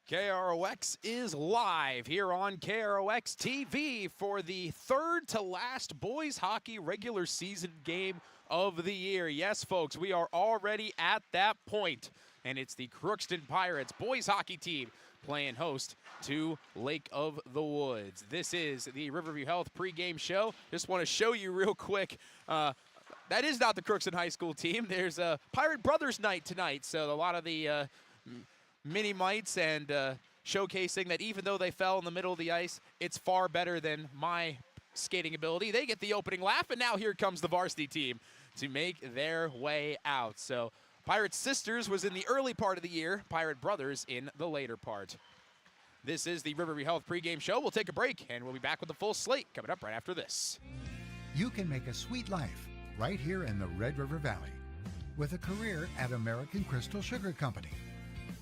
KROX is live here on KROX TV for the third to last boys hockey regular season game of the year. Yes, folks, we are already at that point, and it's the Crookston Pirates boys hockey team playing host to Lake of the Woods. This is the Riverview Health pregame show. Just want to show you real quick. That is not the Crookston High School team. There's a Pirate Brothers night tonight, so a lot of the mini mites and showcasing that even though they fell in the middle of the ice, it's far better than my skating ability. They get the opening laugh, and now here comes the varsity team to make their way out. So Pirate Sisters was in the early part of the year, Pirate Brothers in the later part. This is the Riverview Health pregame show. We'll take a break, and we'll be back with the full slate coming up right after this. You can make a sweet life right here in the Red River Valley with a career at American Crystal Sugar Company.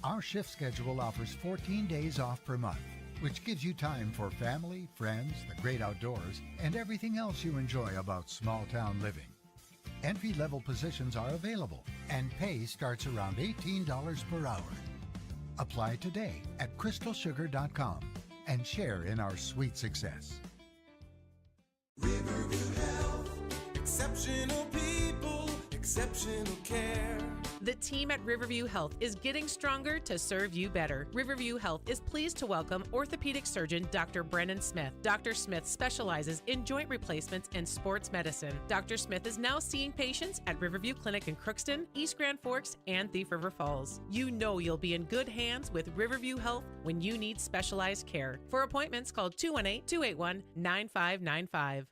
Our shift schedule offers 14 days off per month, which gives you time for family, friends, the great outdoors, and everything else you enjoy about small-town living. Entry-level positions are available, and pay starts around $18 per hour. Apply today at crystalsugar.com and share in our sweet success. Riverview Health, exceptional people, exceptional care. The team at Riverview Health is getting stronger to serve you better. Riverview Health is pleased to welcome orthopedic surgeon Dr. Brennan Smith. Dr. Smith specializes in joint replacements and sports medicine. Dr. Smith is now seeing patients at Riverview Clinic in Crookston, East Grand Forks, and Thief River Falls. You know you'll be in good hands with Riverview Health when you need specialized care. For appointments, call 218-281-9595.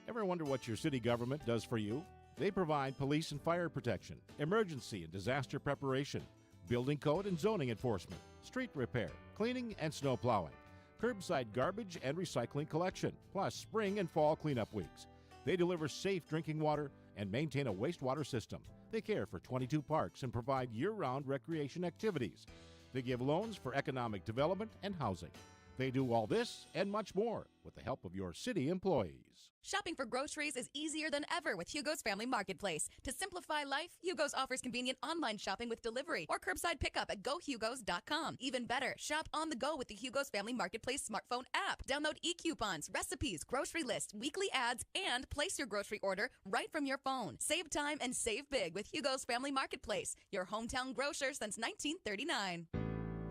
Ever wonder what your city government does for you? They provide police and fire protection, emergency and disaster preparation, building code and zoning enforcement, street repair, cleaning and snow plowing, curbside garbage and recycling collection, plus spring and fall cleanup weeks. They deliver safe drinking water and maintain a wastewater system. They care for 22 parks and provide year-round recreation activities. They give loans for economic development and housing. They do all this and much more with the help of your city employees. Shopping for groceries is easier than ever with Hugo's Family Marketplace. To simplify life, Hugo's offers convenient online shopping with delivery or curbside pickup at gohugos.com. Even better, shop on the go with the Hugo's Family Marketplace smartphone app. Download e-coupons, recipes, grocery lists, weekly ads, and place your grocery order right from your phone. Save time and save big with Hugo's Family Marketplace, your hometown grocer since 1939.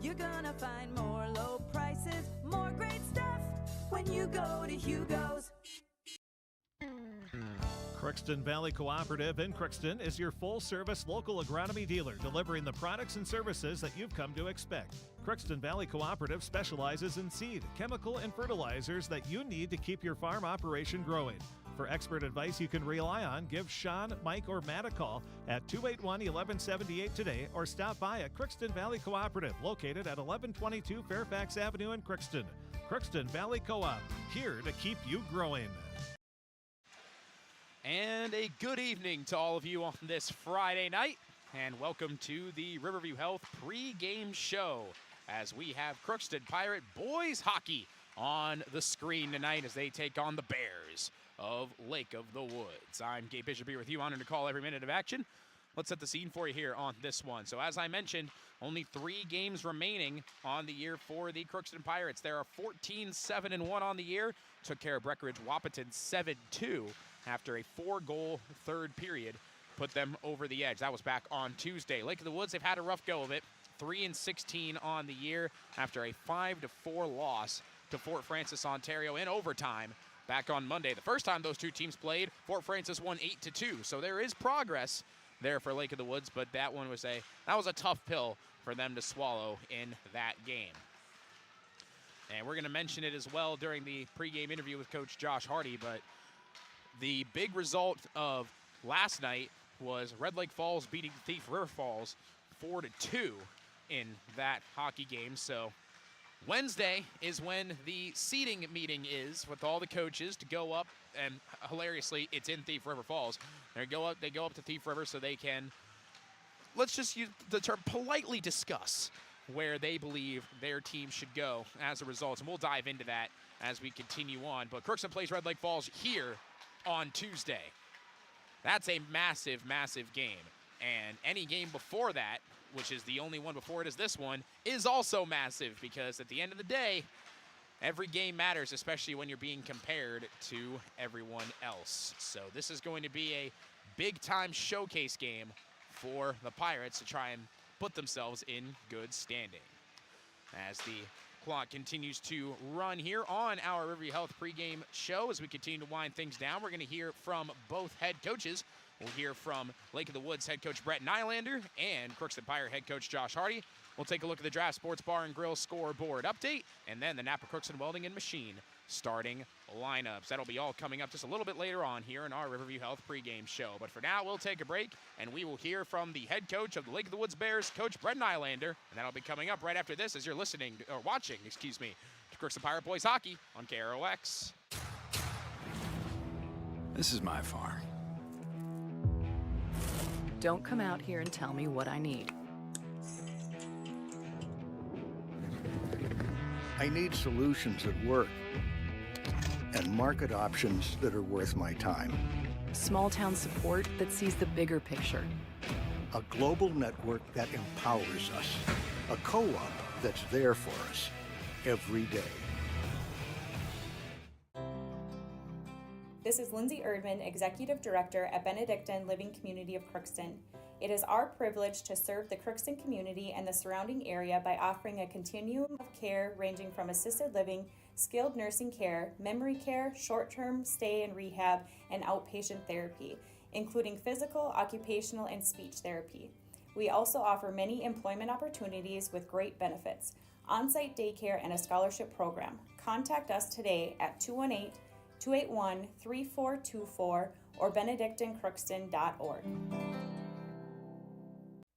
You're gonna find more low prices, more great stuff when you go to Hugo's. Crookston Valley Cooperative in Crookston is your full-service local agronomy dealer, delivering the products and services that you've come to expect. Crookston Valley Cooperative specializes in seed, chemical, and fertilizers that you need to keep your farm operation growing. For expert advice you can rely on, give Sean, Mike, or Matt a call at 281-1178 today or stop by at Crookston Valley Cooperative, located at 1122 Fairfax Avenue in Crookston. Crookston Valley Co-op, here to keep you growing. And a good evening to all of you on this Friday night, and welcome to the Riverview Health pregame show as we have Crookston Pirate Boys Hockey on the screen tonight as they take on the Bears of Lake of the Woods. I'm Gabe Bishop here with you, honored to call every minute of action. Let's set the scene for you here on this one. So as I mentioned, only 3 games remaining on the year for the Crookston Pirates. There are 14-7-1 on the year. Took care of Breckenridge Wahpeton 7-2 after a 4-goal third period. Put them over the edge. That was back on Tuesday. Lake of the Woods, they've had a rough go of it. 3-16 on the year after a 5-4 loss to Fort Francis, Ontario in overtime back on Monday. The first time those two teams played, Fort Francis won 8-2. So there is progress there for Lake of the Woods, but that was a tough pill for them to swallow in that game. And we're going to mention it as well during the pregame interview with Coach Josh Hardy, but the big result of last night was Red Lake Falls beating Thief River Falls 4-2 in that hockey game. So Wednesday is when the seating meeting is with all the coaches to go up, and hilariously, it's in Thief River Falls. They go up to Thief River so they can, let's just use the term, politely discuss where they believe their team should go as a result. And we'll dive into that as we continue on. But Crookston plays Red Lake Falls here on Tuesday. That's a massive, massive game. And any game before that, which is the only one before it is this one, is also massive, because at the end of the day, every game matters, especially when you're being compared to everyone else. So this is going to be a big-time showcase game for the Pirates to try and put themselves in good standing. As the clock continues to run here on our Riverview Health pregame show, as we continue to wind things down, we're going to hear from both head coaches. We'll hear from Lake of the Woods head coach Brett Nylander and Crookston Pirate head coach Josh Hardy. We'll take a look at the Draft Sports Bar and Grill scoreboard update, and then the Napa Crookston Welding and Machine starting lineups. That'll be all coming up just a little bit later on here in our Riverview Health pregame show. But for now, we'll take a break, and we will hear from the head coach of the Lake of the Woods Bears, Coach Brett Nylander, and that'll be coming up right after this as you're watching to Crookston Pirate Boys Hockey on KROX. This is my farm. Don't come out here and tell me what I need. I need solutions that work and market options that are worth my time. Small town support that sees the bigger picture. A global network that empowers us. A co-op that's there for us every day. This is Lindsay Erdman, Executive Director at Benedictine Living Community of Crookston. It is our privilege to serve the Crookston community and the surrounding area by offering a continuum of care ranging from assisted living, skilled nursing care, memory care, short-term stay and rehab, and outpatient therapy, including physical, occupational, and speech therapy. We also offer many employment opportunities with great benefits, on-site daycare, and a scholarship program. Contact us today at 218-281-3424 or benedictinecrookston.org.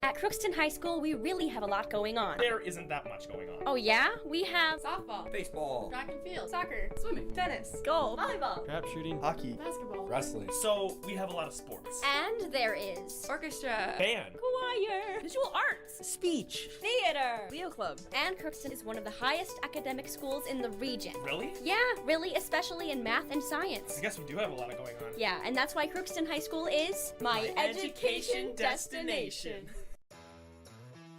At Crookston High School, we really have a lot going on. There isn't that much going on. Oh yeah? We have softball, baseball, track and field, soccer, swimming, tennis, golf, volleyball, trap shooting, hockey, basketball, wrestling. So we have a lot of sports. And there is orchestra, band, choir, visual arts, speech, theater, Leo Club. And Crookston is one of the highest academic schools in the region. Really? Yeah, really, especially in math and science. I guess we do have a lot going on. Yeah, and that's why Crookston High School is my education destination.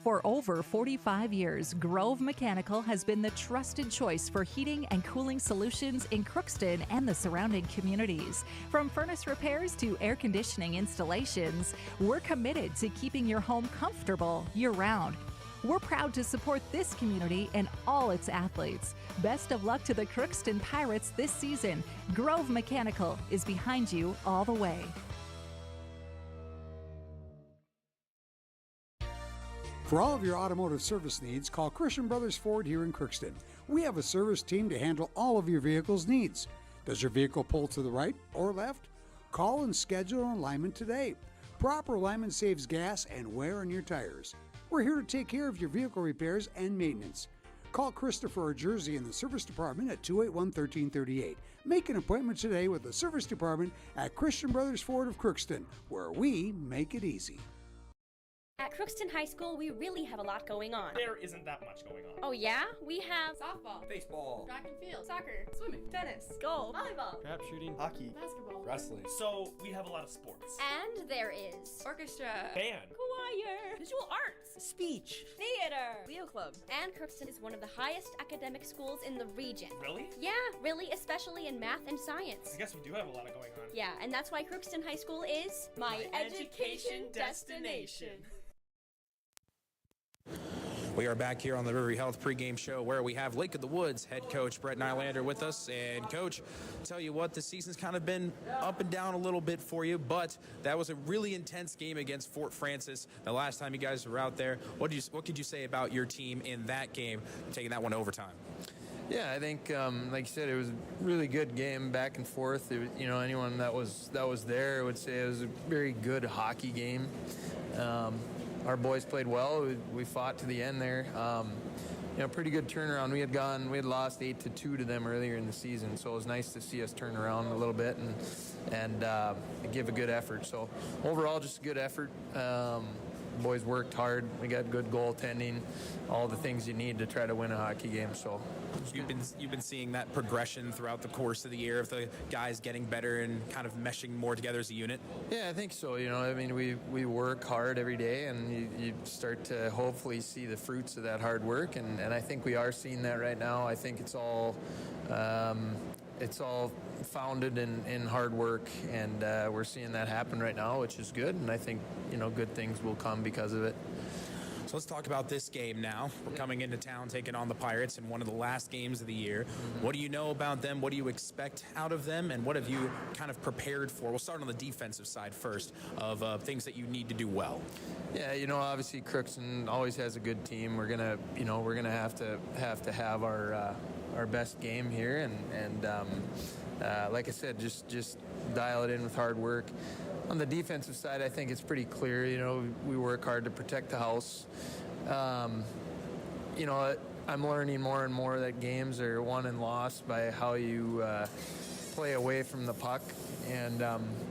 For over 45 years, Grove Mechanical has been the trusted choice for heating and cooling solutions in Crookston and the surrounding communities. From furnace repairs to air conditioning installations, we're committed to keeping your home comfortable year-round. We're proud to support this community and all its athletes. Best of luck to the Crookston Pirates this season. Grove Mechanical is behind you all the way. For all of your automotive service needs, call Christian Brothers Ford here in Crookston. We have a service team to handle all of your vehicle's needs. Does your vehicle pull to the right or left? Call and schedule an alignment today. Proper alignment saves gas and wear on your tires. We're here to take care of your vehicle repairs and maintenance. Call Christopher or Jersey in the service department at 281-1338. Make an appointment today with the service department at Christian Brothers Ford of Crookston, where we make it easy. At Crookston High School, we really have a lot going on. There isn't that much going on. Oh yeah? We have softball, baseball, track and field, soccer, swimming, tennis, golf, volleyball, trap shooting, hockey, basketball, wrestling. So we have a lot of sports. And there is orchestra, band, choir, visual arts, speech, theater, Leo Club. And Crookston is one of the highest academic schools in the region. Really? Yeah, really, especially in math and science. I guess we do have a lot going on. Yeah, and that's why Crookston High School is my education destination. We are back here on the Riverview Health pregame show where we have Lake of the Woods head coach Brett Nylander with us. And Coach, tell you what, the season's kind of been up and down a little bit for you, but that was a really intense game against Fort Francis the last time you guys were out there. What could you say about your team in that game, taking that one to overtime? Yeah, I think, like you said, it was a really good game, back and forth. It was, anyone that was there would say it was a very good hockey game. our boys played well. We fought to the end there. Pretty good turnaround. We had lost 8-2 to them earlier in the season, so it was nice to see us turn around a little bit and give a good effort. So overall, just a good effort. Boys worked hard. We got good goaltending, all the things you need to try to win a hockey game. So you've been seeing that progression throughout the course of the year of the guys getting better and kind of meshing more together as a unit. Yeah, I think so. We work hard every day, and you start to hopefully see the fruits of that hard work, and I think we are seeing that right now. I think it's all founded in hard work, and we're seeing that happen right now, which is good, and I think good things will come because of it. So let's talk about this game now. We're coming into town taking on the Pirates in one of the last games of the year. What do you know about them? What do you expect out of them? And what have you kind of prepared for? We'll start on the defensive side first of things that you need to do well. Yeah, obviously Crookston always has a good team. We're gonna have to have our best game here, and like I said, just dial it in with hard work. On the defensive side, I think it's pretty clear. We work hard to protect the house. I'm learning more and more that games are won and lost by how you play away from the puck, and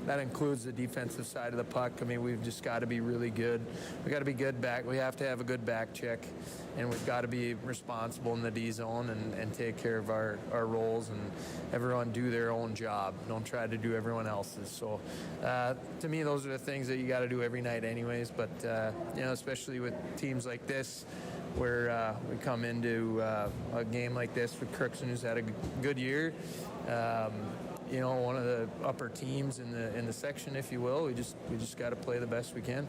that includes the defensive side of the puck. We've just got to be really good. We got to be good back. We have to have a good back check, and we've got to be responsible in the D zone and take care of our roles, and everyone do their own job. Don't try to do everyone else's. So to me, those are the things that you got to do every night anyways, but especially with teams like this, where we come into a game like this with Crookston, who's had a good year. One of the upper teams in the section, if you will. We just got to play the best we can.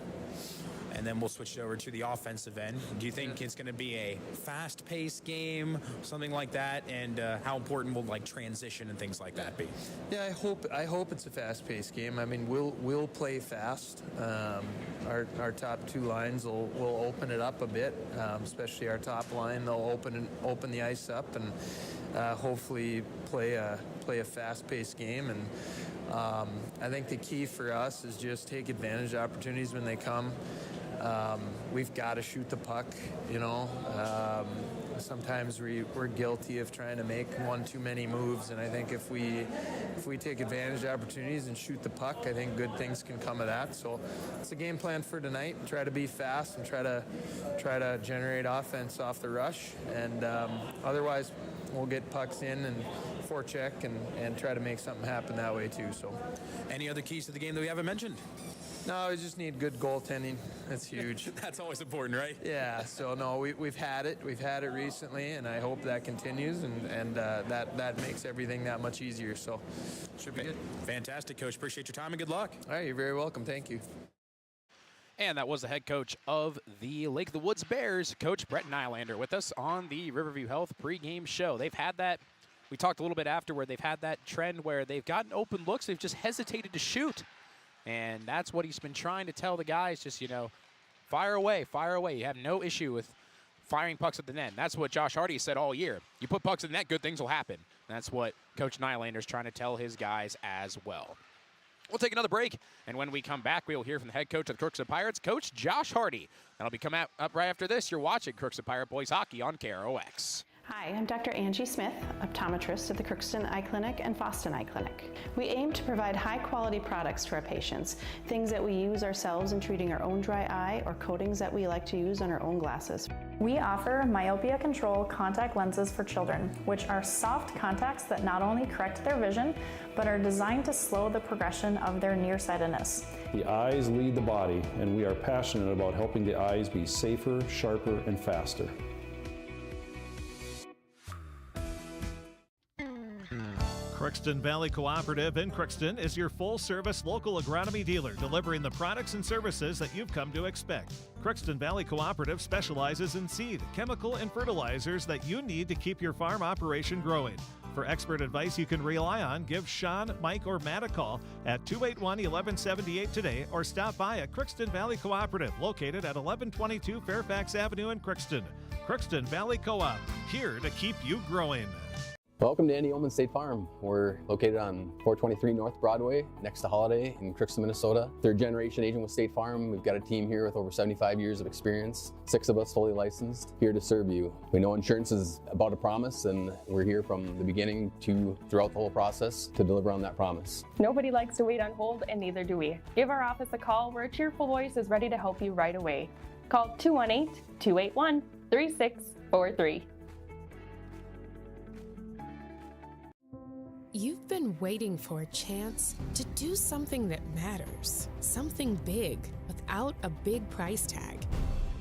And then we'll switch over to the offensive end. Do you think it's going to be a fast-paced game, something like that? And how important will transition and things like that be? Yeah, I hope it's a fast-paced game. We'll play fast. Our top two lines will open it up a bit, especially our top line. They'll open the ice up and hopefully play a fast-paced game. And I think the key for us is just take advantage of opportunities when they come. We've got to shoot the puck, Sometimes we're guilty of trying to make one too many moves, and I think if we take advantage of opportunities and shoot the puck, I think good things can come of that. So it's a game plan for tonight. Try to be fast and try to generate offense off the rush, and otherwise we'll get pucks in and forecheck and try to make something happen that way too. So, any other keys to the game that we haven't mentioned? No, we just need good goaltending. That's huge. That's always important, right? Yeah. So no, we've had it. We've had it recently, and I hope that continues, and that makes everything that much easier. So, should be good. Fantastic, Coach. Appreciate your time and good luck. All right, you're very welcome. Thank you. And that was the head coach of the Lake of the Woods Bears, Coach Brett Nylander, with us on the Riverview Health pregame show. They've had that. We talked a little bit after where they've had that trend where they've gotten open looks. They've just hesitated to shoot. And that's what he's been trying to tell the guys, just, fire away, fire away. You have no issue with firing pucks at the net. And that's what Josh Hardy said all year. You put pucks in the net, good things will happen. And that's what Coach Nylander's trying to tell his guys as well. We'll take another break, and when we come back, we'll hear from the head coach of the Crookston Pirates, Coach Josh Hardy. That'll be coming up right after this. You're watching Crookston Pirate Boys Hockey on KROX. Hi, I'm Dr. Angie Smith, optometrist at the Crookston Eye Clinic and Foston Eye Clinic. We aim to provide high-quality products to our patients, things that we use ourselves in treating our own dry eye or coatings that we like to use on our own glasses. We offer myopia control contact lenses for children, which are soft contacts that not only correct their vision, but are designed to slow the progression of their nearsightedness. The eyes lead the body, and we are passionate about helping the eyes be safer, sharper, and faster. Crookston Valley Cooperative in Crookston is your full-service local agronomy dealer, delivering the products and services that you've come to expect. Crookston Valley Cooperative specializes in seed, chemical, and fertilizers that you need to keep your farm operation growing. For expert advice you can rely on, give Sean, Mike, or Matt a call at 281-1178 today, or stop by at Crookston Valley Cooperative, located at 1122 Fairfax Avenue in Crookston. Crookston Valley Co-op, here to keep you growing. Welcome to Andy Oman State Farm. We're located on 423 North Broadway, next to Holiday in Crookston, Minnesota. Third generation agent with State Farm. We've got a team here with over 75 years of experience, 6 of us fully licensed, here to serve you. We know insurance is about a promise, and we're here from the beginning to throughout the whole process to deliver on that promise. Nobody likes to wait on hold, and neither do we. Give our office a call where a cheerful voice is ready to help you right away. Call 218-281-3643. You've been waiting for a chance to do something that matters, something big without a big price tag.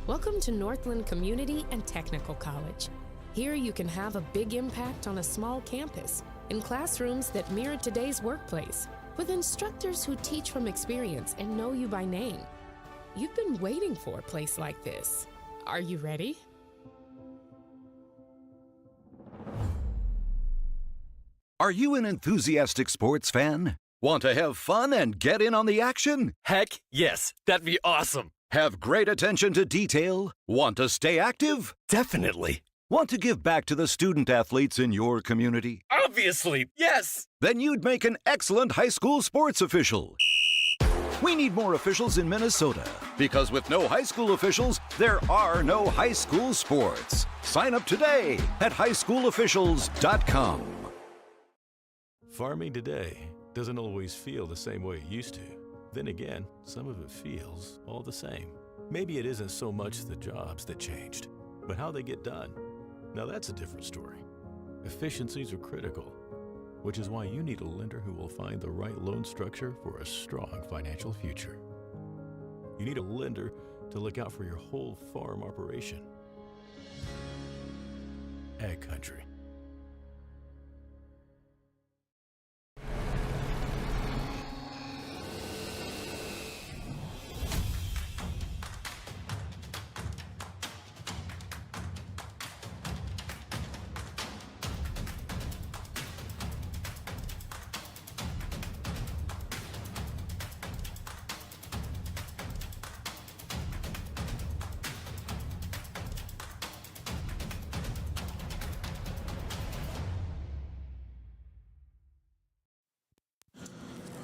Welcome to Northland Community and Technical College. Here you can have a big impact on a small campus, in classrooms that mirror today's workplace, with instructors who teach from experience and know you by name. You've been waiting for a place like this. Are you ready? Are you an enthusiastic sports fan? Want to have fun and get in on the action? Heck, yes. That'd be awesome. Have great attention to detail? Want to stay active? Definitely. Want to give back to the student athletes in your community? Obviously, yes. Then you'd make an excellent high school sports official. We need more officials in Minnesota, because with no high school officials, there are no high school sports. Sign up today at highschoolofficials.com. Farming today doesn't always feel the same way it used to. Then again, some of it feels all the same. Maybe it isn't so much the jobs that changed, but how they get done. Now that's a different story. Efficiencies are critical, which is why you need a lender who will find the right loan structure for a strong financial future. You need a lender to look out for your whole farm operation. Ag Country.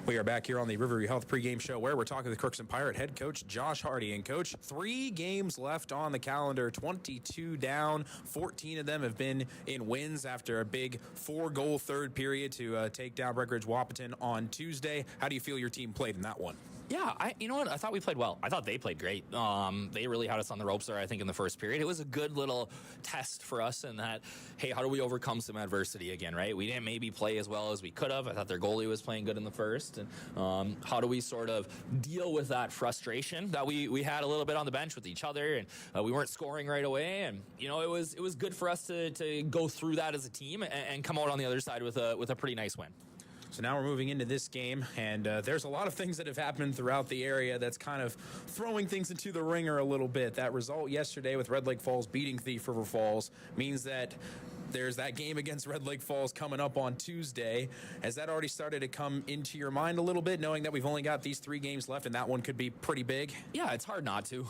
We are back here on the Riverview Health pregame show where we're talking with Crookston Pirate head coach Josh Hardy. And coach, 3 games left on the calendar, 22 down, 14 of them have been in wins after a big 4-goal third period to take down Breckenridge Wahpeton on Tuesday. How do you feel your team played in that one? Yeah, you know what? I thought we played well. I thought they played great. They really had us on the ropes there, I think, in the first period. It was a good little test for us in that, hey, how do we overcome some adversity again, right? We didn't maybe play as well as we could have. I thought their goalie was playing good in the first. And how do we sort of deal with that frustration that we had a little bit on the bench with each other, and we weren't scoring right away. And, you know, it was good for us to go through that as a team and come out on the other side with a pretty nice win. So now we're moving into this game, and there's a lot of things that have happened throughout the area that's kind of throwing things into the ringer a little bit. That result yesterday with Red Lake Falls beating Thief River Falls means that there's that game against Red Lake Falls coming up on Tuesday. Has that already started to come into your mind a little bit, knowing that we've only got these 3 games left and that one could be pretty big? Yeah, it's hard not to.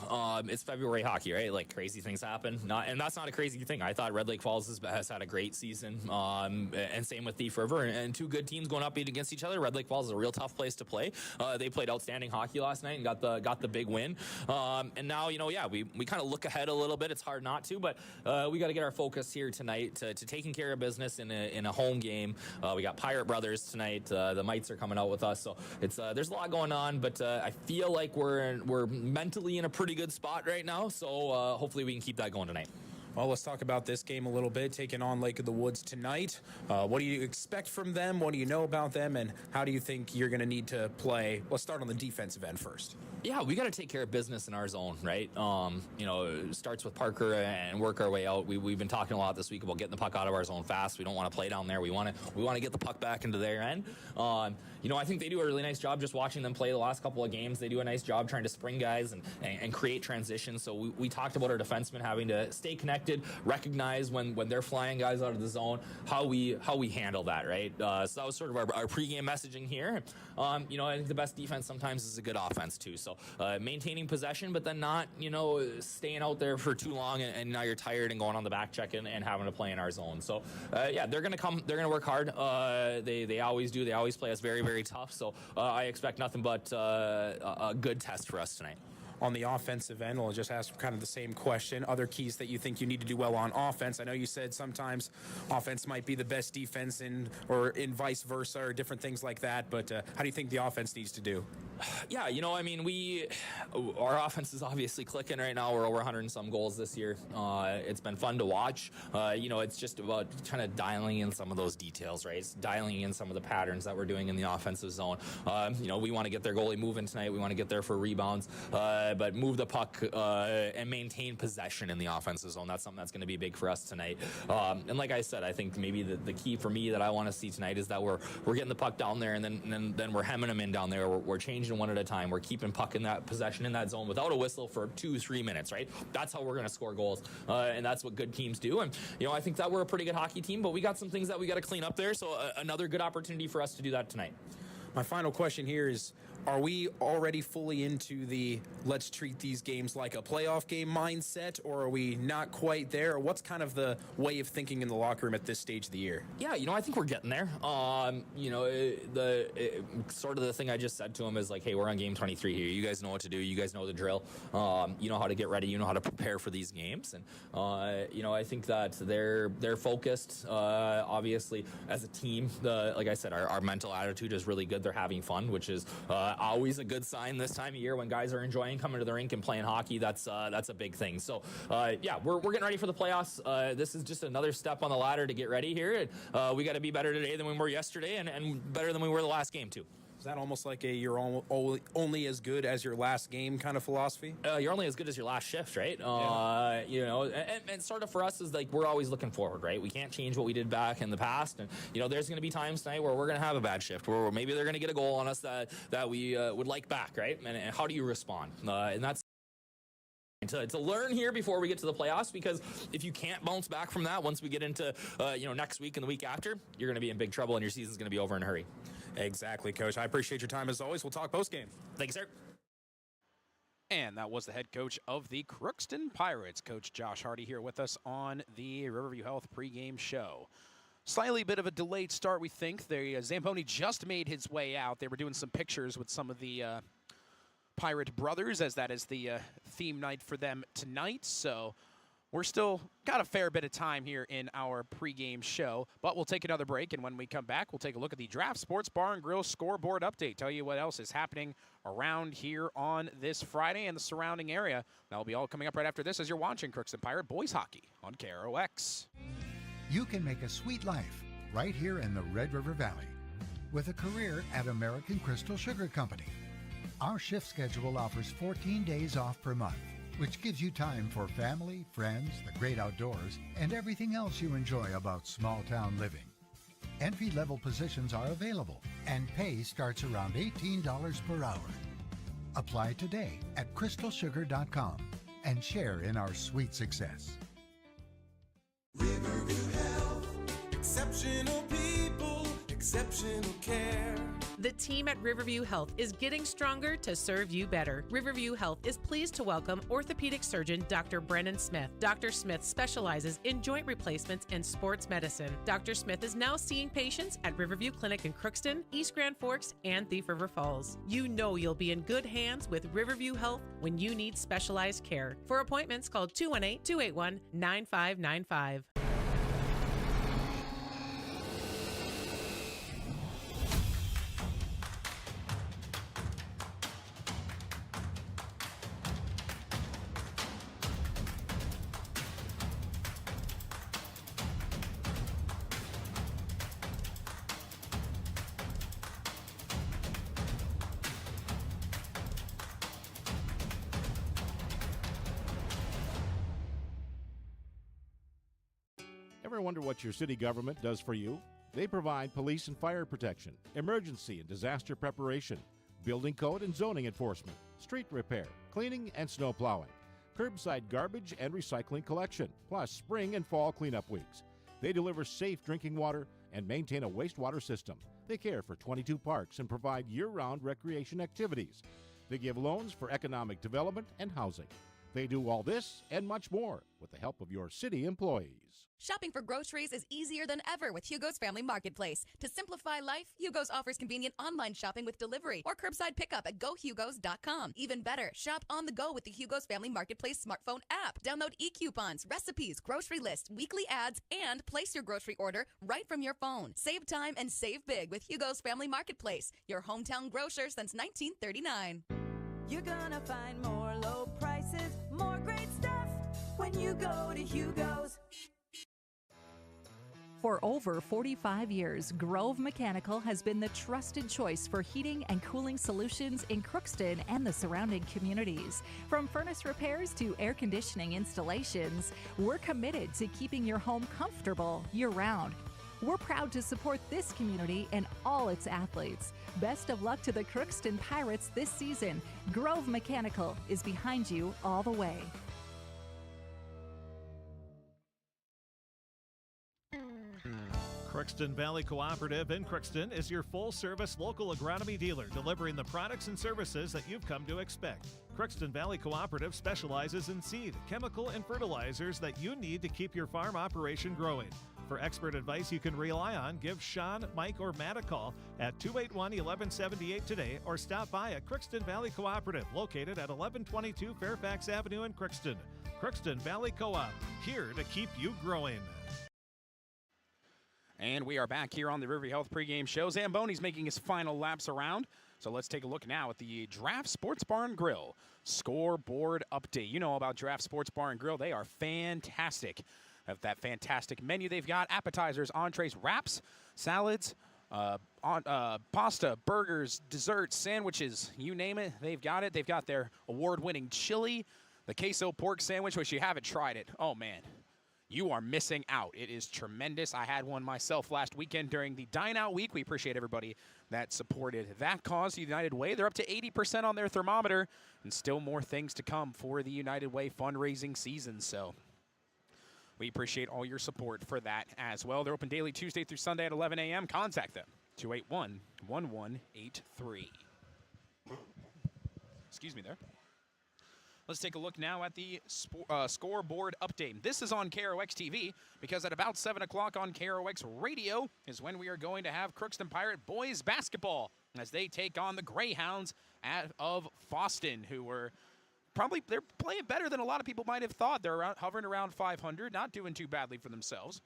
It's February hockey, right? Like, crazy things happen. And that's not a crazy thing. I thought Red Lake Falls has had a great season, and same with Thief River, and 2 good teams going up against each other. Red Lake Falls is a real tough place to play. They played outstanding hockey last night and got the big win. And now, you know, yeah, we kind of look ahead a little bit. It's hard not to, but we got to get our focus here tonight to taking care of business in a home game. We got Pirate Brothers tonight. The Mites are coming out with us, so it's there's a lot going on, but I feel like we're mentally in a pretty good spot right now, so hopefully we can keep that going tonight. Well, let's talk about this game a little bit, taking on Lake of the Woods tonight. What do you expect from them? What do you know about them? And how do you think you're going to need to play? Let's start on the defensive end first. Yeah, we got to take care of business in our zone, right? You know, it starts with Parker and work our way out. We've been talking a lot this week about getting the puck out of our zone fast. We don't want to play down there. We want to get the puck back into their end. You know, I think they do a really nice job just watching them play the last couple of games. They do a nice job trying to spring guys and create transitions. So we talked about our defensemen having to stay connected expected, recognize when they're flying guys out of the zone, how we handle that, right? So that was sort of our pregame messaging here. You know, I think the best defense sometimes is a good offense too. So maintaining possession, but then not, you know, staying out there for too long and now you're tired and going on the back check and having to play in our zone. So yeah, they're gonna work hard. They always do. They always play us very, very tough. So I expect nothing but a good test for us tonight. On the offensive end, we'll just ask kind of the same question. Other keys that you think you need to do well on offense. I know you said sometimes offense might be the best defense or in vice versa or different things like that, but how do you think the offense needs to do? Yeah, you know, I mean, our offense is obviously clicking right now. We're over 100 and some goals this year. It's been fun to watch. You know, it's just about kind of dialing in some of those details, right? It's dialing in some of the patterns that we're doing in the offensive zone. You know, we want to get their goalie moving tonight. We want to get there for rebounds, but move the puck and maintain possession in the offensive zone. That's something that's going to be big for us tonight. And like I said, I think maybe the key for me that I want to see tonight is that we're getting the puck down there and then we're hemming them in down there. We're changing one at a time. We're keeping puck in that possession in that zone without a whistle for 2-3 minutes, right? That's how we're going to score goals, and that's what good teams do. And you know, I think that we're a pretty good hockey team, but we got some things that we got to clean up there. So another good opportunity for us to do that tonight. My final question here is, are we already fully into the let's treat these games like a playoff game mindset, or are we not quite there? Or what's kind of the way of thinking in the locker room at this stage of the year? Yeah, you know, I think we're getting there. You know, sort of the thing I just said to them is like, hey, we're on game 23 here. You guys know what to do. You guys know the drill. You know how to get ready. You know how to prepare for these games. And, you know, I think that they're focused, obviously, as a team. Like I said, our mental attitude is really good. They're having fun, which is always a good sign this time of year when guys are enjoying coming to the rink and playing hockey. That's a big thing. So yeah, we're getting ready for the playoffs. This is just another step on the ladder to get ready here. We got to be better today than we were yesterday, and better than we were the last game too. Is that almost like you're only as good as your last game kind of philosophy? You're only as good as your last shift, right? Yeah. You know, and sort of for us is like we're always looking forward, right? We can't change what we did back in the past, and you know, there's going to be times tonight where we're going to have a bad shift, where maybe they're going to get a goal on us that we would like back, right? And how do you respond? And that's to learn here before we get to the playoffs, because if you can't bounce back from that once we get into you know, next week and the week after, you're going to be in big trouble and your season's going to be over in a hurry. Exactly, Coach. I appreciate your time as always. We'll talk post-game. Thank you, sir. And that was the head coach of the Crookston Pirates, Coach Josh Hardy, here with us on the Riverview Health pregame show. Slightly bit of a delayed start, we think. Zamboni just made his way out. They were doing some pictures with some of the Pirate brothers, as that is the theme night for them tonight. So we're still got a fair bit of time here in our pregame show, but we'll take another break, and when we come back, we'll take a look at the Draft Sports Bar and Grill scoreboard update, tell you what else is happening around here on this Friday and the surrounding area. That'll be all coming up right after this as you're watching Crookston Pirate Boys Hockey on KROX. You can make a sweet life right here in the Red River Valley with a career at American Crystal Sugar Company. Our shift schedule offers 14 days off per month, which gives you time for family, friends, the great outdoors, and everything else you enjoy about small-town living. Entry-level positions are available, and pay starts around $18 per hour. Apply today at crystalsugar.com and share in our sweet success. Riverview Health, exceptional people, exceptional care. The team at Riverview Health is getting stronger to serve you better. Riverview Health is pleased to welcome orthopedic surgeon Dr. Brennan Smith. Dr. Smith specializes in joint replacements and sports medicine. Dr. Smith is now seeing patients at Riverview Clinic in Crookston, East Grand Forks, and Thief River Falls. You know you'll be in good hands with Riverview Health when you need specialized care. For appointments, call 218-281-9595. Ever wonder what your city government does for you? They provide police and fire protection, emergency and disaster preparation, building code and zoning enforcement, street repair, cleaning, and snow plowing. curbside garbage and recycling collection, plus spring and fall cleanup weeks. They deliver safe drinking water and maintain a wastewater system. They care for 22 parks and provide year-round recreation activities. They give loans for economic development and housing. They do all this and much more with the help of your city employees. Shopping for groceries is easier than ever with Hugo's Family Marketplace. To simplify life, Hugo's offers convenient online shopping with delivery or curbside pickup at gohugos.com. Even better, shop on the go with the Hugo's Family Marketplace smartphone app. Download e-coupons, recipes, grocery lists, weekly ads, and place your grocery order right from your phone. Save time and save big with Hugo's Family Marketplace, your hometown grocer since 1939. You're gonna find more low prices, more great stuff when you go to Hugo's. For over 45 years, Grove Mechanical has been the trusted choice for heating and cooling solutions in Crookston and the surrounding communities. From furnace repairs to air conditioning installations, we're committed to keeping your home comfortable year-round. We're proud to support this community and all its athletes. Best of luck to the Crookston Pirates this season. Grove Mechanical is behind you all the way. Crookston Valley Cooperative in Crookston is your full-service local agronomy dealer, delivering the products and services that you've come to expect. Crookston Valley Cooperative specializes in seed, chemical, and fertilizers that you need to keep your farm operation growing. For expert advice you can rely on, give Sean, Mike, or Matt a call at 281-1178 today or stop by at Crookston Valley Cooperative, located at 1122 Fairfax Avenue in Crookston. Crookston Valley Co-op, here to keep you growing. And we are back here on the Riverview Health pregame show. Zamboni's making his final laps around. So let's take a look now at the Draft Sports Bar and Grill scoreboard update. You know about Draft Sports Bar and Grill. They are fantastic. Have that fantastic menu they've got: appetizers, entrees, wraps, salads, pasta, burgers, desserts, sandwiches, you name it, they've got it. They've got their award-winning chili, the queso pork sandwich, which you haven't tried it. Oh, man. You are missing out. It is tremendous. I had one myself last weekend during the Dine Out Week. We appreciate everybody that supported that cause, the United Way. They're up to 80% on their thermometer, and still more things to come for the United Way fundraising season. So we appreciate all your support for that as well. They're open daily Tuesday through Sunday at 11 a.m. Contact them, 281-1183. Excuse me there. Let's take a look now at the scoreboard update. This is on KROX TV because at about 7 o'clock on KROX Radio is when we are going to have Crookston Pirate Boys basketball as they take on the Greyhounds of Foston, who were they're playing better than a lot of people might have thought. They're hovering around 500, not doing too badly for themselves.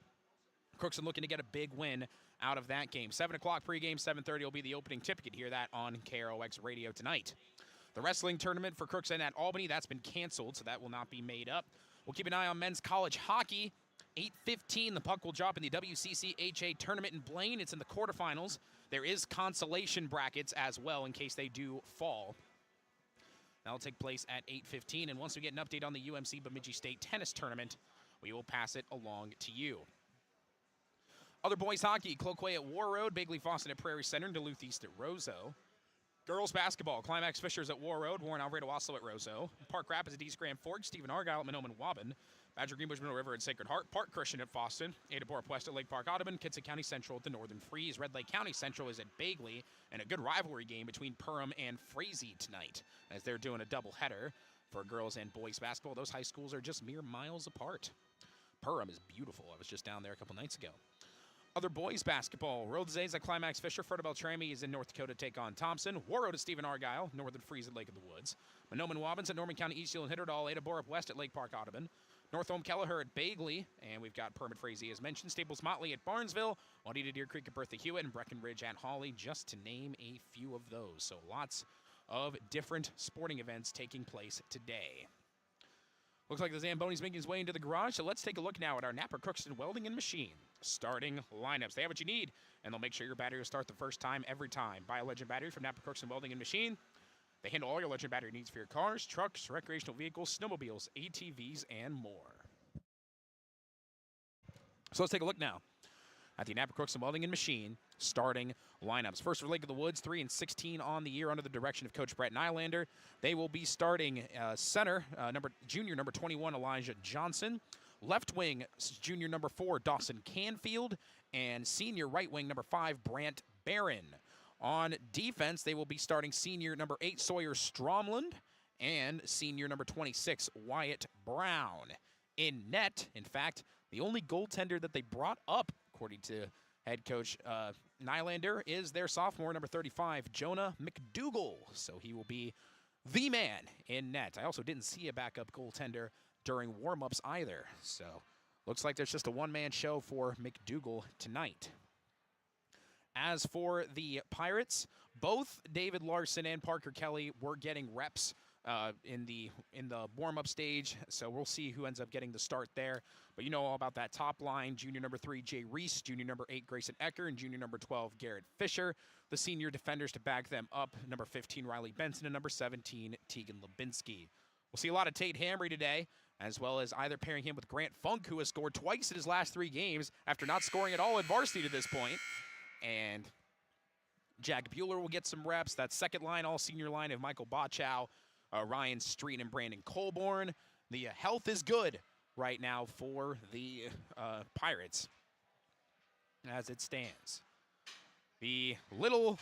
Crookston looking to get a big win out of that game. 7 o'clock pregame, 7:30 will be the opening tip. You can hear that on KROX Radio tonight. The wrestling tournament for Crookston at Albany, that's been canceled, so that will not be made up. We'll keep an eye on men's college hockey. 8:15, the puck will drop in the WCCHA tournament in Blaine. It's in the quarterfinals. There is consolation brackets as well in case they do fall. That'll take place at 8:15, and once we get an update on the UMC Bemidji State tennis tournament, we will pass it along to you. Other boys hockey, Cloquet at War Road, Bagley Fawcett at Prairie Center, Duluth East at Roseau. Girls basketball, Climax Fishers at War Road, Warren Alvarado Oslo at Roseau, Park Rapids at East Grand Forks, Stephen Argyle at Monoman Waban, Badger Greenbush Middle River at Sacred Heart, Park Christian at Foston, Ada Borup West at Lake Park Audubon, Kitsap County Central at the Northern Freeze, Red Lake County Central is at Bagley, and a good rivalry game between Perham and Frazee tonight as they're doing a doubleheader for girls and boys basketball. Those high schools are just mere miles apart. Perham is beautiful. I was just down there a couple nights ago. Other boys basketball, Rhodes at Climax Fisher, Ferta Beltrami is in North Dakota to take on Thompson, Warroad at Stephen Argyle, Northern Freeze at Lake of the Woods, Monoman Wabbins at Norman County Eastfield and Hitterdall, Ada Borup West at Lake Park Audubon, North Home Kelleher at Bagley, and we've got Permit Frazee as mentioned, Staples Motley at Barnesville, Juanita Deer Creek at Bertha Hewitt, and Breckenridge at Hawley, just to name a few of those. So lots of different sporting events taking place today. Looks like the Zamboni's making his way into the garage, so let's take a look now at our Napa Crookston Welding and Machine starting lineups. They have what you need, and they'll make sure your battery will start the first time every time. Buy a Legend battery from Napa Crookston Welding and Machine. They handle all your Legend battery needs for your cars, trucks, recreational vehicles, snowmobiles, ATVs, and more. So let's take a look now at the Annapolis Crookston Welding and Machine starting lineups. First for Lake of the Woods, 3-16 on the year under the direction of Coach Brett Nylander. They will be starting center, junior number 21, Elijah Johnson. Left wing, junior number 4, Dawson Canfield. And senior right wing, number 5, Brant Barron. On defense, they will be starting senior number 8, Sawyer Stromland. And senior number 26, Wyatt Brown. In net, in fact, the only goaltender that they brought up, according to head coach Nylander, is their sophomore, number 35, Jonah McDougall. So he will be the man in net. I also didn't see a backup goaltender during warm-ups either. So looks like there's just a one-man show for McDougall tonight. As for the Pirates, both David Larson and Parker Kelly were getting reps in the warm-up stage, so we'll see who ends up getting the start there. But you know all about that top line: junior number 3, Jay Reese; junior number 8, Grayson Ecker; and junior number 12, Garrett Fisher. The senior defenders to back them up: number 15, Riley Benson; and number 17, Tegan Lubinsky. We'll see a lot of Tate Hamry today, as well as either pairing him with Grant Funk, who has scored twice in his last 3 games after not scoring at all in varsity to this point. And Jack Bueller will get some reps. That second line, all senior line of Michael Bachow, Ryan Street, and Brandon Colborn. The health is good right now for the Pirates as it stands. The little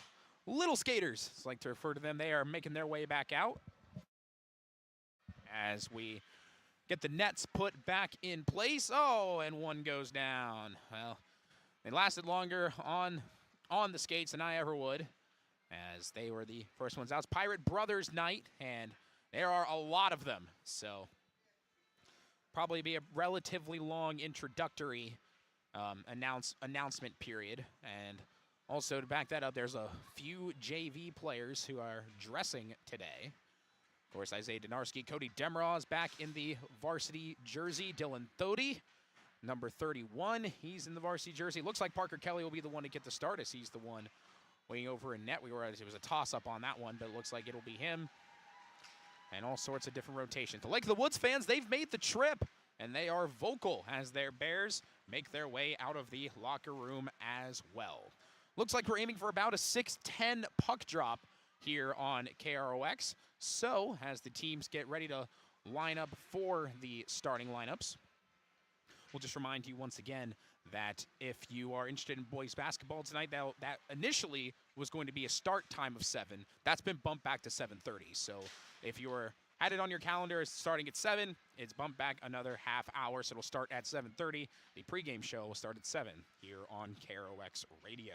skaters, as I like to refer to them, they are making their way back out as we get the nets put back in place. Oh, and one goes down. Well, they lasted longer on the skates than I ever would, as they were the first ones out. It's Pirate Brothers night, and there are a lot of them. So probably be a relatively long introductory announcement period. And also to back that up, there's a few JV players who are dressing today. Of course, Isaiah Donarski, Cody Demraw is back in the varsity jersey. Dylan Thody, number 31, he's in the varsity jersey. Looks like Parker Kelly will be the one to get the start, as he's the one waiting over in net. It was a toss-up on that one, but it looks like it'll be him. And all sorts of different rotations. The Lake of the Woods fans, they've made the trip, and they are vocal as their Bears make their way out of the locker room as well. Looks like we're aiming for about a 6:10 puck drop here on KROX. So, as the teams get ready to line up for the starting lineups, we'll just remind you once again that if you are interested in boys basketball tonight, that initially was going to be a start time of 7. That's been bumped back to 7:30. So if you had it on your calendar as starting at 7, it's bumped back another half hour, so it'll start at 7:30. The pregame show will start at 7 here on KROX Radio.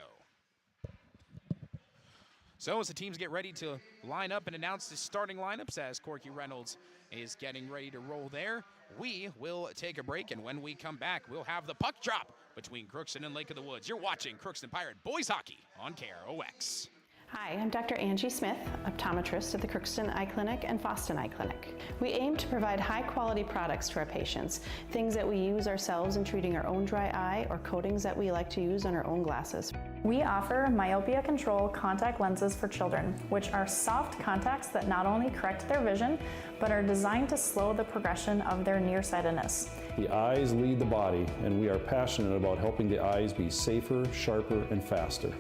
So as the teams get ready to line up and announce the starting lineups, as Corky Reynolds is getting ready to roll there, we will take a break, and when we come back, we'll have the puck drop between Crookston and Lake of the Woods. You're watching Crookston Pirate Boys Hockey on KROX. Hi, I'm Dr. Angie Smith, optometrist at the Crookston Eye Clinic and Foston Eye Clinic. We aim to provide high-quality products to our patients, things that we use ourselves in treating our own dry eye or coatings that we like to use on our own glasses. We offer myopia control contact lenses for children, which are soft contacts that not only correct their vision, but are designed to slow the progression of their nearsightedness. The eyes lead the body, and we are passionate about helping the eyes be safer, sharper, and faster.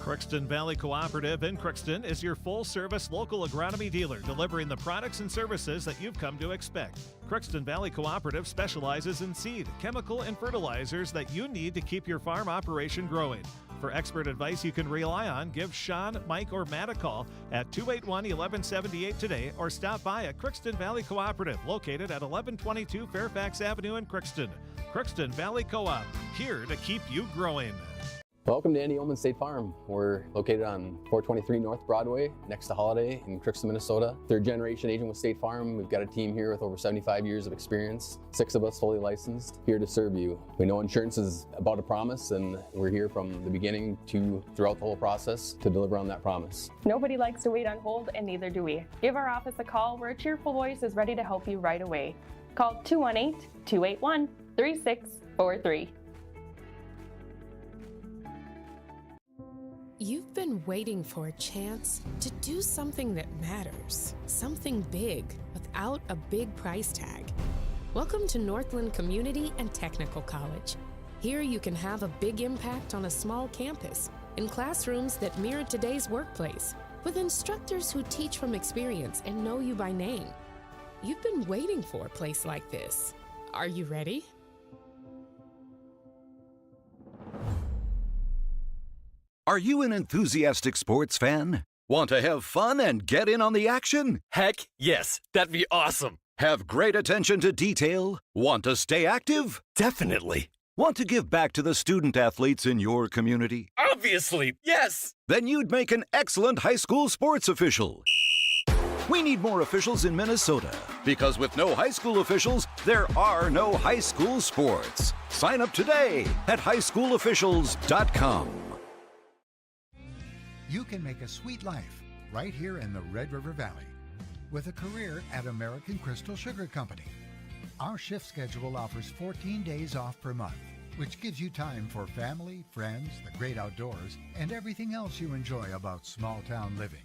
Crookston Valley Cooperative in Crookston is your full-service local agronomy dealer, delivering the products and services that you've come to expect. Crookston Valley Cooperative specializes in seed, chemical, and fertilizers that you need to keep your farm operation growing. For expert advice you can rely on, give Sean, Mike, or Matt a call at 281-1178 today, or stop by at Crookston Valley Cooperative, located at 1122 Fairfax Avenue in Crookston. Crookston Valley Co-op, here to keep you growing. Welcome to Andy Oman State Farm. We're located on 423 North Broadway, next to Holiday in Crookston, Minnesota. Third generation agent with State Farm. We've got a team here with over 75 years of experience, 6 of us fully licensed, here to serve you. We know insurance is about a promise, and we're here from the beginning to throughout the whole process to deliver on that promise. Nobody likes to wait on hold, and neither do we. Give our office a call where a cheerful voice is ready to help you right away. Call 218-281-3643. You've been waiting for a chance to do something that matters, something big without a big price tag. Welcome to Northland Community and Technical College. Here you can have a big impact on a small campus, in classrooms that mirror today's workplace, with instructors who teach from experience and know you by name. You've been waiting for a place like this. Are you ready? Are you an enthusiastic sports fan? Want to have fun and get in on the action? Heck yes, that'd be awesome. Have great attention to detail? Want to stay active? Definitely. Want to give back to the student athletes in your community? Obviously, yes. Then you'd make an excellent high school sports official. We need more officials in Minnesota because with no high school officials, there are no high school sports. Sign up today at highschoolofficials.com. You can make a sweet life right here in the Red River Valley with a career at American Crystal Sugar Company. Our shift schedule offers 14 days off per month, which gives you time for family, friends, the great outdoors, and everything else you enjoy about small-town living.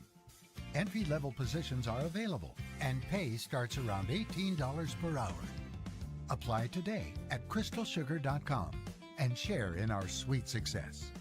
Entry-level positions are available, and pay starts around $18 per hour. Apply today at crystalsugar.com and share in our sweet success.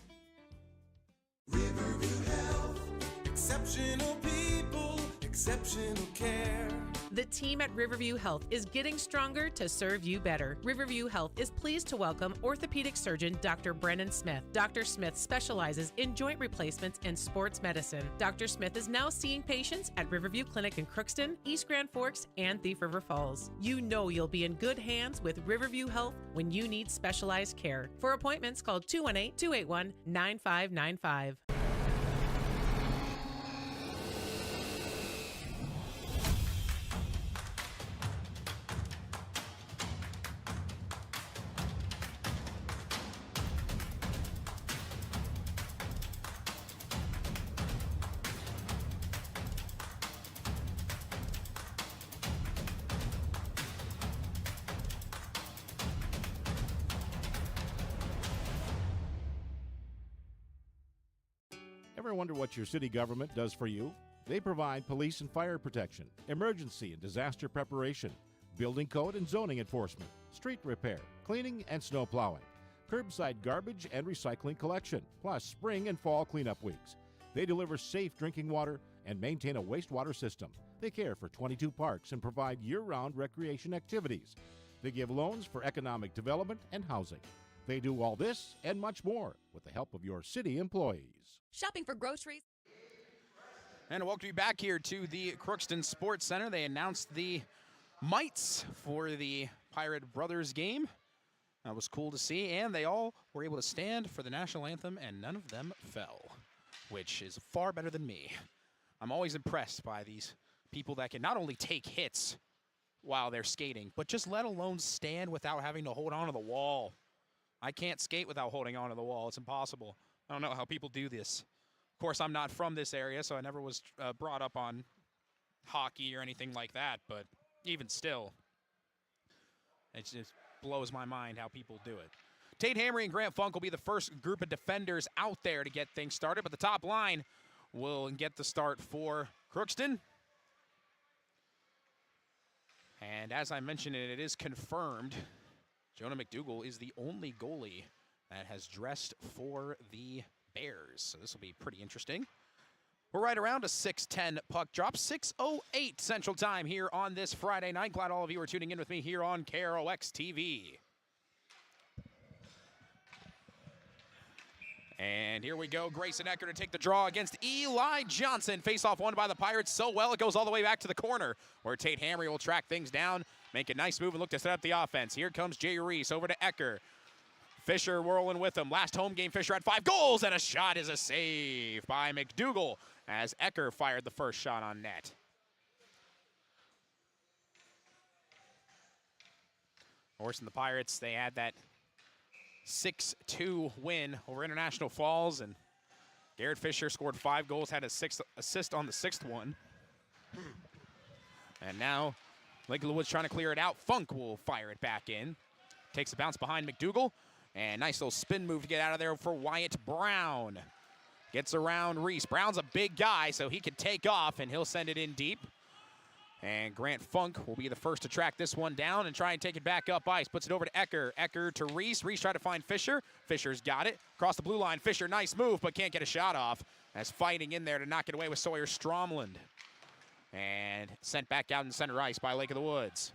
Riverview Health, exceptional people, exceptional care. The team at Riverview Health is getting stronger to serve you better. Riverview Health is pleased to welcome orthopedic surgeon Dr. Brennan Smith. Dr. Smith specializes in joint replacements and sports medicine. Dr. Smith is now seeing patients at Riverview Clinic in Crookston, East Grand Forks, and Thief River Falls. You know you'll be in good hands with Riverview Health when you need specialized care. For appointments, call 218-281-9595. Ever wonder what your city government does for you? They provide police and fire protection, emergency and disaster preparation, building code and zoning enforcement, street repair, cleaning and snow plowing, curbside garbage and recycling collection, plus spring and fall cleanup weeks. They deliver safe drinking water and maintain a wastewater system. They care for 22 parks and provide year-round recreation activities. They give loans for economic development and housing. They do all this and much more with the help of your city employees. Shopping for groceries. And welcome you back here to the Crookston Sports Center. They announced the mites for the Pirate Brothers game. That was cool to see, and they all were able to stand for the national anthem, and none of them fell, which is far better than me. I'm always impressed by these people that can not only take hits while they're skating, but just let alone stand without having to hold on to the wall. I can't skate without holding on to the wall. It's impossible. I don't know how people do this. Of course, I'm not from this area, so I never was brought up on hockey or anything like that, but even still, it just blows my mind how people do it. Tate Hamry and Grant Funk will be the first group of defenders out there to get things started, but the top line will get the start for Crookston. And as I mentioned, it is confirmed, Jonah McDougall is the only goalie that has dressed for the Bears. So this will be pretty interesting. We're right around a 6:10 puck drop, 6:08 Central Time here on this Friday night. Glad all of you are tuning in with me here on KROX TV. And here we go, Grayson Ecker to take the draw against Eli Johnson. Face-off won by the Pirates so well, it goes all the way back to the corner, where Tate Hamry will track things down, make a nice move and look to set up the offense. Here comes Jay Reese over to Ecker. Fisher whirling with him. Last home game, Fisher had 5 goals, and a shot is a save by McDougall as Ecker fired the first shot on net. Of course, in the Pirates, they had that 6-2 win over International Falls, and Garrett Fisher scored 5 goals, had a 6th assist on the 6th one. And now Lakewood's trying to clear it out. Funk will fire it back in. Takes a bounce behind McDougall. And nice little spin move to get out of there for Wyatt Brown. Gets around Reese. Brown's a big guy, so he can take off, and he'll send it in deep. And Grant Funk will be the first to track this one down and try and take it back up ice. Puts it over to Ecker. Ecker to Reese. Reese tried to find Fisher. Fisher's got it. Across the blue line. Fisher, nice move, but can't get a shot off. As fighting in there to knock it away with Sawyer Stromland. And sent back out in center ice by Lake of the Woods.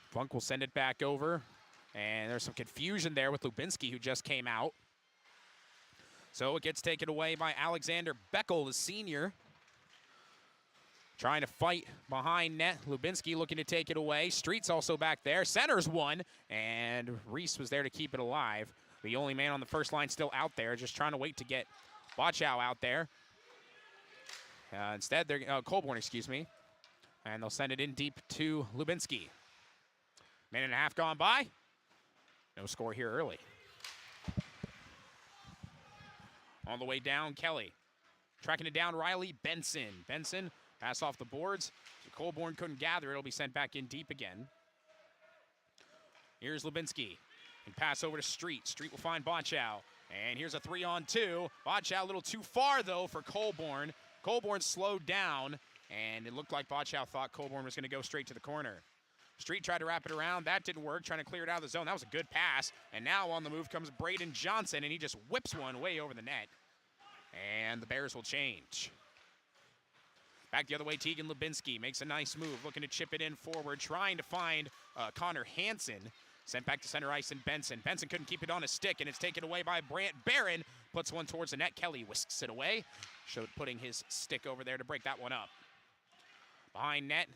Funk will send it back over. And there's some confusion there with Lubinsky, who just came out. So it gets taken away by Alexander Beckel, the senior. Trying to fight behind net. Lubinsky looking to take it away. Street's also back there. Center's one, and Reese was there to keep it alive. The only man on the first line still out there, just trying to wait to get Bochow out there. Instead, they're Colborn, excuse me. And they'll send it in deep to Lubinsky. Minute and a half gone by. No score here early. On the way down, Kelly. Tracking it down, Riley Benson. Benson, pass off the boards. Colborn couldn't gather. It'll be sent back in deep again. Here's Lubinsky. And pass over to Street. Street will find Bochow. And here's a 3-on-2. Bochow a little too far, though, for Colborn. Colborn slowed down, and it looked like Bochow thought Colborn was going to go straight to the corner. Street tried to wrap it around. That didn't work, trying to clear it out of the zone. That was a good pass. And now on the move comes Braden Johnson, and he just whips one way over the net. And the Bears will change. Back the other way, Tegan Lubinsky makes a nice move, looking to chip it in forward, trying to find Connor Hansen. Sent back to center ice and Benson. Benson couldn't keep it on his stick, and it's taken away by Brant Barron. Puts one towards the net. Kelly whisks it away. Putting his stick over there to break that one up. Behind net,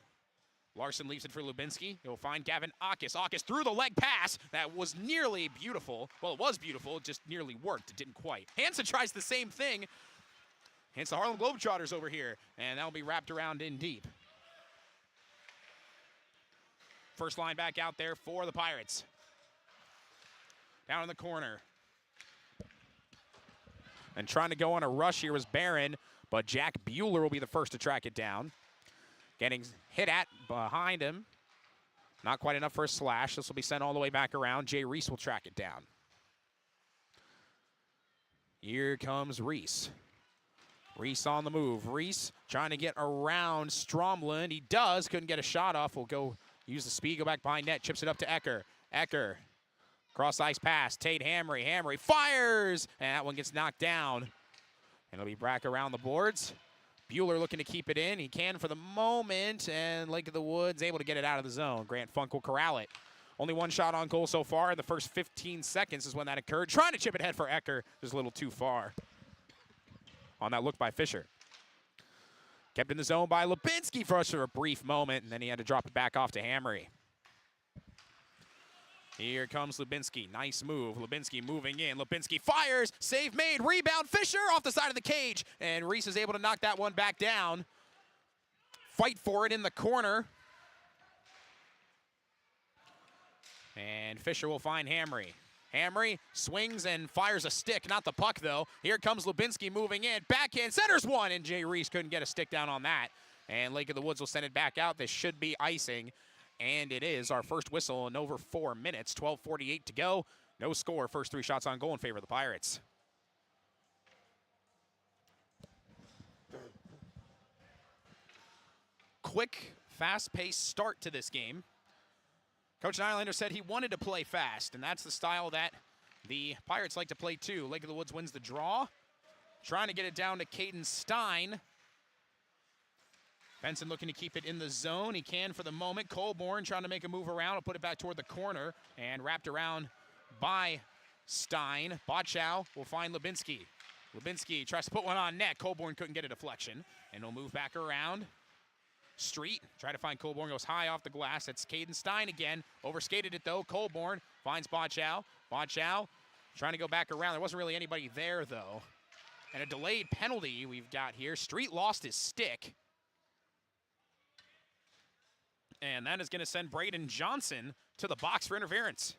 Larson leaves it for Lubinsky. He'll find Gavin Akis. Akis through the leg pass. That was nearly beautiful. Well, it was beautiful. It just nearly worked. It didn't quite. Hansen tries the same thing. Hence the Harlem Globetrotters over here. And that'll be wrapped around in deep. First line back out there for the Pirates. Down in the corner. And trying to go on a rush here was Barron, but Jack Bueller will be the first to track it down. Getting hit at behind him. Not quite enough for a slash. This will be sent all the way back around. Jay Reese will track it down. Here comes Reese. Reese on the move. Reese trying to get around Stromland. He does. Couldn't get a shot off. Will go use the speed. Go back behind net. Chips it up to Ecker. Ecker. Cross ice pass. Tate Hamry. Hamry fires. And that one gets knocked down. And it'll be back around the boards. Bueller looking to keep it in. He can for the moment. And Lake of the Woods able to get it out of the zone. Grant Funk will corral it. Only one shot on goal so far. In the first 15 seconds is when that occurred. Trying to chip it ahead for Ecker. Just a little too far on that look by Fisher. Kept in the zone by Lubinsky for a brief moment. And then he had to drop it back off to Hamry. Here comes Lubinsky. Nice move. Lubinsky moving in. Lubinsky fires. Save made. Rebound. Fisher off the side of the cage. And Reese is able to knock that one back down. Fight for it in the corner. And Fisher will find Hamry. Hamry swings and fires a stick. Not the puck, though. Here comes Lubinsky moving in. Backhand. Centers one. And Jay Reese couldn't get a stick down on that. And Lake of the Woods will send it back out. This should be icing. And it is our first whistle in over 4 minutes. 12:48 to go. No score. First 3 shots on goal in favor of the Pirates. Quick, fast-paced start to this game. Coach Nylander said he wanted to play fast, and that's the style that the Pirates like to play too. Lake of the Woods wins the draw. Trying to get it down to Caden Stein. Benson looking to keep it in the zone. He can for the moment. Colborn trying to make a move around. He'll put it back toward the corner and wrapped around by Stein. Bochow will find Lubinsky. Lubinsky tries to put one on net. Colborn couldn't get a deflection. And he'll move back around. Street, try to find Colborn, goes high off the glass. It's Caden Stein again. Overskated it though. Colborn finds Bochow. Bochow trying to go back around. There wasn't really anybody there though. And a delayed penalty we've got here. Street lost his stick. And that is going to send Braden Johnson to the box for interference.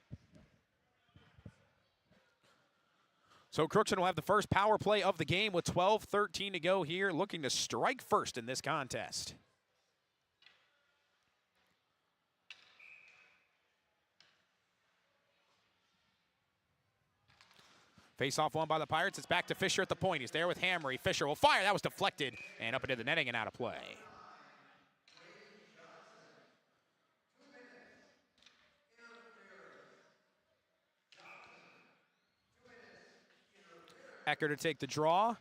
So Crookston will have the first power play of the game with 12:13 to go here, looking to strike first in this contest. Face-off won by the Pirates. It's back to Fisher at the point. He's there with Hamry. Fisher will fire. That was deflected and up into the netting and out of play. Ecker to take the draw.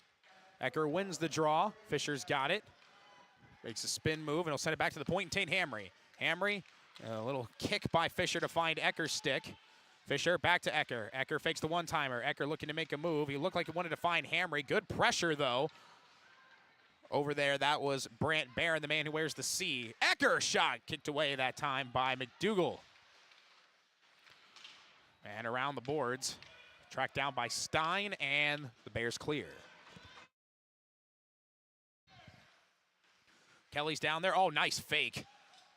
Ecker wins the draw. Fisher's got it. Makes a spin move, and he'll send it back to the point and take Hamry. Hamry, a little kick by Fisher to find Ecker's stick. Fisher back to Ecker. Ecker fakes the one-timer. Ecker looking to make a move. He looked like he wanted to find Hamry. Good pressure, though. Over there, that was Brant Barron, the man who wears the C. Ecker shot kicked away that time by McDougal. And around the boards, tracked down by Stein, and the Bears clear. Kelly's down there. Oh, nice fake.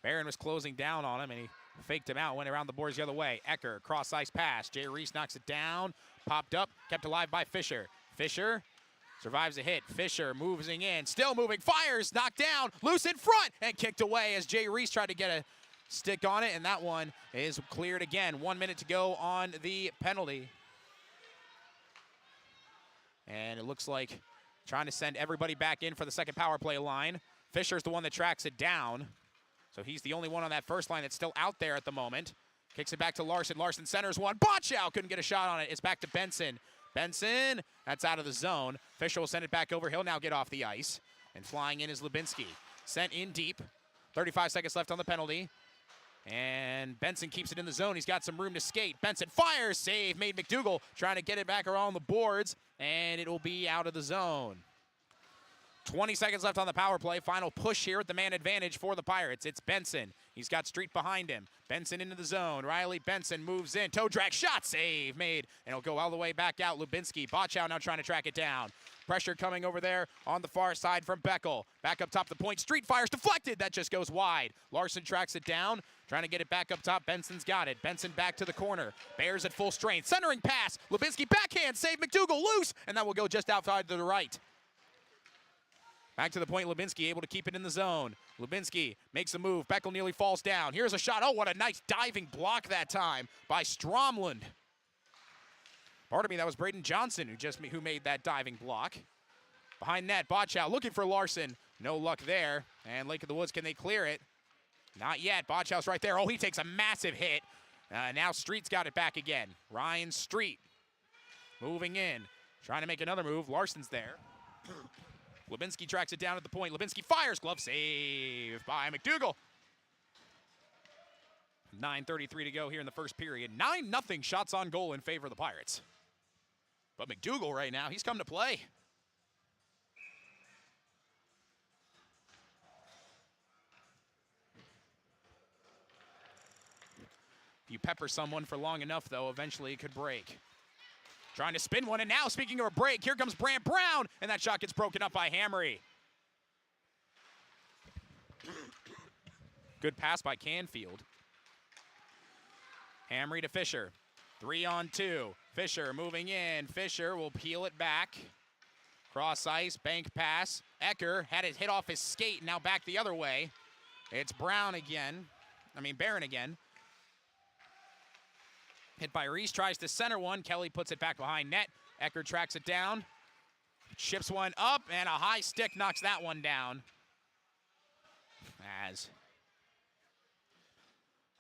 Barron was closing down on him, and he faked him out, went around the boards the other way. Ecker, cross-ice pass. Jay Reese knocks it down. Popped up, kept alive by Fisher. Fisher survives a hit. Fisher moving in, still moving, fires, knocked down, loose in front, and kicked away as Jay Reese tried to get a stick on it, and that one is cleared again. 1 minute to go on the penalty. And it looks like trying to send everybody back in for the second power play line. Fisher's the one that tracks it down. So he's the only one on that first line that's still out there at the moment. Kicks it back to Larson. Larson centers one. Botchow couldn't get a shot on it. It's back to Benson. Benson, that's out of the zone. Fisher will send it back over. He'll now get off the ice. And flying in is Lubinsky. Sent in deep. 35 seconds left on the penalty. And Benson keeps it in the zone. He's got some room to skate. Benson fires. Save made McDougal. Trying to get it back around the boards. And it'll be out of the zone. 20 seconds left on the power play. Final push here at the man advantage for the Pirates. It's Benson. He's got Street behind him. Benson into the zone. Riley Benson moves in. Toe drag shot. Save made. And it'll go all the way back out. Lubinsky. Botchow now trying to track it down. Pressure coming over there on the far side from Beckel. Back up top the point. Street fires deflected. That just goes wide. Larson tracks it down. Trying to get it back up top. Benson's got it. Benson back to the corner. Bears at full strength. Centering pass. Lubinsky backhand. Save McDougal loose. And that will go just outside to the right. Back to the point, Lubinsky able to keep it in the zone. Lubinsky makes a move. Beckel nearly falls down. Here's a shot. Oh, what a nice diving block that time by Stromlund. Pardon me, that was Braden Johnson who made that diving block. Behind net, Botchow looking for Larson. No luck there. And Lake of the Woods, can they clear it? Not yet. Botchow's right there. Oh, he takes a massive hit. Now Street's got it back again. Ryan Street moving in. Trying to make another move. Larson's there. Lubinsky tracks it down at the point. Lubinsky fires. Glove save by McDougal. 9:33 to go here in the first period. 9-0 shots on goal in favor of the Pirates. But McDougal right now, he's come to play. If you pepper someone for long enough, though, eventually it could break. Trying to spin one, and now, speaking of a break, here comes Brant Brown, and that shot gets broken up by Hamry. Good pass by Canfield. Hamry to Fisher. 3-on-2. Fisher moving in. Fisher will peel it back. Cross ice, bank pass. Ecker had it hit off his skate, now back the other way. It's Barron again. Hit by Reese, tries to center one. Kelly puts it back behind net. Ecker tracks it down. Chips one up, and a high stick knocks that one down. As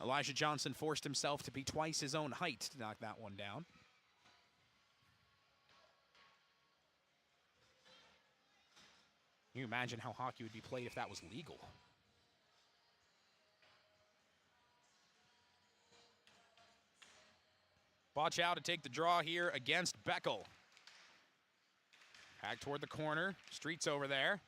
Elijah Johnson forced himself to be twice his own height to knock that one down. Can you imagine how hockey would be played if that was legal? Botchow to take the draw here against Beckel. Back toward the corner. Street's over there.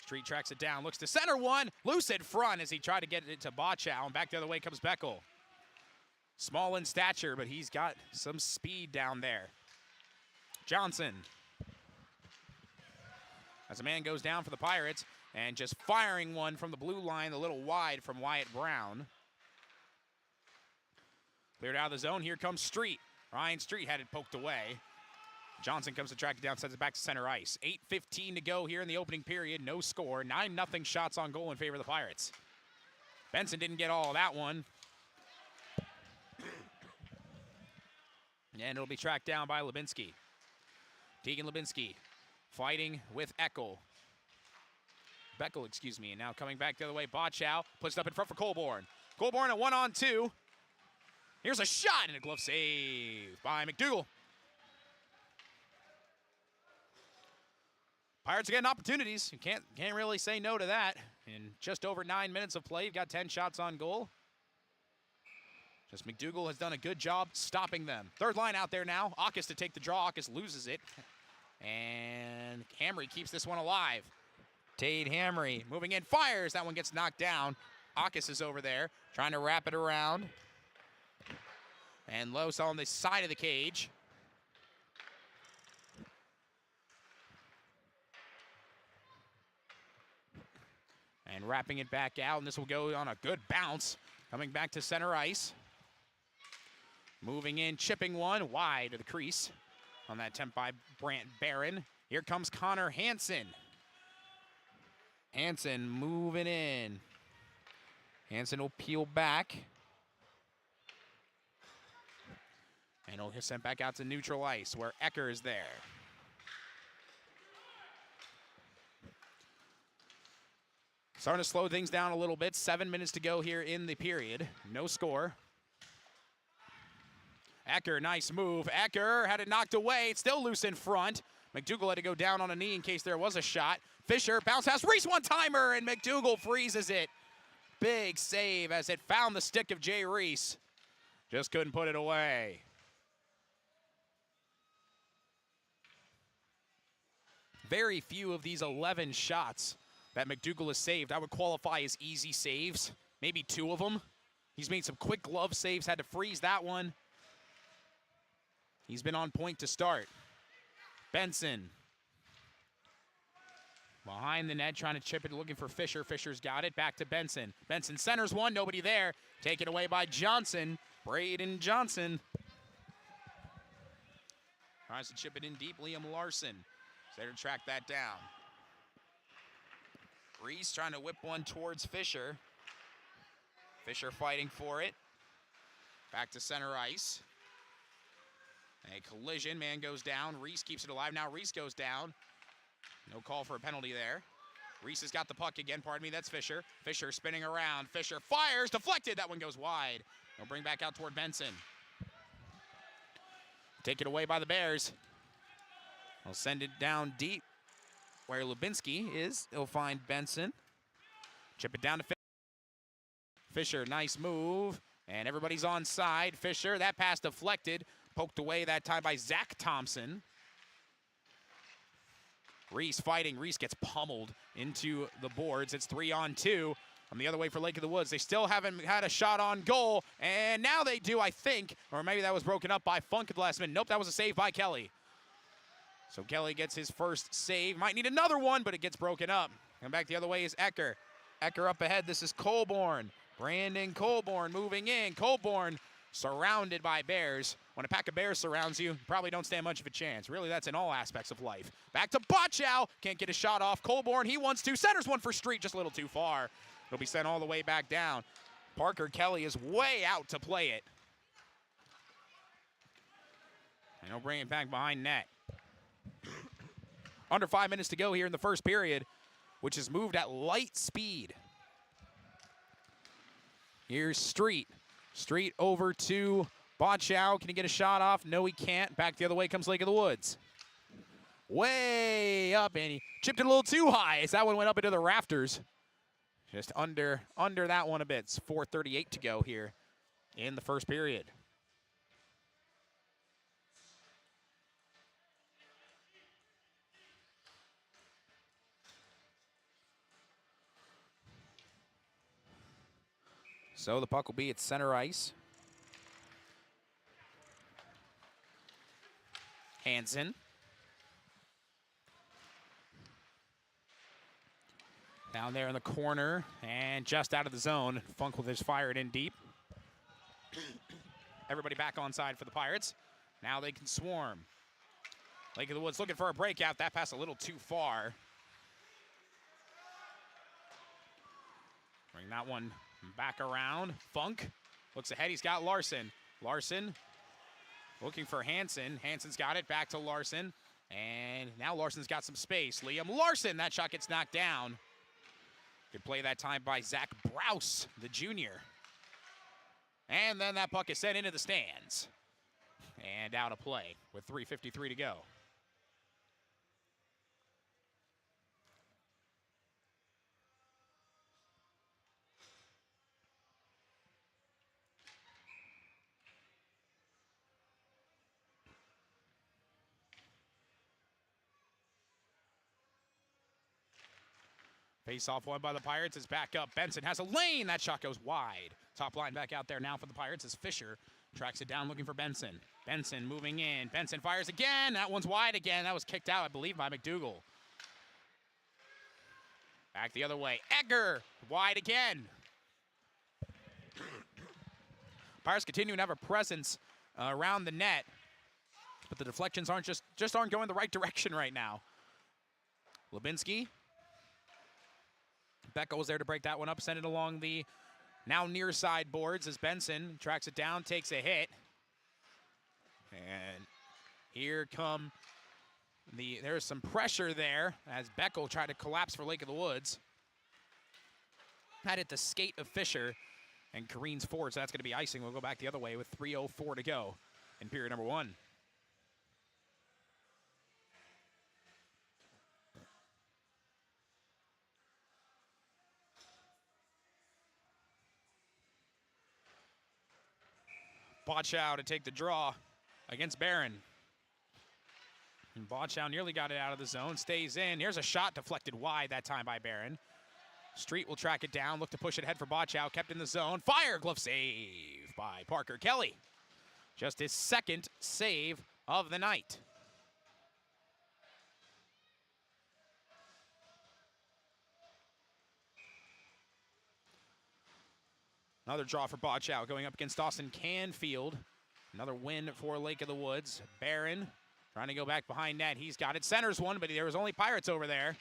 Street tracks it down, looks to center one. Loose in front as he tried to get it to Botchow, and back the other way comes Beckel. Small in stature, but he's got some speed down there. Johnson. As a man goes down for the Pirates, and just firing one from the blue line a little wide from Wyatt Brown. Cleared out of the zone. Here comes Street. Ryan Street had it poked away. Johnson comes to track it down, sends it back to center ice. 8:15 to go here in the opening period. No score. 9-0 shots on goal in favor of the Pirates. Benson didn't get all of that one. And it'll be tracked down by Lubinsky. Tegan Lubinsky fighting with Beckel, excuse me. And now coming back the other way, Bochow puts it up in front for Colborn. Colborn a 1-on-2. Here's a shot and a glove save by McDougal. Pirates are getting opportunities. You can't really say no to that. In just over 9 minutes of play, you've got 10 shots on goal. Just McDougal has done a good job stopping them. Third line out there now. Aukus to take the draw. Aukus loses it. And Hamry keeps this one alive. Tade Hamry moving in, fires. That one gets knocked down. Aukus is over there trying to wrap it around. And Los on the side of the cage. And wrapping it back out, and this will go on a good bounce. Coming back to center ice. Moving in, chipping one wide to the crease on that attempt by Brant Barron. Here comes Connor Hansen. Hansen moving in. Hansen will peel back. And he'll get sent back out to neutral ice where Ecker is there. Starting to slow things down a little bit. 7 minutes to go here in the period. No score. Ecker, nice move. Ecker had it knocked away. It's still loose in front. McDougal had to go down on a knee in case there was a shot. Fisher, bounce pass, Reese one-timer, and McDougal freezes it. Big save as it found the stick of Jay Reese. Just couldn't put it away. Very few of these 11 shots that McDougal has saved I would qualify as easy saves. Maybe 2 of them. He's made some quick glove saves, had to freeze that one. He's been on point to start. Benson. Behind the net, trying to chip it, looking for Fisher. Fisher's got it, back to Benson. Benson centers one, nobody there. Taken away by Johnson. Braden Johnson. Tries to chip it in deep, Liam Larson. There to track that down. Reese trying to whip one towards Fisher. Fisher fighting for it. Back to center ice. A collision, man goes down. Reese keeps it alive. Now Reese goes down. No call for a penalty there. Reese has got the puck again, pardon me, that's Fisher. Fisher spinning around. Fisher fires, deflected. That one goes wide. They'll bring back out toward Benson. Taken away by the Bears. They'll send it down deep where Lubinsky is. He'll find Benson. Chip it down to Fisher. Fisher, nice move. And everybody's on side. Fisher, that pass deflected. Poked away that time by Zach Thompson. Reese fighting. Reese gets pummeled into the boards. It's 3-on-2. On the other way for Lake of the Woods. They still haven't had a shot on goal. And now they do, I think. Or maybe that was broken up by Funk at the last minute. Nope, that was a save by Kelly. So Kelly gets his first save. Might need another one, but it gets broken up. And back the other way is Ecker. Ecker up ahead. This is Colborn. Brandon Colborn moving in. Colborn surrounded by Bears. When a pack of Bears surrounds you, you probably don't stand much of a chance. Really, that's in all aspects of life. Back to Bochow. Can't get a shot off. Colborn, he wants to. Centers one for Street, just a little too far. It'll be sent all the way back down. Parker Kelly is way out to play it. And he'll bring it back behind net. Under 5 minutes to go here in the first period, which is moved at light speed. Here's Street. Street over to Bochow. Can he get a shot off? No, he can't. Back the other way comes Lake of the Woods. Way up, and he chipped it a little too high as that one went up into the rafters. Just under that one a bit. It's 4:38 to go here in the first period. So the puck will be at center ice. Hansen. Down there in the corner and just out of the zone. Funk will just fire it in deep. Everybody back on side for the Pirates. Now they can swarm. Lake of the Woods looking for a breakout. That pass a little too far. Bring that one back around. Funk looks ahead. He's got Larson. Larson Looking for Hansen. Hansen's got it. Back to Larson. And now Larson's got some space. Liam Larson. That shot gets knocked down. Good play that time by Zach Brous, the junior. And then that puck is sent into the stands. And out of play with 3:53 to go. Face-off won by the Pirates. Is back up. Benson has a lane. That shot goes wide. Top line back out there now for the Pirates as Fisher tracks it down looking for Benson. Benson moving in. Benson fires again. That one's wide again. That was kicked out, I believe, by McDougal. Back the other way. Egger wide again. Pirates continue to have a presence around the net, but the deflections aren't just aren't going the right direction right now. Lubinsky. Beckel was there to break that one up, send it along the now near side boards as Benson tracks it down, takes a hit. And here come there's some pressure there as Beckel tried to collapse for Lake of the Woods. Had it the skate of Fisher and careens forward, so that's going to be icing. We'll go back the other way with 3:04 to go in period number 1. Bochow to take the draw against Barron. And Bochow nearly got it out of the zone, stays in. Here's a shot deflected wide that time by Barron. Street will track it down, look to push it ahead for Bochow, kept in the zone. Fire, glove save by Parker Kelly. Just his second save of the night. Another draw for Bochow going up against Austin Canfield. Another win for Lake of the Woods. Barron trying to go back behind net. He's got it. Centers one, but there was only Pirates over there.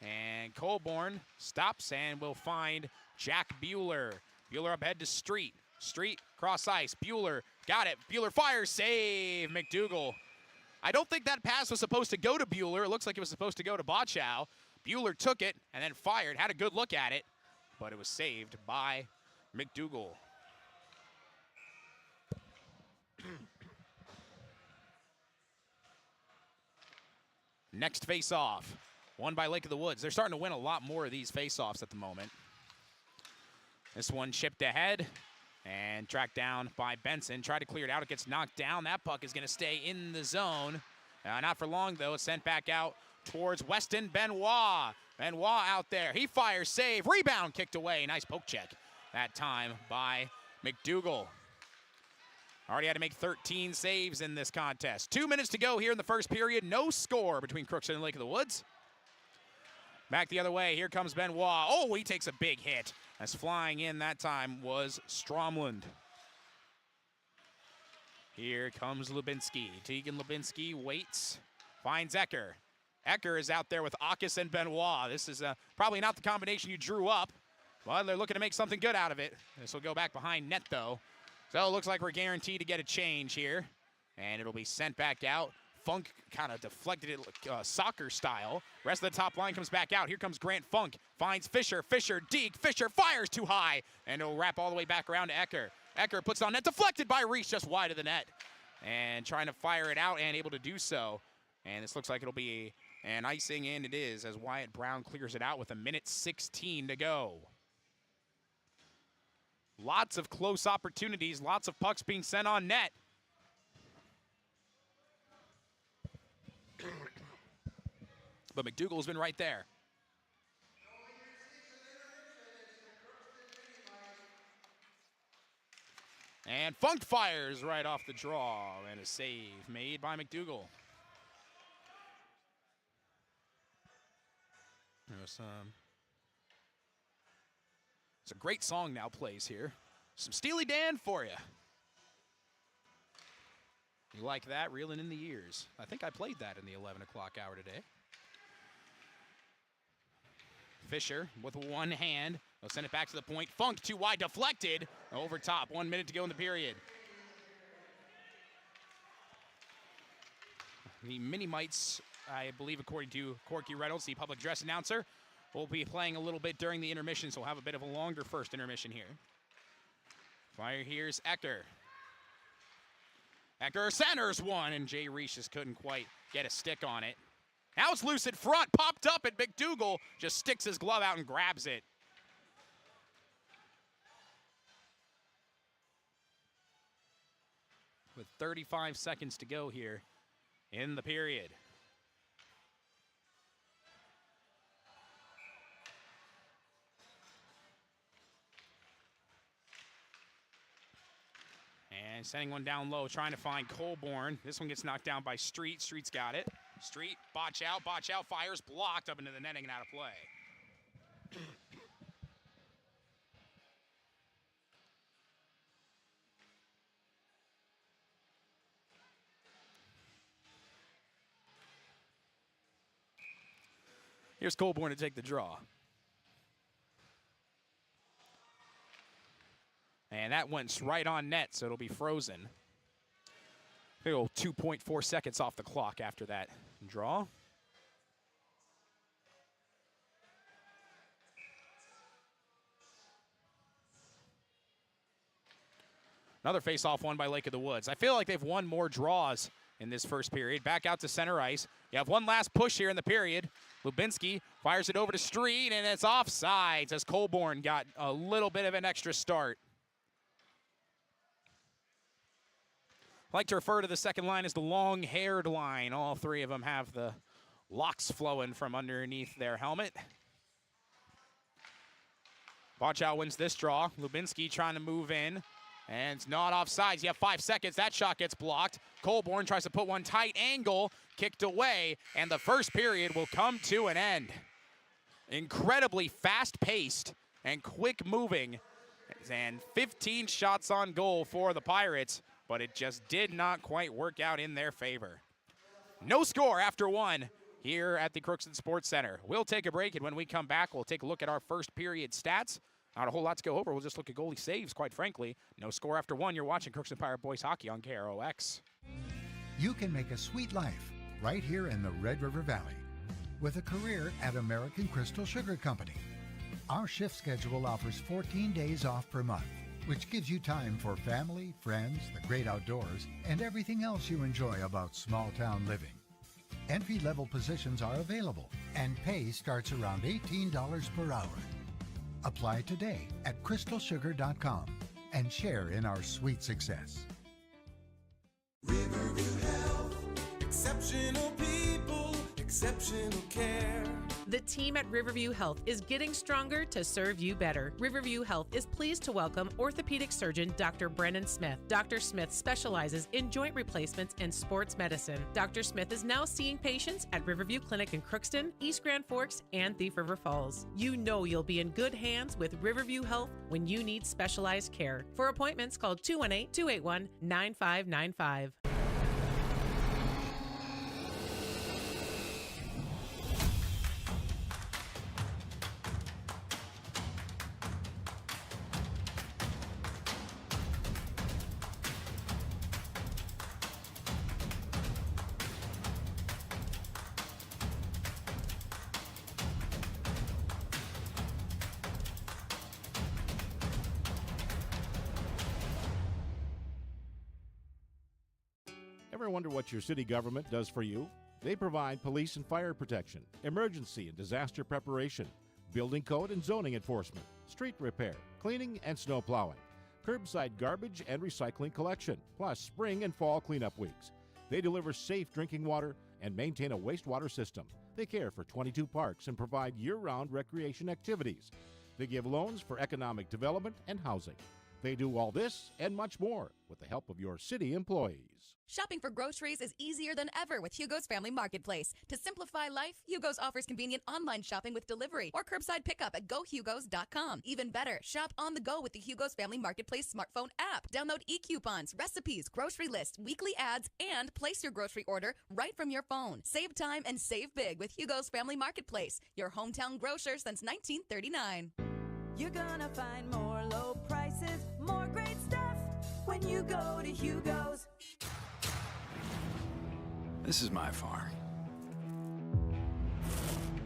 And Colborne stops and will find Jack Bueller. Bueller up ahead to Street. Street cross ice. Bueller got it. Bueller fires. Save. McDougal. I don't think that pass was supposed to go to Bueller. It looks like it was supposed to go to Bochow. Bueller took it and then fired. Had a good look at it, but it was saved by McDougal. Next face-off, won by Lake of the Woods. They're starting to win a lot more of these face-offs at the moment. This one chipped ahead and tracked down by Benson. Tried to clear it out. It gets knocked down. That puck is going to stay in the zone. Not for long, though. It's sent back out towards Weston Benoit. Benoit out there. He fires, save, rebound, kicked away. Nice poke check that time by McDougal. Already had to make 13 saves in this contest. 2 minutes to go here in the first period. No score between Crookston and Lake of the Woods. Back the other way. Here comes Benoit. Oh, he takes a big hit. As flying in that time was Stromlund. Here comes Lubinsky. Tegan Lubinsky waits. Finds Ecker. Ecker is out there with Akis and Benoit. This is probably not the combination you drew up. Well, they're looking to make something good out of it. This will go back behind net, though. So it looks like we're guaranteed to get a change here. And it'll be sent back out. Funk kind of deflected it soccer style. Rest of the top line comes back out. Here comes Grant Funk. Finds Fisher. Fisher, Deke. Fisher fires too high. And it'll wrap all the way back around to Ecker. Ecker puts it on net. Deflected by Reese just wide of the net. And trying to fire it out and able to do so. And this looks like it'll be an icing, and it is, as Wyatt Brown clears it out with 1:16 to go. Lots of close opportunities, lots of pucks being sent on net. But McDougal's been right there. And Funk fires right off the draw, and a save made by McDougal. There's it's a great song now plays here. Some Steely Dan for you. You like that? Reeling in the years. I think I played that in the 11 o'clock hour today. Fisher with one hand. They'll send it back to the point. Funk too wide, deflected. Over top. 1 minute to go in the period. The Mini-Mites, I believe, according to Corky Reynolds, the public address announcer, will be playing a little bit during the intermission, so we'll have a bit of a longer first intermission here. Fire here's Ecker. Ecker centers one, and Jay Reese just couldn't quite get a stick on it. Now it's loose in front, popped up, and McDougal just sticks his glove out and grabs it. With 35 seconds to go here in the period. And sending one down low, trying to find Colborn. This one gets knocked down by Street. Street's got it. Street, botch out, fires, blocked up into the netting and out of play. Here's Colborn to take the draw. And that went right on net, so it'll be frozen. Big old 2.4 seconds off the clock after that draw. Another face-off won by Lake of the Woods. I feel like they've won more draws in this first period. Back out to center ice. You have one last push here in the period. Lubinski fires it over to Street, and it's offsides as Colborn got a little bit of an extra start. I like to refer to the second line as the long-haired line. All three of them have the locks flowing from underneath their helmet. Bochow wins this draw. Lubinski trying to move in. And it's not offsides. You have 5 seconds. That shot gets blocked. Colborn tries to put one tight angle, kicked away, and the first period will come to an end. Incredibly fast-paced and quick-moving, and 15 shots on goal for the Pirates, but it just did not quite work out in their favor. No score after one here at the Crookston Sports Center. We'll take a break, and when we come back, we'll take a look at our first period stats. Not a whole lot to go over. We'll just look at goalie saves, quite frankly. No score after one. You're watching Crookston Pirate Boys Hockey on KROX. You can make a sweet life right here in the Red River Valley with a career at American Crystal Sugar Company. Our shift schedule offers 14 days off per month, which gives you time for family, friends, the great outdoors, and everything else you enjoy about small-town living. Entry-level positions are available, and pay starts around $18 per hour. Apply today at crystalsugar.com and share in our sweet success. Riverview Health, exceptional people, exceptional care. The team at Riverview Health is getting stronger to serve you better. Riverview Health is pleased to welcome orthopedic surgeon Dr. Brennan Smith. Dr. Smith specializes in joint replacements and sports medicine. Dr. Smith is now seeing patients at Riverview Clinic in Crookston, East Grand Forks, and Thief River Falls. You know you'll be in good hands with Riverview Health when you need specialized care. For appointments, call 218-281-9595. Ever wonder what your city government does for you? They provide police and fire protection, emergency and disaster preparation, building code and zoning enforcement, street repair, cleaning and snow plowing, curbside garbage and recycling collection, plus spring and fall cleanup weeks. They deliver safe drinking water and maintain a wastewater system. They care for 22 parks and provide year-round recreation activities. They give loans for economic development and housing. They do all this and much more with the help of your city employees. Shopping for groceries is easier than ever with Hugo's Family Marketplace. To simplify life, Hugo's offers convenient online shopping with delivery or curbside pickup at gohugos.com. Even better, shop on the go with the Hugo's Family Marketplace smartphone app. Download e-coupons, recipes, grocery lists, weekly ads, and place your grocery order right from your phone. Save time and save big with Hugo's Family Marketplace, your hometown grocer since 1939. You're gonna find more low prices, more great stuff when you go to Hugo's. This is my farm.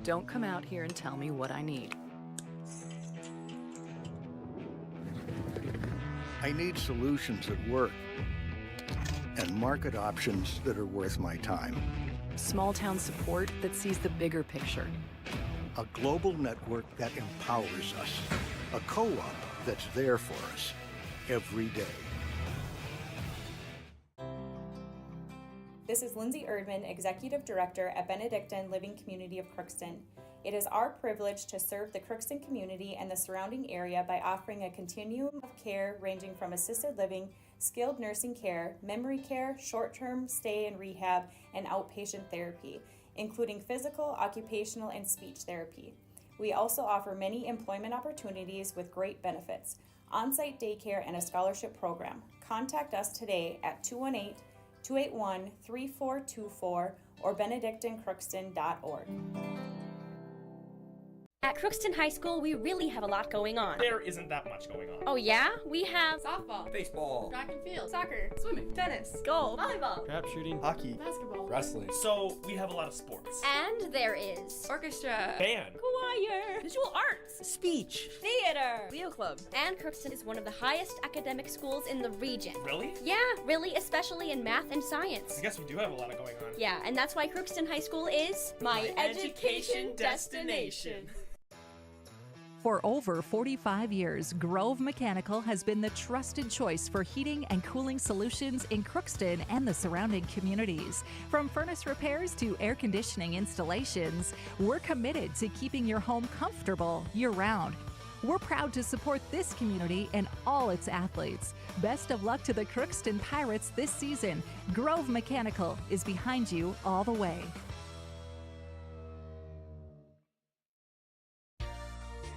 Don't come out here and tell me what I need. I need solutions that work and market options that are worth my time. Small town support that sees the bigger picture. A global network that empowers us. A co-op that's there for us every day. This is Lindsay Erdman, Executive Director at Benedictine Living Community of Crookston. It is our privilege to serve the Crookston community and the surrounding area by offering a continuum of care ranging from assisted living, skilled nursing care, memory care, short-term stay and rehab, and outpatient therapy, including physical, occupational, and speech therapy. We also offer many employment opportunities with great benefits, on-site daycare, and a scholarship program. Contact us today at 218-281-3424 or benedictinecrookston.org. At Crookston High School, we really have a lot going on. There isn't that much going on. Oh yeah? We have softball, baseball, track and field, soccer, swimming, tennis, golf, volleyball, trap shooting, hockey, basketball, wrestling. So we have a lot of sports. And there is orchestra, band, choir, visual arts, speech, theater, Leo Club. And Crookston is one of the highest academic schools in the region. Really? Yeah, really, especially in math and science. I guess we do have a lot going on. Yeah, and that's why Crookston High School is my education destination. For over 45 years, Grove Mechanical has been the trusted choice for heating and cooling solutions in Crookston and the surrounding communities. From furnace repairs to air conditioning installations, we're committed to keeping your home comfortable year-round. We're proud to support this community and all its athletes. Best of luck to the Crookston Pirates this season. Grove Mechanical is behind you all the way.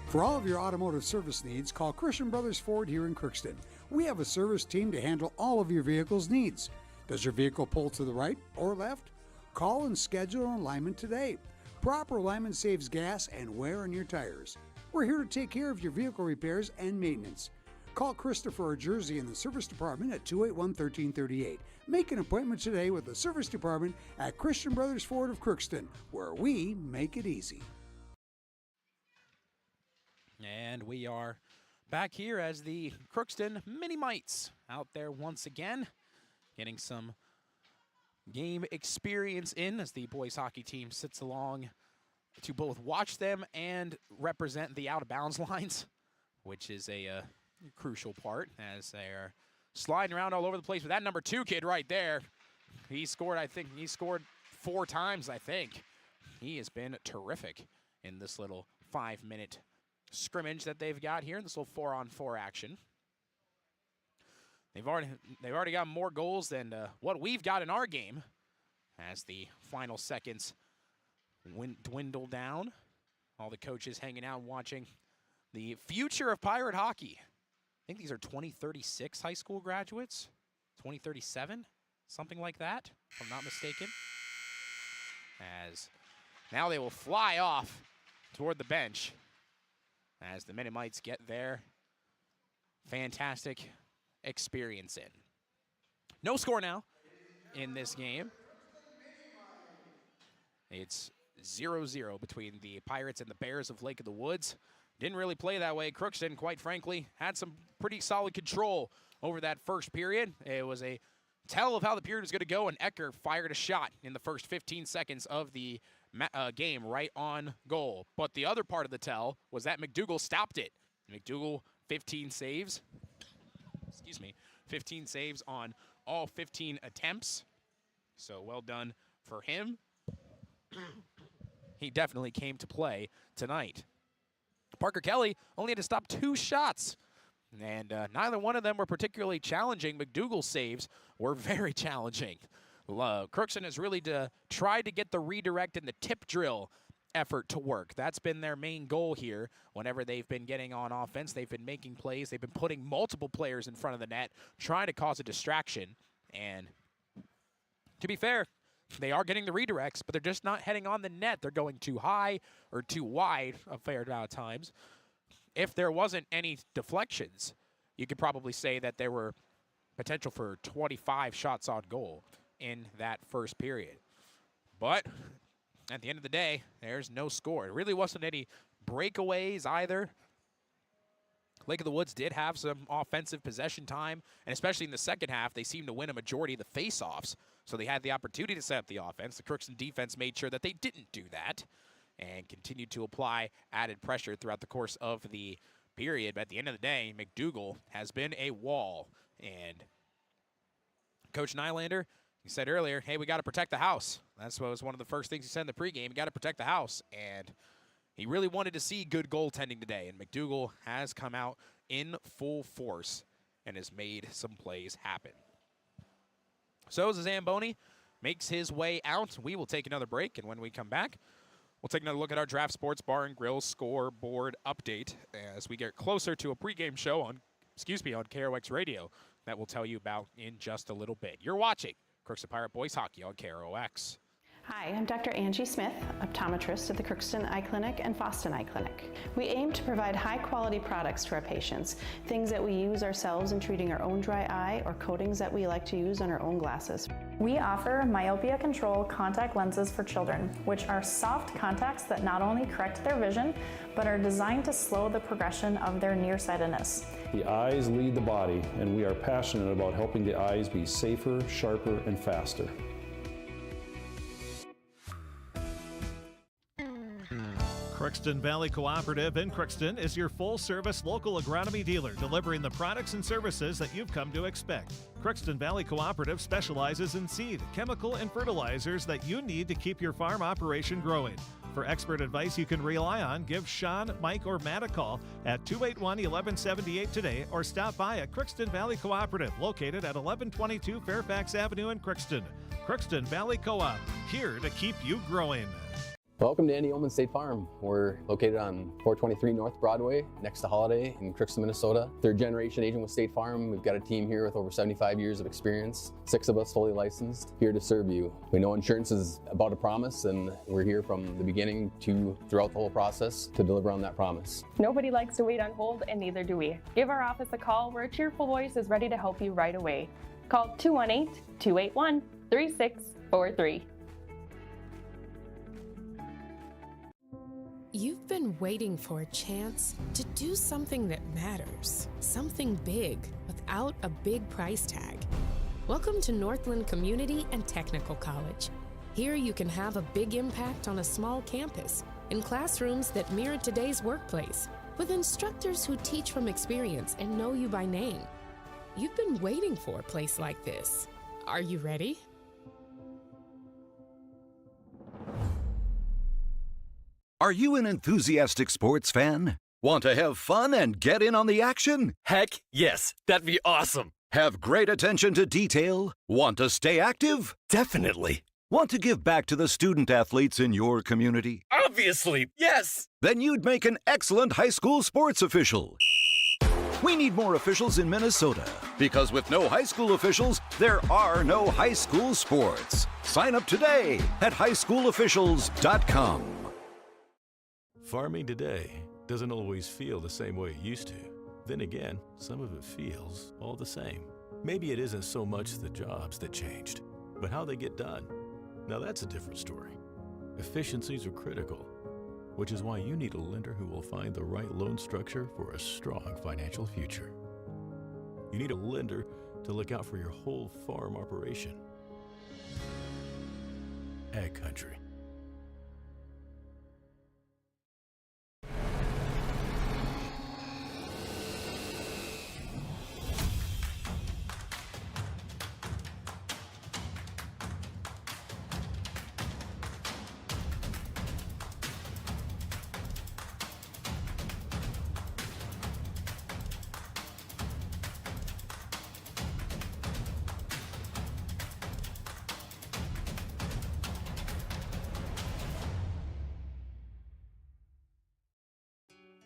For all of your automotive service needs, call Christian Brothers Ford here in Crookston. We have a service team to handle all of your vehicle's needs. Does your vehicle pull to the right or left? Call and schedule an alignment today. Proper alignment saves gas and wear on your tires. We're here to take care of your vehicle repairs and maintenance. Call Christopher or Jersey in the service department at 281-1338. Make an appointment today with the service department at Christian Brothers Ford of Crookston, where we make it easy. And we are back here as the Crookston Mini Mites out there once again, getting some game experience in as the boys hockey team sits along to both watch them and represent the out-of-bounds lines, which is a crucial part as they're sliding around all over the place with that number 2 kid right there. He scored, I think, 4 times, I think. He has been terrific in this little 5-minute scrimmage that they've got here in this little 4-on-4 action. They've already got more goals than what we've got in our game as the final seconds dwindle down. All the coaches hanging out and watching the future of Pirate hockey. I think these are 2036 high school graduates, 2037, something like that, if I'm not mistaken. As now they will fly off toward the bench as the Mini-Mites get their fantastic experience in. No score now in this game. It's 0-0 between the Pirates and the Bears of Lake of the Woods. Didn't really play that way. Crookston, quite frankly, had some pretty solid control over that first period. It was a tell of how the period was going to go, and Ecker fired a shot in the first 15 seconds of the game right on goal. But the other part of the tell was that McDougal stopped it. McDougal, 15 saves. 15 saves on all 15 attempts. So well done for him. He definitely came to play tonight. Parker Kelly only had to stop 2 shots, and neither one of them were particularly challenging. McDougal's saves were very challenging. Crookston has really tried to get the redirect and the tip drill effort to work. That's been their main goal here. Whenever they've been getting on offense, they've been making plays. They've been putting multiple players in front of the net, trying to cause a distraction. And to be fair, they are getting the redirects, but they're just not heading on the net. They're going too high or too wide a fair amount of times. If there wasn't any deflections, you could probably say that there were potential for 25 shots on goal in that first period. But at the end of the day, there's no score. It really wasn't any breakaways either. Lake of the Woods did have some offensive possession time, and especially in the second half, they seemed to win a majority of the faceoffs, so they had the opportunity to set up the offense. The Crookston defense made sure that they didn't do that and continued to apply added pressure throughout the course of the period. But at the end of the day, McDougal has been a wall, and Coach Nylander, he said earlier, hey, we got to protect the house. That's what was one of the first things he said in the pregame. You got to protect the house, and he really wanted to see good goaltending today, and McDougal has come out in full force and has made some plays happen. So Zamboni makes his way out. We will take another break, and when we come back, we'll take another look at our Draft Sports Bar and Grill scoreboard update as we get closer to a pregame show on KROX Radio that we'll tell you about in just a little bit. You're watching Crookston Pirate Boys Hockey on KROX. Hi, I'm Dr. Angie Smith, optometrist at the Crookston Eye Clinic and Foston Eye Clinic. We aim to provide high-quality products to our patients, things that we use ourselves in treating our own dry eye or coatings that we like to use on our own glasses. We offer myopia control contact lenses for children, which are soft contacts that not only correct their vision, but are designed to slow the progression of their nearsightedness. The eyes lead the body, and we are passionate about helping the eyes be safer, sharper, and faster. Crookston Valley Cooperative in Crookston is your full-service local agronomy dealer, delivering the products and services that you've come to expect. Crookston Valley Cooperative specializes in seed, chemical, and fertilizers that you need to keep your farm operation growing. For expert advice you can rely on, give Sean, Mike, or Matt a call at 281-1178 today or stop by at Crookston Valley Cooperative, located at 1122 Fairfax Avenue in Crookston. Crookston Valley Co-op, here to keep you growing. Welcome to Andy Ullman State Farm. We're located on 423 North Broadway, next to Holiday in Crookston, Minnesota. Third generation agent with State Farm. We've got a team here with over 75 years of experience. 6 of us fully licensed, here to serve you. We know insurance is about a promise, and we're here from the beginning to throughout the whole process to deliver on that promise. Nobody likes to wait on hold, and neither do we. Give our office a call where a cheerful voice is ready to help you right away. Call 218-281-3643. You've been waiting for a chance to do something that matters, something big without a big price tag. Welcome to Northland Community and Technical College. Here you can have a big impact on a small campus, in classrooms that mirror today's workplace, with instructors who teach from experience and know you by name. You've been waiting for a place like this. Are you ready? Are you an enthusiastic sports fan? Want to have fun and get in on the action? Heck, yes. That'd be awesome. Have great attention to detail? Want to stay active? Definitely. Want to give back to the student athletes in your community? Obviously, yes. Then you'd make an excellent high school sports official. We need more officials in Minnesota, because with no high school officials, there are no high school sports. Sign up today at highschoolofficials.com. Farming today doesn't always feel the same way it used to. Then again, some of it feels all the same. Maybe it isn't so much the jobs that changed, but how they get done. Now that's a different story. Efficiencies are critical, which is why you need a lender who will find the right loan structure for a strong financial future. You need a lender to look out for your whole farm operation. Ag Country.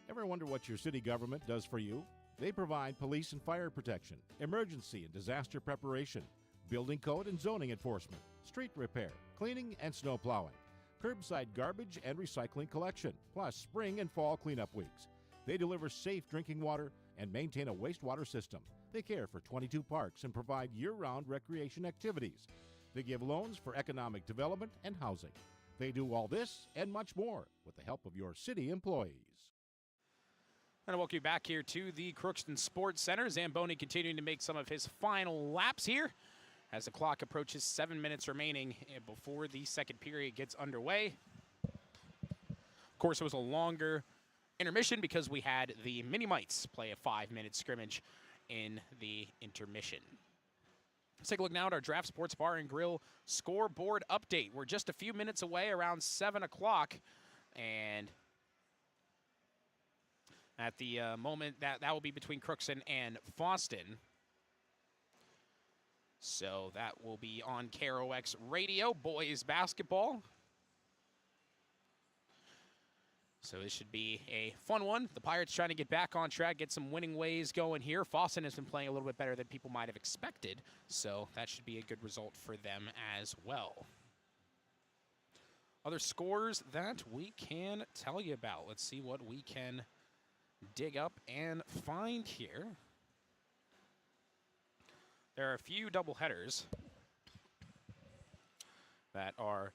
Ever wonder what your city government does for you? They provide police and fire protection, emergency and disaster preparation, building code and zoning enforcement, street repair, cleaning and snow plowing, curbside garbage and recycling collection, plus spring and fall cleanup weeks. They deliver safe drinking water and maintain a wastewater system. They care for 22 parks and provide year-round recreation activities. They give loans for economic development and housing. They do all this and much more with the help of your city employees. And I welcome you back here to the Crookston Sports Center. Zamboni continuing to make some of his final laps here as the clock approaches 7 minutes remaining before the second period gets underway. Of course, it was a longer intermission because we had the Mini-Mites play a 5-minute scrimmage in the intermission. Let's take a look now at our Draft Sports Bar and Grill scoreboard update. We're just a few minutes away, around 7 o'clock, and at the moment, that will be between Crookston and Foston. So that will be on KROX Radio, boys basketball. So this should be a fun one. The Pirates trying to get back on track, get some winning ways going here. Foston has been playing a little bit better than people might have expected, so that should be a good result for them as well. Other scores that we can tell you about. Let's see what we can dig up and find here. There are a few doubleheaders that are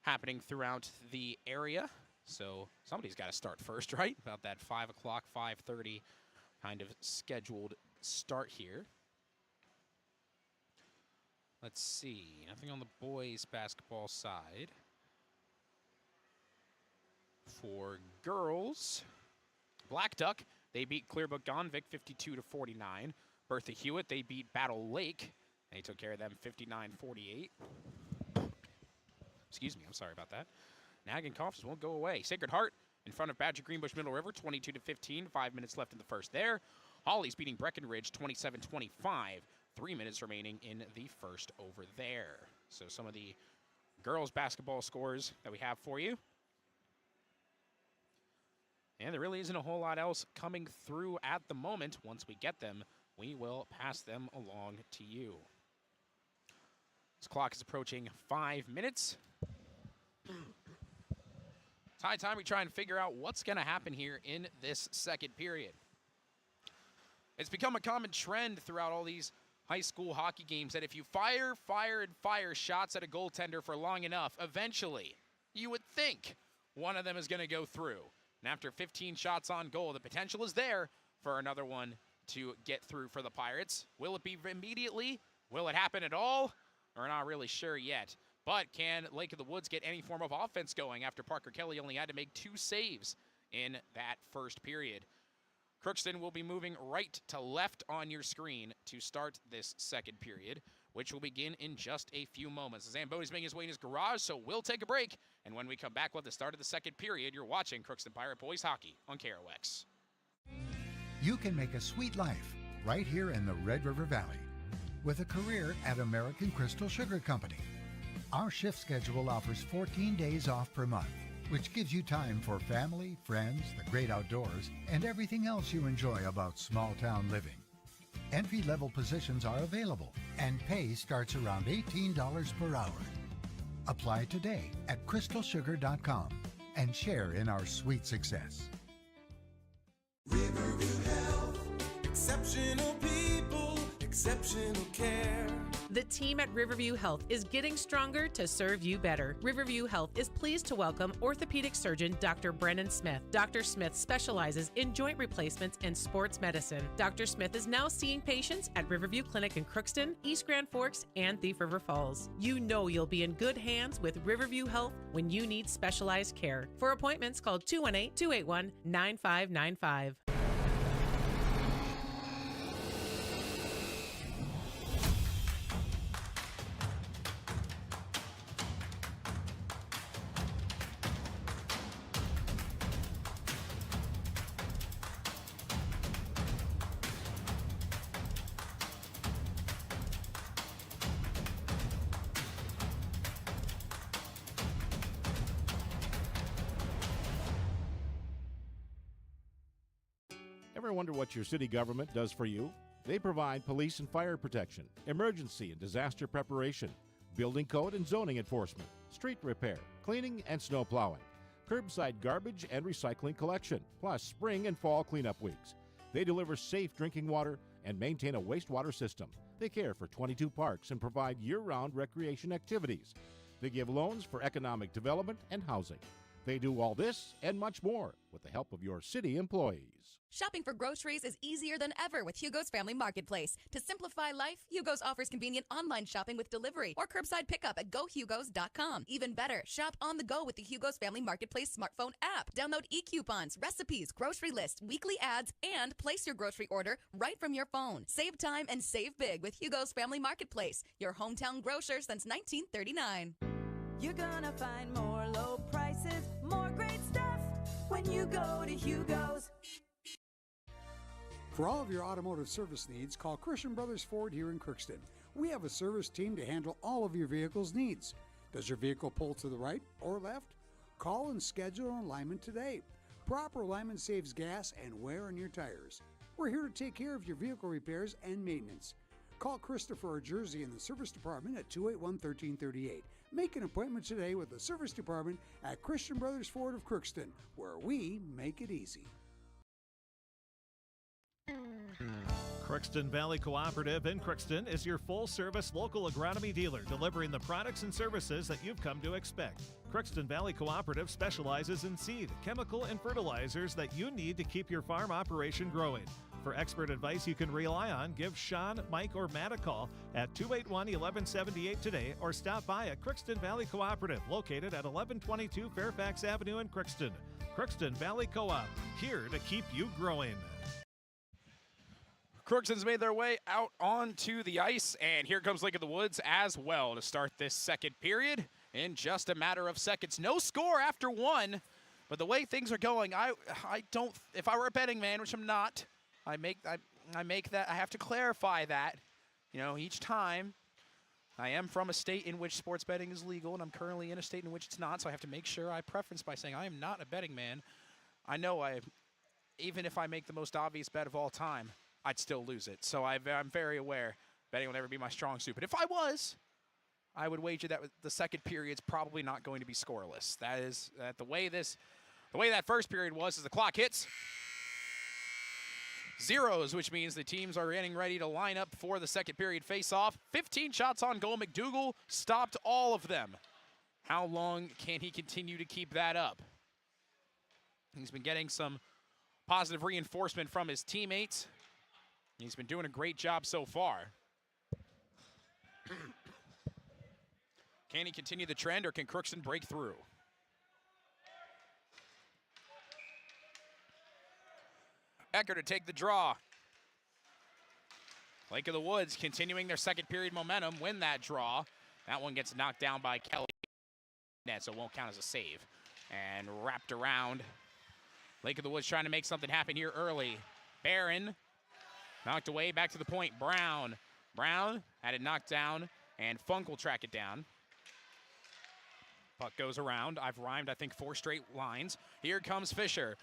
happening throughout the area. So somebody's got to start first, right? About that 5 o'clock, 5:30 kind of scheduled start here. Let's see. Nothing on the boys' basketball side. For girls, Black Duck, they beat Clearbrook Gonvick 52-49. Bertha Hewitt, they beat Battle Lake. They took care of them 59-48. Excuse me, I'm sorry about that. Nagging coughs won't go away. Sacred Heart in front of Badger Greenbush Middle River, 22-15. 5 minutes left in the first there. Holly's beating Breckenridge 27-25. 3 minutes remaining in the first over there. So some of the girls basketball scores that we have for you. And there really isn't a whole lot else coming through at the moment. Once we get them, we will pass them along to you. This clock is approaching 5 minutes. It's high time we try and figure out what's going to happen here in this second period. It's become a common trend throughout all these high school hockey games that if you fire shots at a goaltender for long enough, eventually, you would think one of them is going to go through. And after 15 shots on goal, the potential is there for another one to get through for the Pirates. Will it be immediately? Will it happen at all? We're not really sure yet. But can Lake of the Woods get any form of offense going after Parker Kelly only had to make 2 saves in that first period? Crookston will be moving right to left on your screen to start this second period, which will begin in just a few moments. Zamboni's making his way in his garage, so we'll take a break. And when we come back with the start of the second period, you're watching Crookston Pirate Boys Hockey on KROX. You can make a sweet life right here in the Red River Valley with a career at American Crystal Sugar Company. Our shift schedule offers 14 days off per month, which gives you time for family, friends, the great outdoors, and everything else you enjoy about small-town living. Entry-level positions are available, and pay starts around $18 per hour. Apply today at crystalsugar.com and share in our sweet success. Riverview Health, exceptional people, exceptional care. The team at Riverview Health is getting stronger to serve you better. Riverview Health is pleased to welcome orthopedic surgeon Dr. Brennan Smith. Dr. Smith specializes in joint replacements and sports medicine. Dr. Smith is now seeing patients at Riverview Clinic in Crookston, East Grand Forks, and Thief River Falls. You know you'll be in good hands with Riverview Health when you need specialized care. For appointments, call 218-281-9595. Ever wonder what your city government does for you? They provide police and fire protection, emergency and disaster preparation, building code and zoning enforcement, street repair, cleaning and snow plowing, curbside garbage and recycling collection, plus spring and fall cleanup weeks. They deliver safe drinking water and maintain a wastewater system. They care for 22 parks and provide year-round recreation activities. They give loans for economic development and housing. They do all this and much more with the help of your city employees. Shopping for groceries is easier than ever with Hugo's Family Marketplace. To simplify life, Hugo's offers convenient online shopping with delivery or curbside pickup at gohugos.com. Even better, shop on the go with the Hugo's Family Marketplace smartphone app. Download e-coupons, recipes, grocery lists, weekly ads, and place your grocery order right from your phone. Save time and save big with Hugo's Family Marketplace, your hometown grocer since 1939. You're gonna find more low prices, more great stuff when you go to Hugo's. For all of your automotive service needs, call Christian Brothers Ford here in Crookston. We have a service team to handle all of your vehicle's needs. Does your vehicle pull to the right or left? Call and schedule an alignment today. Proper alignment saves gas and wear on your tires. We're here to take care of your vehicle repairs and maintenance. Call Christopher or Jersey in the service department at 281-1338. Make an appointment today with the service department at Christian Brothers Ford of Crookston, where we make it easy. Crookston Valley Cooperative in Crookston is your full-service local agronomy dealer, delivering the products and services that you've come to expect. Crookston Valley Cooperative specializes in seed, chemical, and fertilizers that you need to keep your farm operation growing. For expert advice you can rely on, give Sean, Mike, or Matt a call at 281-1178 today or stop by at Crookston Valley Cooperative, located at 1122 Fairfax Avenue in Crookston. Crookston Valley Co-op, here to keep you growing. Crookston's made their way out onto the ice, and here comes Lake of the Woods as well to start this second period in just a matter of seconds. No score after one, but the way things are going, I don't, if I were a betting man, which I'm not, I make that, I have to clarify that, you know, each time. I am from a state in which sports betting is legal, and I'm currently in a state in which it's not, so I have to make sure I preference by saying I am not a betting man. I know even if I make the most obvious bet of all time, I'd still lose it. So I'm very aware betting will never be my strong suit. But if I was, I would wager that the second period's probably not going to be scoreless. That is the way that first period was, as the clock hits zeros, which means the teams are getting ready to line up for the second period face-off. 15 shots on goal. McDougal stopped all of them. How long can he continue to keep that up? He's been getting some positive reinforcement from his teammates. He's been doing a great job so far. Can he continue the trend, or can Crookston break through? Ecker to take the draw. Lake of the Woods continuing their second period momentum, win that draw. That one gets knocked down by Kelly, so it won't count as a save. And wrapped around. Lake of the Woods trying to make something happen here early. Barron knocked away, back to the point. Brown had it knocked down, and Funk will track it down. Puck goes around. I've rhymed, I think, 4 straight lines. Here comes Fisher.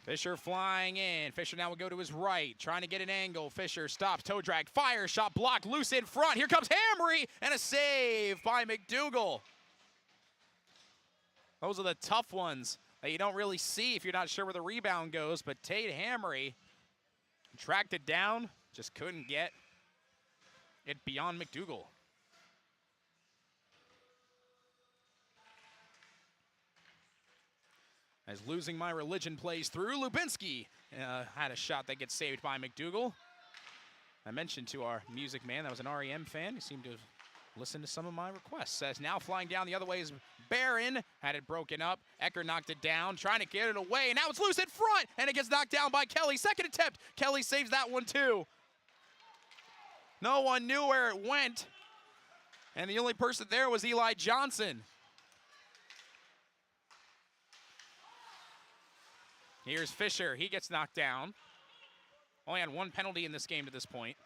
Fisher flying in. Fisher now will go to his right, trying to get an angle. Fisher stops, toe drag, fire, shot blocked, loose in front. Here comes Hamry, and a save by McDougal. Those are the tough ones that you don't really see if you're not sure where the rebound goes, but Tate Hamry tracked it down, just couldn't get it beyond McDougal. As Losing My Religion plays through, Lubinski had a shot that gets saved by McDougal. I mentioned to our music man that was an REM fan. He seemed to listen to some of my requests. As now flying down the other way is Barron, had it broken up. Ecker knocked it down, trying to get it away, and now it's loose in front, and it gets knocked down by Kelly. Second attempt, Kelly saves that one too. No one knew where it went, and the only person there was Eli Johnson. Here's Fisher, he gets knocked down. Only had one penalty in this game to this point.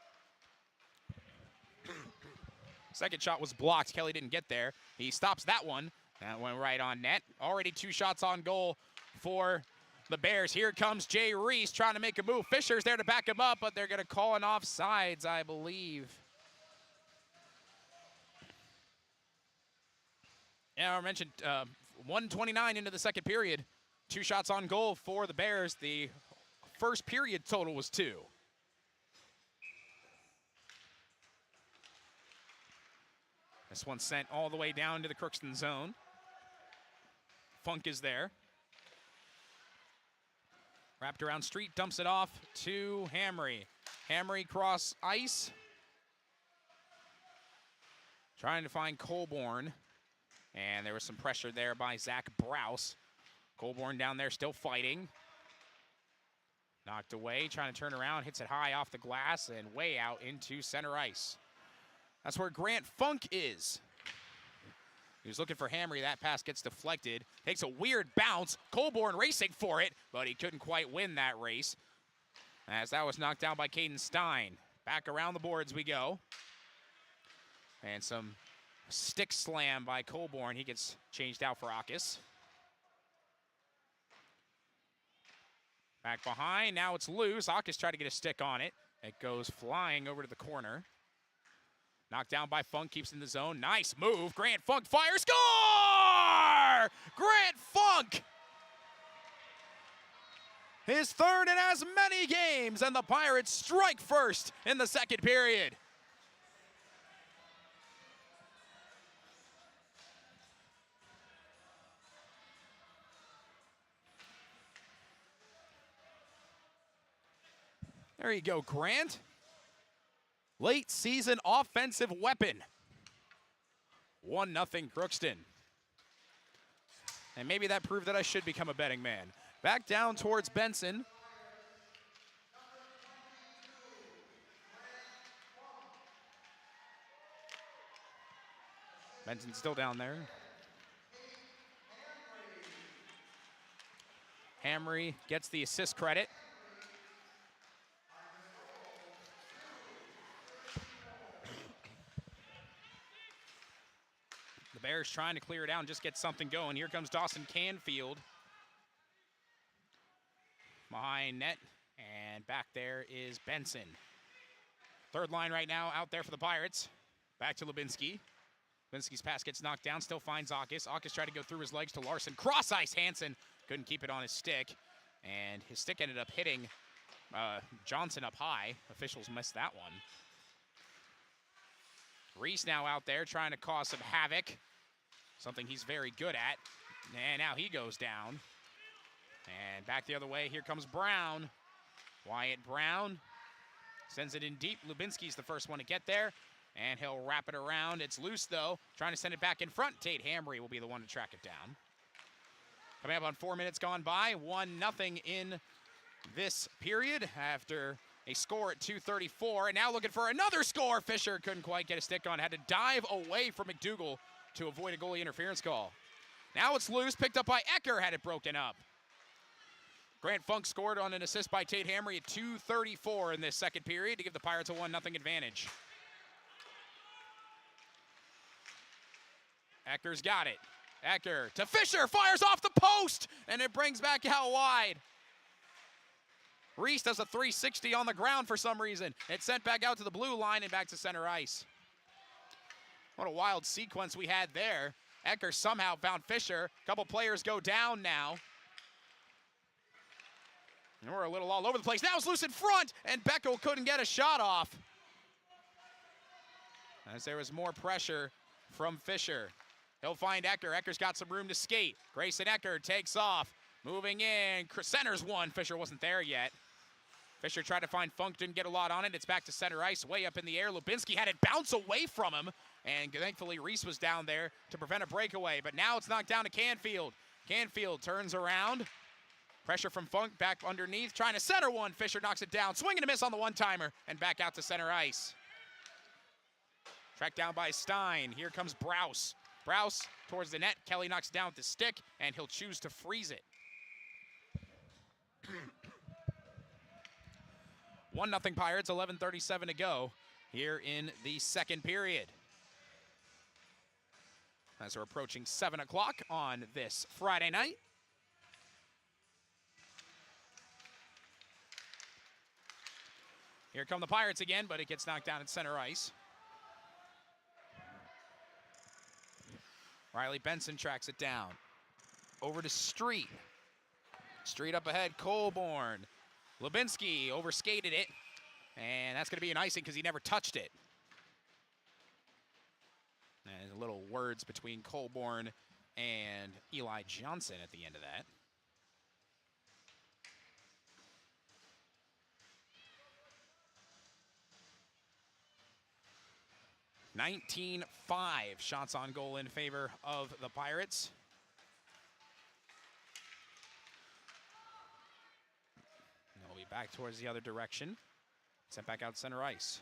Second shot was blocked. Kelly didn't get there. He stops that one. That went right on net. Already 2 shots on goal for the Bears. Here comes Jay Reese trying to make a move. Fisher's there to back him up, but they're going to call an offsides, I believe. Yeah, I mentioned 1:29 into the second period. 2 shots on goal for the Bears. The first period total was 2. This one sent all the way down to the Crookston zone. Funk is there. Wrapped around Street, dumps it off to Hamry. Hamry cross ice. Trying to find Colborn. And there was some pressure there by Zach Brous. Colborn down there still fighting. Knocked away, trying to turn around, hits it high off the glass and way out into center ice. That's where Grant Funk is. He was looking for Hamry. That pass gets deflected. Takes a weird bounce. Colborn racing for it, but he couldn't quite win that race, as that was knocked down by Caden Stein. Back around the boards we go. And some stick slam by Colborn. He gets changed out for Akis. Back behind. Now it's loose. Akis tried to get a stick on it. It goes flying over to the corner. Knocked down by Funk, keeps in the zone. Nice move. Grant Funk fires. Score! Grant Funk! His third in as many games, and the Pirates strike first in the second period. There you go, Grant. Late season offensive weapon. 1-0 Crookston. And maybe that proved that I should become a betting man. Back down towards Benson. Benson's still down there. Hamry gets the assist credit. The Bears trying to clear it out and just get something going. Here comes Dawson Canfield. Behind net, and back there is Benson. Third line right now out there for the Pirates. Back to Lubinsky. Lubinsky's pass gets knocked down, still finds Akis. Akis tried to go through his legs to Larson. Cross ice, Hansen couldn't keep it on his stick, and his stick ended up hitting Johnson up high. Officials missed that one. Reese now out there trying to cause some havoc, something he's very good at. And now he goes down. And back the other way, here comes Brown. Wyatt Brown sends it in deep. Lubinsky's the first one to get there, and he'll wrap it around. It's loose, though. Trying to send it back in front. Tate Hamry will be the one to track it down. Coming up on 4 minutes gone by, 1-0 in this period after a score at 2:34. And now looking for another score. Fisher couldn't quite get a stick on. Had to dive away from McDougal to avoid a goalie interference call. Now it's loose. Picked up by Ecker. Had it broken up. Grant Funk scored on an assist by Tate Hamry at 2:34 in this second period to give the Pirates a 1-0 advantage. Ecker's got it. Ecker to Fisher, fires off the post, and it brings back out wide. Reese does a 360 on the ground for some reason. It's sent back out to the blue line and back to center ice. What a wild sequence we had there. Ecker somehow found Fisher. A couple players go down now. And we're a little all over the place. Now it's loose in front, and Beckel couldn't get a shot off, as there was more pressure from Fisher. He'll find Ecker. Ecker's got some room to skate. Grayson Ecker takes off. Moving in. Center's one. Fisher wasn't there yet. Fisher tried to find Funk, didn't get a lot on it. It's back to center ice, way up in the air. Lubinsky had it bounce away from him, and thankfully Reese was down there to prevent a breakaway. But now it's knocked down to Canfield. Canfield turns around. Pressure from Funk back underneath, trying to center one. Fisher knocks it down. Swing and a miss on the one-timer, and back out to center ice. Tracked down by Stein. Here comes Brous. Brous towards the net. Kelly knocks it down with the stick, and he'll choose to freeze it. 1-0 Pirates, 11:37 to go here in the second period. As we're approaching 7 o'clock on this Friday night. Here come the Pirates again, but it gets knocked down at center ice. Riley Benson tracks it down. Over to Street. Street up ahead, Colborn. Lubinsky overskated it, and that's going to be an icing because he never touched it. And a little words between Colborn and Eli Johnson at the end of that. $19-5 shots on goal in favor of the Pirates. And they'll be back towards the other direction. Sent back out center ice.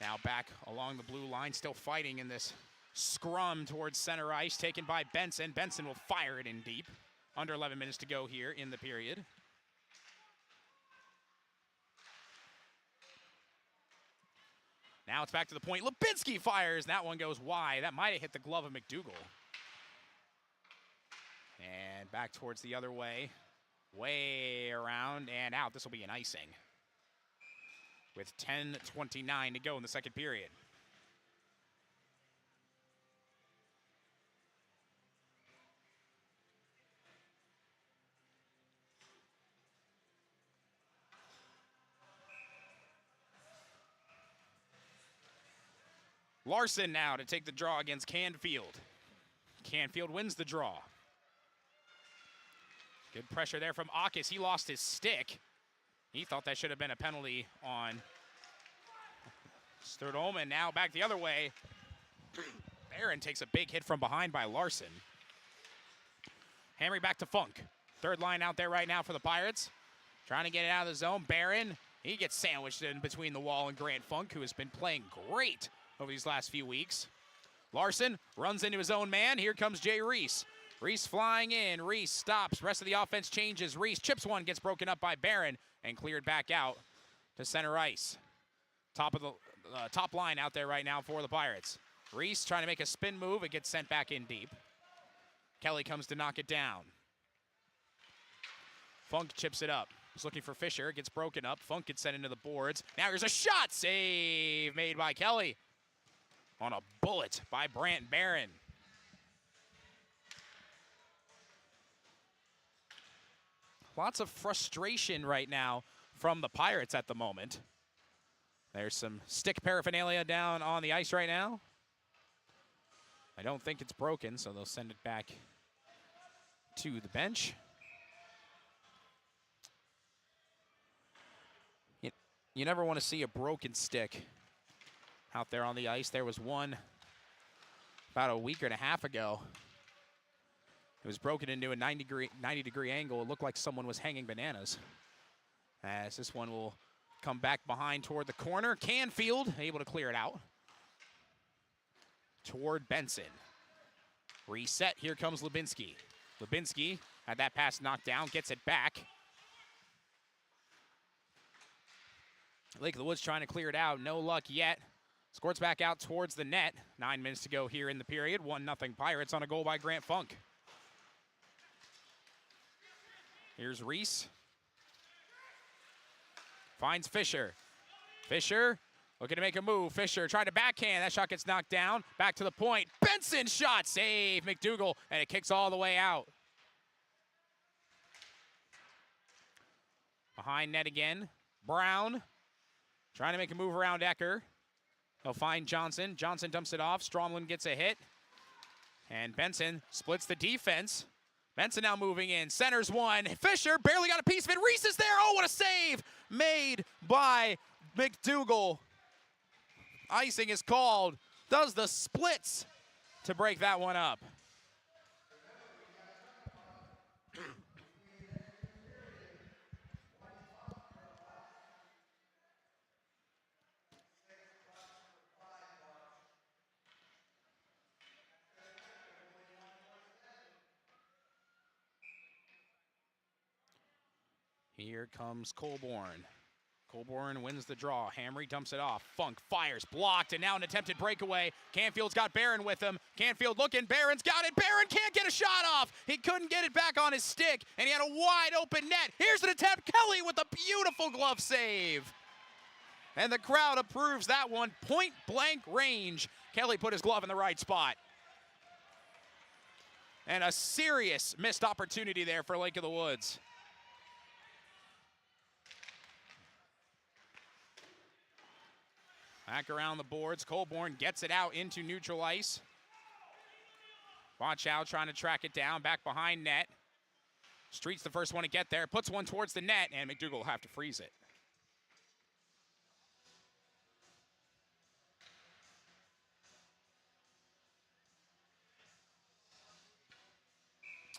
Now back along the blue line, still fighting in this scrum towards center ice, taken by Benson. Benson will fire it in deep. Under 11 minutes to go here in the period. Now it's back to the point. Lubinsky fires. That one goes wide. That might have hit the glove of McDougall. And back towards the other way. Way around and out. This will be an icing. With 10:29 to go in the second period. Larson now to take the draw against Canfield. Canfield wins the draw. Good pressure there from Akis. He lost his stick. He thought that should have been a penalty on Sturdom, and now back the other way. Barron takes a big hit from behind by Larson. Hamry back to Funk. Third line out there right now for the Pirates. Trying to get it out of the zone. Barron, he gets sandwiched in between the wall and Grant Funk, who has been playing great over these last few weeks. Larson runs into his own man. Here comes Jay Reese. Reese flying in. Reese stops. Rest of the offense changes. Reese chips one, gets broken up by Barron, and cleared back out to center ice. Top of the top line out there right now for the Pirates. Reese trying to make a spin move. It gets sent back in deep. Kelly comes to knock it down. Funk chips it up. He's looking for Fisher. It gets broken up. Funk gets sent into the boards. Now here's a shot. Save made by Kelly. On a bullet by Brant Barron. Lots of frustration right now from the Pirates at the moment. There's some stick paraphernalia down on the ice right now. I don't think it's broken, so they'll send it back to the bench. You never want to see a broken stick out there on the ice. There was one about a week and a half ago. It was broken into a 90-degree angle. It looked like someone was hanging bananas. As this one will come back behind toward the corner. Canfield able to clear it out. Toward Benson. Reset. Here comes Lubinsky. Lubinsky had that pass knocked down. Gets it back. Lake of the Woods trying to clear it out. No luck yet. Squirts back out towards the net. 9 minutes to go here in the period. 1-0 Pirates on a goal by Grant Funk. Here's Reese. Finds Fisher. Fisher looking to make a move. Fisher tried to backhand. That shot gets knocked down. Back to the point. Benson shot. Save McDougall. And it kicks all the way out. Behind net again. Brown trying to make a move around Ecker. He'll find Johnson. Johnson dumps it off. Stromlin gets a hit. And Benson splits the defense. Benson now moving in. Centers one. Fisher barely got a piece of it. Reese is there. Oh, what a save made by McDougall. Icing is called. Does the splits to break that one up. Here comes Colborn. Colborn wins the draw. Hamry dumps it off. Funk fires, blocked, and now an attempted breakaway. Canfield's got Barron with him. Canfield looking, Barron's got it. Barron can't get a shot off. He couldn't get it back on his stick, and he had a wide open net. Here's an attempt. Kelly with a beautiful glove save. And the crowd approves that one. Point blank range. Kelly put his glove in the right spot. And a serious missed opportunity there for Lake of the Woods. Back around the boards. Colborn gets it out into neutral ice. Watch out, trying to track it down. Back behind net. Street's the first one to get there. Puts one towards the net, and McDougal will have to freeze it.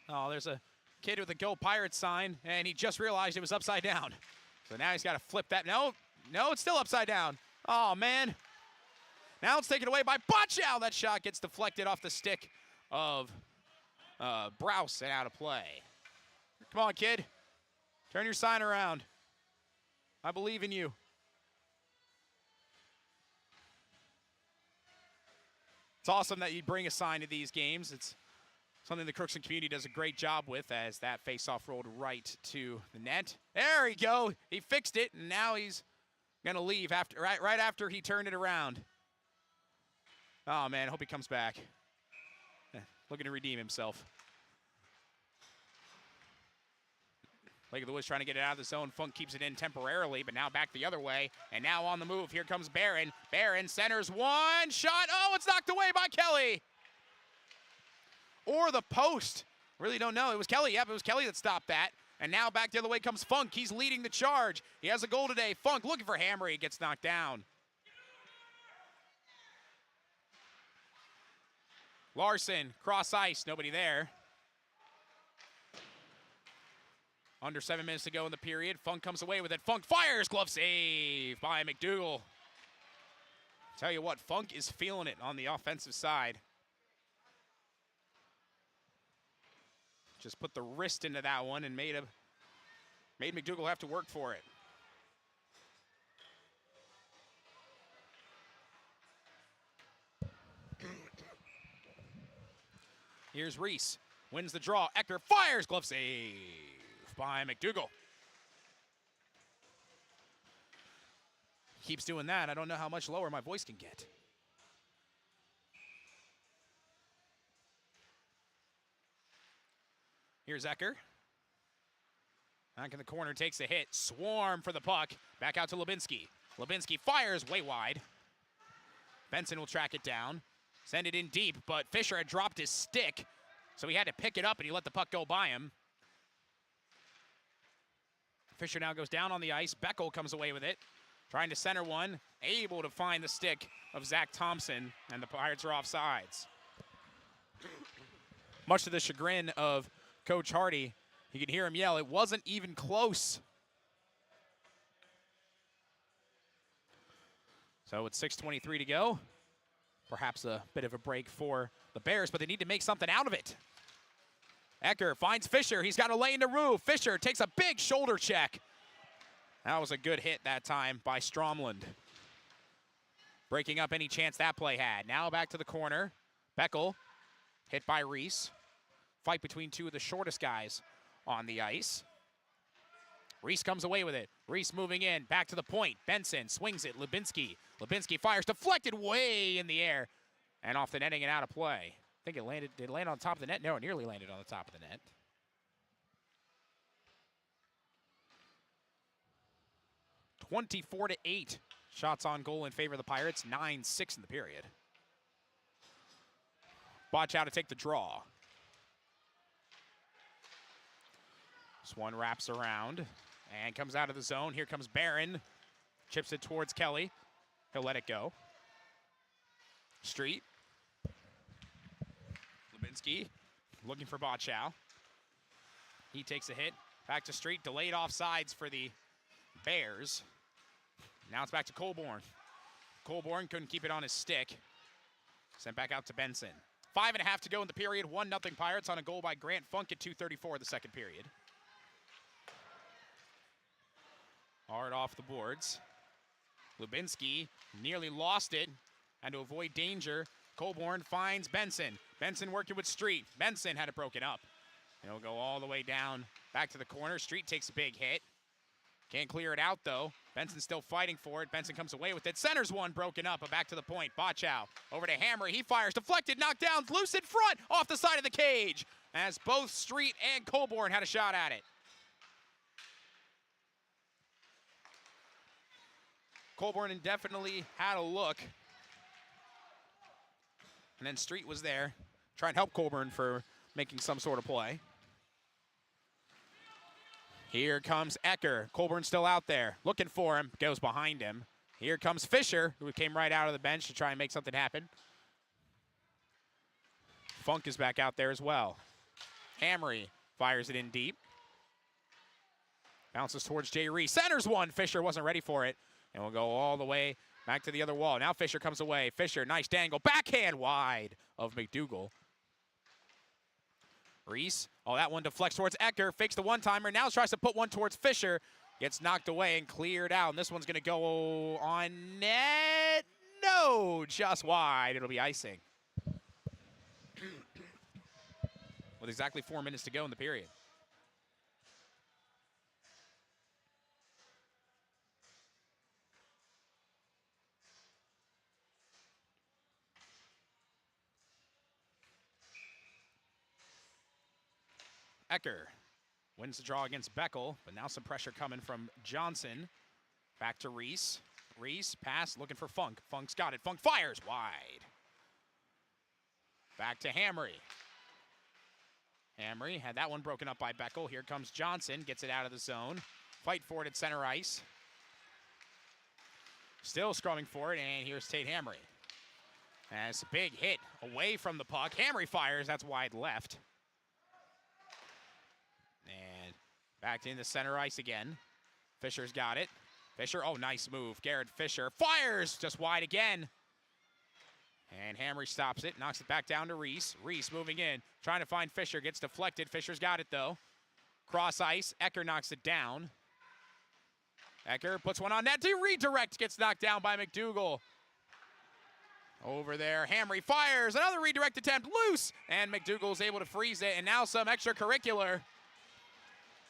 Oh, there's a kid with a Go Pirates sign, and he just realized it was upside down. So now he's got to flip that. No, it's still upside down. Oh, man. Now it's taken away by Bochow. That shot gets deflected off the stick of Browse and out of play. Come on, kid. Turn your sign around. I believe in you. It's awesome that you bring a sign to these games. It's something the Crookston community does a great job with, as that faceoff rolled right to the net. There we go. He fixed it, and now he's going to leave after right after he turned it around. Oh, man, I hope he comes back. Looking to redeem himself. Lake of the Woods trying to get it out of the zone. Funk keeps it in temporarily, but now back the other way. And now on the move, here comes Barron. Barron centers one shot. Oh, it's knocked away by Kelly. Or the post. Really don't know. It was Kelly. Yep, it was Kelly that stopped that. And now back the other way comes Funk. He's leading the charge. He has a goal today. Funk looking for Hammer. He gets knocked down. Larson, cross ice. Nobody there. Under 7 minutes to go in the period. Funk comes away with it. Funk fires. Glove save by McDougal. Tell you what, Funk is feeling it on the offensive side. Just put the wrist into that one and made McDougal have to work for it. Here's Reese. Wins the draw. Ecker fires. Glove save by McDougal. Keeps doing that. I don't know how much lower my voice can get. Here's Ecker. Back in the corner, takes a hit. Swarm for the puck. Back out to Lubinsky. Lubinsky fires way wide. Benson will track it down. Send it in deep, but Fisher had dropped his stick, so he had to pick it up, and he let the puck go by him. Fisher now goes down on the ice. Beckel comes away with it. Trying to center one. Able to find the stick of Zach Thompson, and the Pirates are offsides. Much to the chagrin of Coach Hardy, you can hear him yell, it wasn't even close. So it's 6:23 to go. Perhaps a bit of a break for the Bears, but they need to make something out of it. Ecker finds Fisher. He's got a lane to Rue. Fisher takes a big shoulder check. That was a good hit that time by Stromland. Breaking up any chance that play had. Now back to the corner. Beckel hit by Reese. Fight between two of the shortest guys on the ice. Reese comes away with it. Reese moving in. Back to the point. Benson swings it. Lubinsky. Lubinsky fires. Deflected way in the air. And off the netting and out of play. I think it landed. Did it land on top of the net? No, it nearly landed on the top of the net. (24-8) shots on goal in favor of the Pirates. 9-6 in the period. Bochow to take the draw. This one wraps around and comes out of the zone. Here comes Barron. Chips it towards Kelly. He'll let it go. Street. Lubinsky looking for Bochow. He takes a hit. Back to Street. Delayed offsides for the Bears. Now it's back to Colborn. Colborn couldn't keep it on his stick. Sent back out to Benson. 5.5 to go in the period. 1-0 Pirates on a goal by Grant Funk at 2:34 of the second period. Hard off the boards. Lubinsky nearly lost it. And to avoid danger, Colborn finds Benson. Benson working with Street. Benson had it broken up. And it'll go all the way down back to the corner. Street takes a big hit. Can't clear it out, though. Benson still fighting for it. Benson comes away with it. Centers one, broken up, but back to the point. Bochow over to Hammer. He fires, deflected, knocked down, loose in front, off the side of the cage, as both Street and Colborn had a shot at it. Colborn definitely had a look. And then Street was there, trying to help Colborn for making some sort of play. Here comes Ecker. Colborn still out there, looking for him, goes behind him. Here comes Fisher, who came right out of the bench to try and make something happen. Funk is back out there as well. Hamry fires it in deep. Bounces towards Jay Reese. Centers one. Fisher wasn't ready for it. And we'll go all the way back to the other wall. Now Fisher comes away. Fisher, nice dangle. Backhand wide of McDougal. Reese, that one deflects towards Ecker. Fakes the one-timer. Now tries to put one towards Fisher. Gets knocked away and cleared out. And this one's going to go on net. No, just wide. It'll be icing. With exactly 4 minutes to go in the period. Ecker wins the draw against Beckel, but now some pressure coming from Johnson. Back to Reese. Reese, pass, looking for Funk. Funk's got it. Funk fires wide. Back to Hamry. Hamry had that one broken up by Beckel. Here comes Johnson, gets it out of the zone. Fight for it at center ice. Still scrumming for it, and here's Tate Hamry. That's a big hit away from the puck. Hamry fires, that's wide left. And back into center ice again. Fisher's got it. Fisher, nice move. Garrett Fisher fires just wide again. And Hamry stops it, knocks it back down to Reese. Reese moving in, trying to find Fisher, gets deflected. Fisher's got it though. Cross ice, Ecker knocks it down. Ecker puts one on net, redirect, gets knocked down by McDougal. Over there, Hamry fires, another redirect attempt, loose, and McDougal's able to freeze it, and now some extracurricular.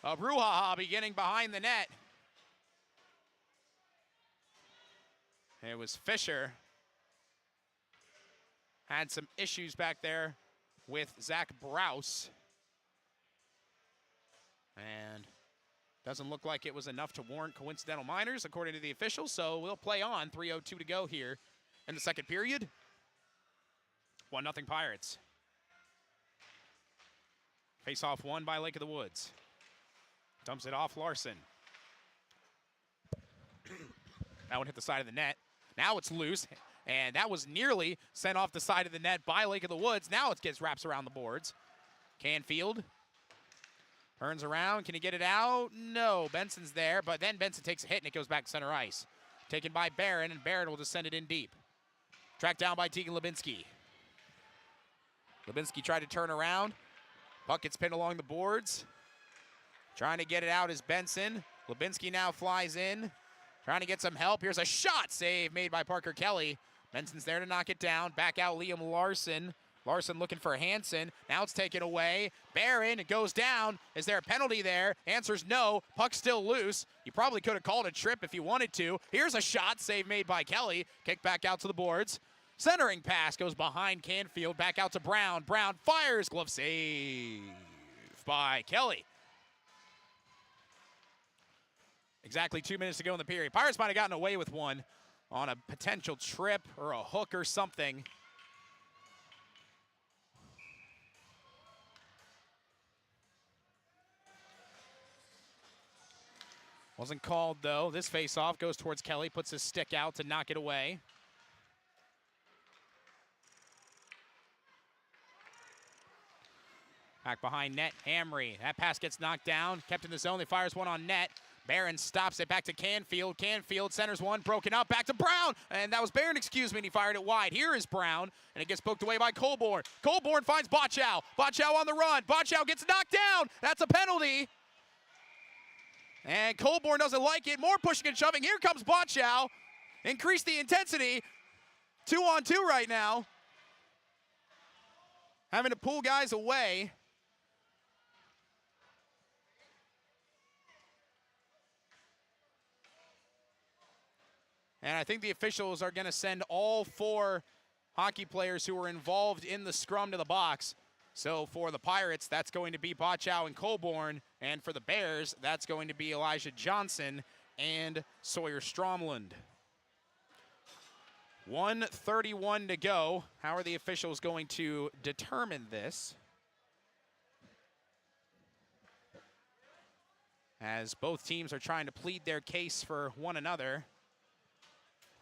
A brouhaha beginning behind the net. It was Fisher. Had some issues back there with Zach Brous. And doesn't look like it was enough to warrant coincidental minors, according to the officials, so we'll play on. 3:02 to go here in the second period. 1-0 Pirates. Face-off won by Lake of the Woods. Dumps it off Larson. That one hit the side of the net. Now it's loose, and that was nearly sent off the side of the net by Lake of the Woods. Now it gets wraps around the boards. Canfield turns around. Can he get it out? No, Benson's there, but then Benson takes a hit, and it goes back to center ice. Taken by Barron, and Barron will just send it in deep. Tracked down by Tegan Lubinsky. Lubinsky tried to turn around. Puck gets pinned along the boards. Trying to get it out is Benson. Lubinsky now flies in. Trying to get some help. Here's a shot save made by Parker Kelly. Benson's there to knock it down. Back out Liam Larson. Larson looking for Hansen. Now it's taken away. Barron, it goes down. Is there a penalty there? Answer's no. Puck's still loose. You probably could have called a trip if you wanted to. Here's a shot save made by Kelly. Kick back out to the boards. Centering pass goes behind Canfield. Back out to Brown. Brown fires. Glove save by Kelly. Exactly 2 minutes to go in the period. Pirates might have gotten away with one on a potential trip or a hook or something. Wasn't called, though. This face-off goes towards Kelly, puts his stick out to knock it away. Back behind net, Hamry. That pass gets knocked down, kept in the zone. They fires one on net. Barron stops it back to Canfield. Canfield centers one, broken up, back to Brown. And that was Barron, excuse me, and he fired it wide. Here is Brown, and it gets poked away by Colborn. Colborn finds Bochow. Bochow on the run. Bochow gets knocked down. That's a penalty. And Colborn doesn't like it. More pushing and shoving. Here comes Bochow. Increase the intensity. 2-on-2 right now. Having to pull guys away. And I think the officials are going to send all 4 hockey players who were involved in the scrum to the box. So for the Pirates, that's going to be Bochow and Colborn. And for the Bears, that's going to be Elijah Johnson and Sawyer Stromlund. 1:31 to go. How are the officials going to determine this? As both teams are trying to plead their case for one another.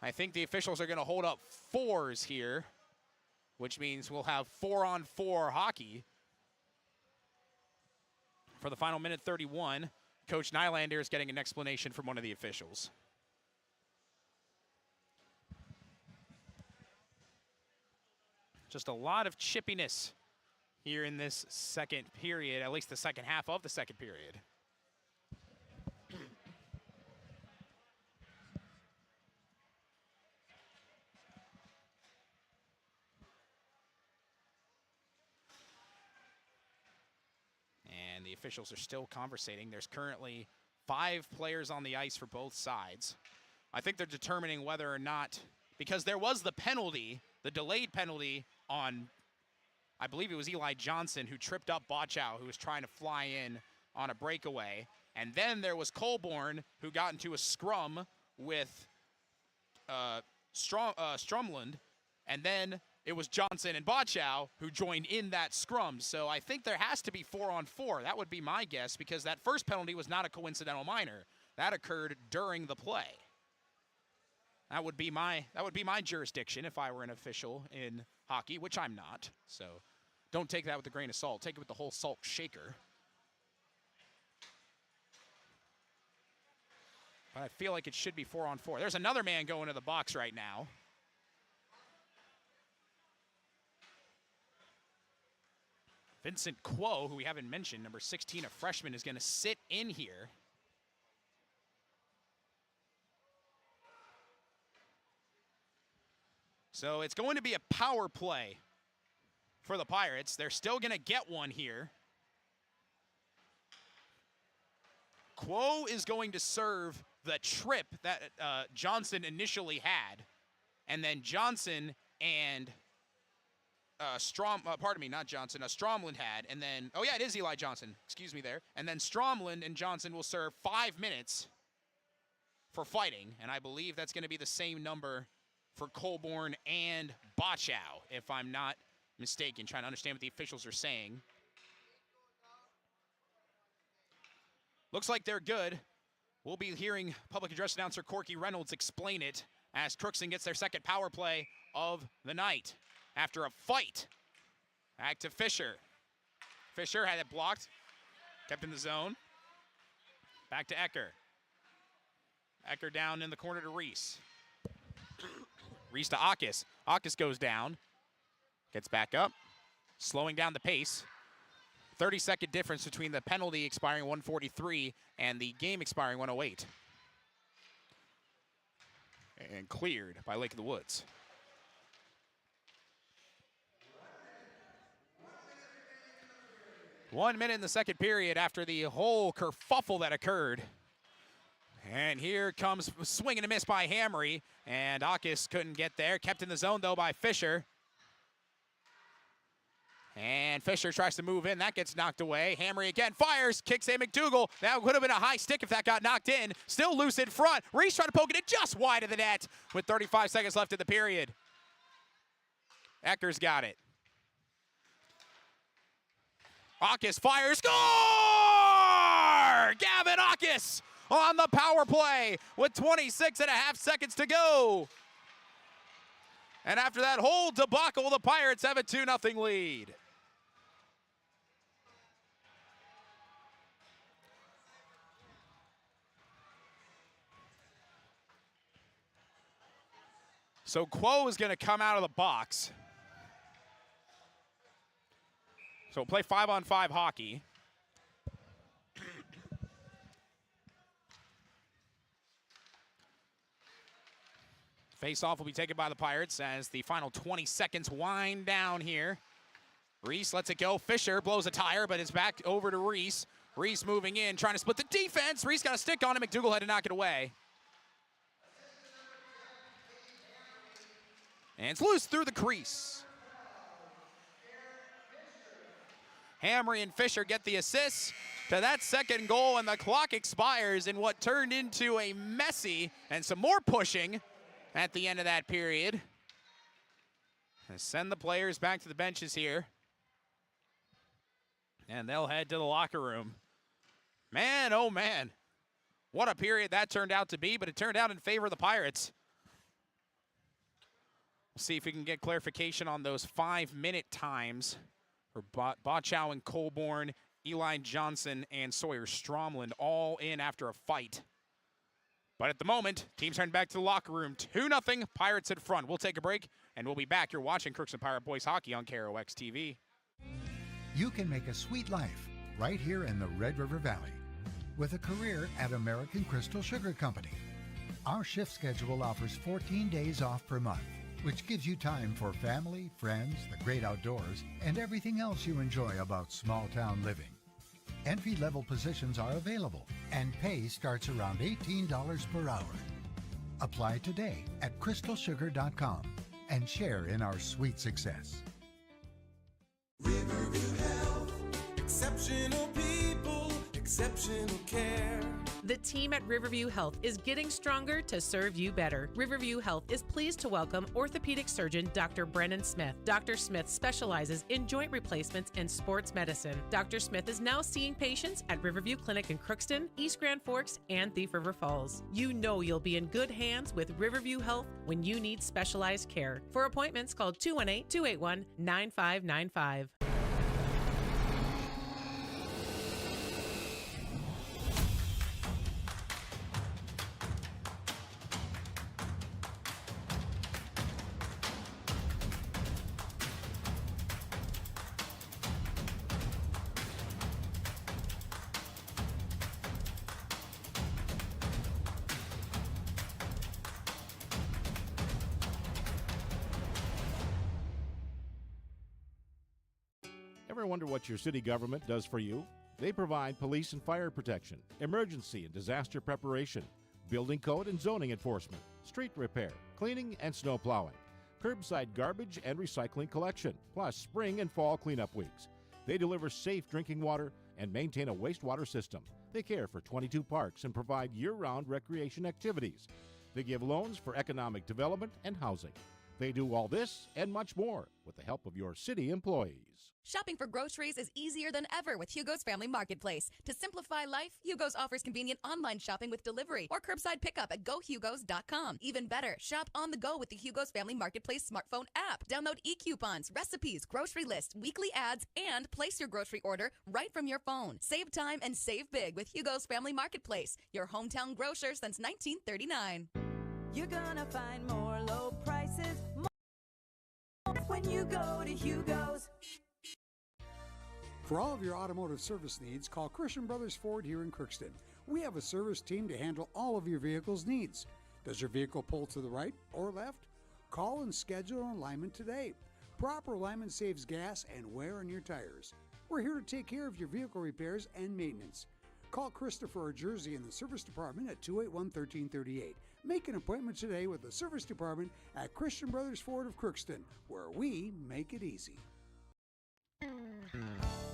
I think the officials are going to hold up 4s here, which means we'll have 4-on-4 hockey for the final minute 31. Coach Nylander is getting an explanation from one of the officials. Just a lot of chippiness here in this second period, at least the second half of the second period. And the officials are still conversating. There's currently 5 players on the ice for both sides. I think they're determining whether or not, because there was the penalty, the delayed penalty on, I believe it was Eli Johnson, who tripped up Bochow, who was trying to fly in on a breakaway. And then there was Colborn, who got into a scrum with Stromlund. And then it was Johnson and Bochow who joined in that scrum. So I think there has to be 4-on-4. That would be my guess, because that first penalty was not a coincidental minor. That occurred during the play. That would be my jurisdiction if I were an official in hockey, which I'm not. So don't take that with a grain of salt. Take it with the whole salt shaker. But I feel like it should be 4-on-4. There's another man going to the box right now. Vincent Quo, who we haven't mentioned, number 16, a freshman, is going to sit in here. So it's going to be a power play for the Pirates. They're still going to get one here. Quo is going to serve the trip that Johnson initially had. And then Johnson and Stromlund had. And then, oh yeah, it is Eli Johnson. Excuse me there. And then Stromlund and Johnson will serve 5 minutes for fighting. And I believe that's going to be the same number for Colborn and Bochow, if I'm not mistaken. Trying to understand what the officials are saying. Looks like they're good. We'll be hearing public address announcer Corky Reynolds explain it as Crookston gets their second power play of the night after a fight. Back to Fisher. Fisher had it blocked, kept in the zone. Back to Ecker. Ecker down in the corner to Reese. Reese to Akis. Akis goes down, gets back up, slowing down the pace. 30-second difference between the penalty expiring 1:43 and the game expiring 1:08. And cleared by Lake of the Woods. One minute in the second period after the whole kerfuffle that occurred. And here comes a swing and a miss by Hamry, and Akis couldn't get there. Kept in the zone, though, by Fisher. And Fisher tries to move in. That gets knocked away. Hamry again fires, kicks a McDougal. That would have been a high stick if that got knocked in. Still loose in front. Reese trying to poke it in just wide of the net with 35 seconds left in the period. Ecker's got it. Akis fires. Score! Gavin Akis on the power play with 26 and a half seconds to go. And after that whole debacle, the Pirates have a 2-0 lead. So Quo is going to come out of the box. So we'll play 5-on-5 hockey. Face-off will be taken by the Pirates as the final 20 seconds wind down here. Reese lets it go. Fisher blows a tire, but it's back over to Reese. Reese moving in, trying to split the defense. Reese got a stick on it. McDougal had to knock it away. And it's loose through the crease. Hamry and Fisher get the assist to that second goal, and the clock expires in what turned into a messy and some more pushing at the end of that period. And send the players back to the benches here. And they'll head to the locker room. Man, oh man. What a period that turned out to be, but it turned out in favor of the Pirates. We'll see if we can get clarification on those 5-minute times for Bochow and Colborn, Eli Johnson, and Sawyer Stromland all in after a fight. But at the moment, teams turn back to the locker room. 2-0, Pirates in front. We'll take a break, and we'll be back. You're watching Crookston Pirate Boys Hockey on KROX TV. You can make a sweet life right here in the Red River Valley with a career at American Crystal Sugar Company. Our shift schedule offers 14 days off per month, which gives you time for family, friends, the great outdoors, and everything else you enjoy about small-town living. Entry-level positions are available, and pay starts around $18 per hour. Apply today at crystalsugar.com and share in our sweet success. Riverview Health, exceptional people, exceptional care. The team at Riverview Health is getting stronger to serve you better. Riverview Health is pleased to welcome orthopedic surgeon Dr. Brennan Smith. Dr. Smith specializes in joint replacements and sports medicine. Dr. Smith is now seeing patients at Riverview Clinic in Crookston, East Grand Forks, and Thief River Falls. You know you'll be in good hands with Riverview Health when you need specialized care. For appointments, call 218-281-9595. Ever wonder what your city government does for you? They provide police and fire protection, emergency and disaster preparation, building code and zoning enforcement, street repair, cleaning and snow plowing, curbside garbage and recycling collection, plus spring and fall cleanup weeks. They deliver safe drinking water and maintain a wastewater system. They care for 22 parks and provide year-round recreation activities. They give loans for economic development and housing. They do all this and much more with the help of your city employees. Shopping for groceries is easier than ever with Hugo's Family Marketplace. To simplify life, Hugo's offers convenient online shopping with delivery or curbside pickup at gohugos.com. Even better, shop on the go with the Hugo's Family Marketplace smartphone app. Download e-coupons, recipes, grocery lists, weekly ads, and place your grocery order right from your phone. Save time and save big with Hugo's Family Marketplace, your hometown grocer since 1939. You're gonna find more low prices more when you go to Hugo's. For all of your automotive service needs, call Christian Brothers Ford here in Crookston. We have a service team to handle all of your vehicle's needs. Does your vehicle pull to the right or left? Call and schedule an alignment today. Proper alignment saves gas and wear on your tires. We're here to take care of your vehicle repairs and maintenance. Call Christopher or Jersey in the service department at 281-1338. Make an appointment today with the service department at Christian Brothers Ford of Crookston, where we make it easy.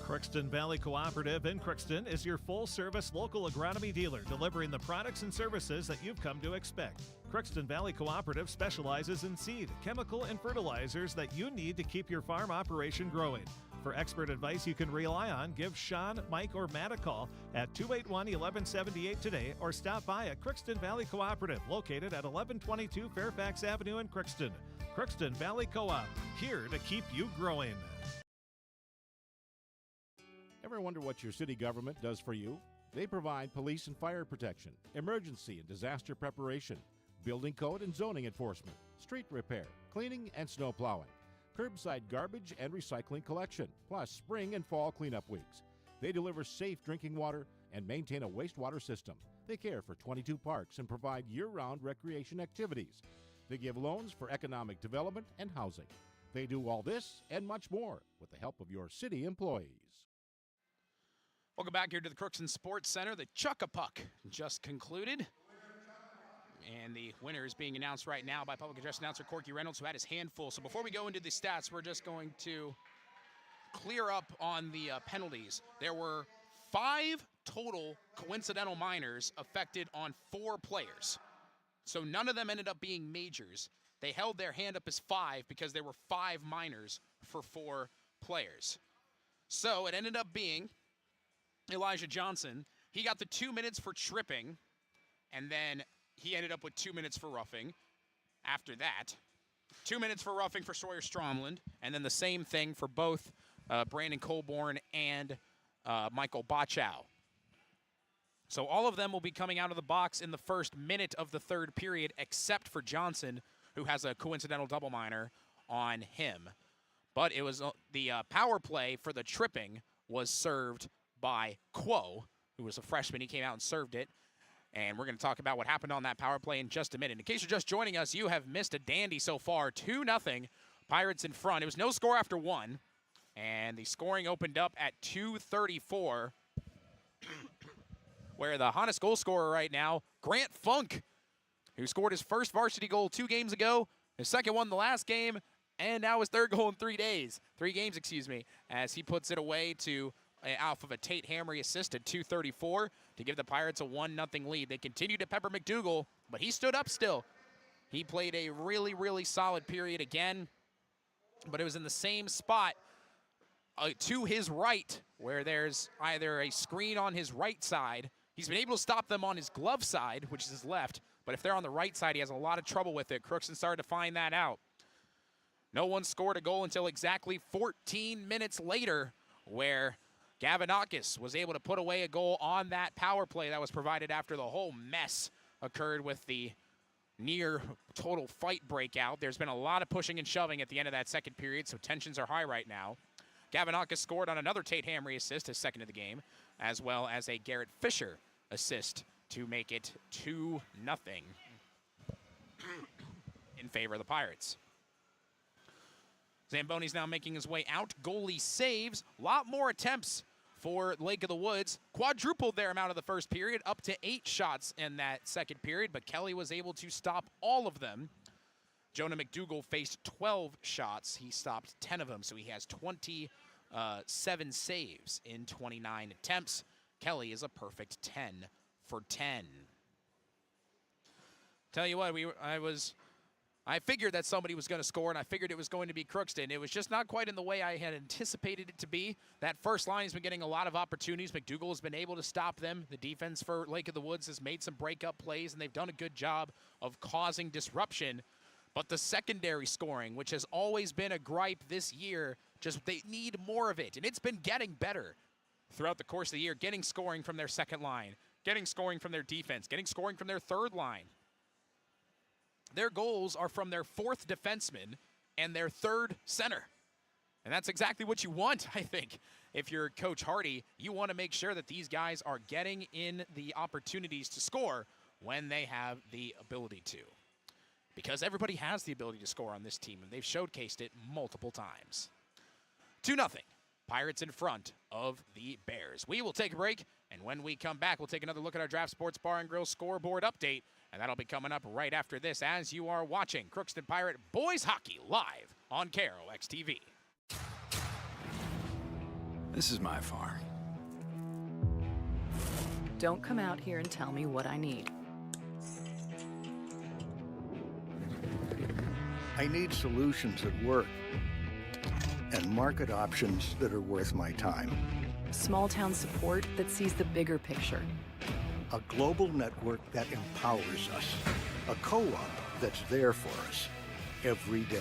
Crookston Valley Cooperative in Crookston is your full-service local agronomy dealer, delivering the products and services that you've come to expect. Crookston Valley Cooperative specializes in seed, chemical, and fertilizers that you need to keep your farm operation growing. For expert advice you can rely on, give Sean, Mike, or Matt a call at 281-1178 today or stop by at Crookston Valley Cooperative, located at 1122 Fairfax Avenue in Crookston. Crookston Valley Co-op, here to keep you growing. Ever wonder what your city government does for you? They provide police and fire protection, emergency and disaster preparation, building code and zoning enforcement, street repair, cleaning and snow plowing, curbside garbage and recycling collection, plus spring and fall cleanup weeks. They deliver safe drinking water and maintain a wastewater system. They care for 22 parks and provide year-round recreation activities. They give loans for economic development and housing. They do all this and much more with the help of your city employees. Welcome back here to the Crookston Sports Center. The Chuck-a-Puck just concluded. And the winner is being announced right now by public address announcer Corky Reynolds, who had his hand full. So before we go into the stats, we're just going to clear up on the penalties. There were 5 total coincidental minors affected on 4 players. So none of them ended up being majors. They held their hand up as 5 because there were 5 minors for 4 players. So it ended up being Elijah Johnson. He got the 2 minutes for tripping, and then he ended up with 2 minutes for roughing. After that, 2 minutes for roughing for Sawyer Stromland, and then the same thing for both Brandon Colborn and Michael Bachow. So all of them will be coming out of the box in the first minute of the third period, except for Johnson, who has a coincidental double minor on him. But it was the power play for the tripping was served by Quo, who was a freshman. He came out and served it. And we're going to talk about what happened on that power play in just a minute. In case you're just joining us, you have missed a dandy so far. 2-0, Pirates in front. It was no score after 1. And the scoring opened up at 2:34, where the hottest goal scorer right now, Grant Funk, who scored his first varsity goal 2 games ago, his second one the last game, and now his third goal in 3 games, as he puts it away to off of a Tate Hamry assist at 2:34 to give the Pirates a 1-0 lead. They continue to pepper McDougal, but he stood up still. He played a really, really solid period again, but it was in the same spot to his right, where there's either a screen on his right side. He's been able to stop them on his glove side, which is his left, but if they're on the right side, he has a lot of trouble with it. Crookston started to find that out. No one scored a goal until exactly 14 minutes later, where Gavanakis was able to put away a goal on that power play that was provided after the whole mess occurred with the near total fight breakout. There's been a lot of pushing and shoving at the end of that second period, so tensions are high right now. Gavanakis scored on another Tate Hamry assist, his second of the game, as well as a Garrett Fisher assist to make it 2-0 in favor of the Pirates. Zamboni's now making his way out. Goalie saves. A lot more attempts for Lake of the Woods. Quadrupled their amount of the first period, up to 8 shots in that second period, but Kelly was able to stop all of them. Jonah McDougal faced 12 shots. He stopped 10 of them, so he has 27 saves in 29 attempts. Kelly is a perfect 10 for 10. Tell you what, I figured that somebody was going to score, and I figured it was going to be Crookston. It was just not quite in the way I had anticipated it to be. That first line has been getting a lot of opportunities. McDougal has been able to stop them. The defense for Lake of the Woods has made some breakup plays, and they've done a good job of causing disruption. But the secondary scoring, which has always been a gripe this year, just they need more of it. And it's been getting better throughout the course of the year, getting scoring from their second line, getting scoring from their defense, getting scoring from their third line. Their goals are from their 4th defenseman and their 3rd center. And that's exactly what you want, I think. If you're Coach Hardy, you want to make sure that these guys are getting in the opportunities to score when they have the ability to. Because everybody has the ability to score on this team, and they've showcased it multiple times. 2-0. Pirates in front of the Bears. We will take a break, and when we come back, we'll take another look at our Draft Sports Bar and Grill scoreboard update, and that'll be coming up right after this as you are watching Crookston Pirate Boys Hockey live on KROX TV. This is my farm. Don't come out here and tell me what I need. I need solutions that work and market options that are worth my time. Small town support that sees the bigger picture. A global network that empowers us. A co-op that's there for us every day.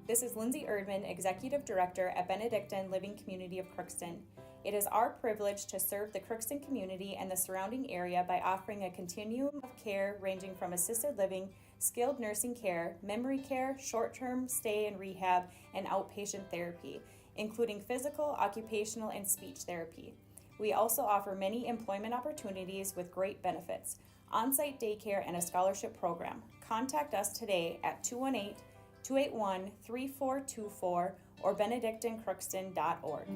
This is Lindsay Erdman, Executive Director at Benedictine Living Community of Crookston. It is our privilege to serve the Crookston community and the surrounding area by offering a continuum of care ranging from assisted living, skilled nursing care, memory care, short-term stay and rehab, and outpatient therapy, including physical, occupational, and speech therapy. We also offer many employment opportunities with great benefits, on-site daycare, and a scholarship program. Contact us today at 218-281-3424 or benedictinecrookston.org.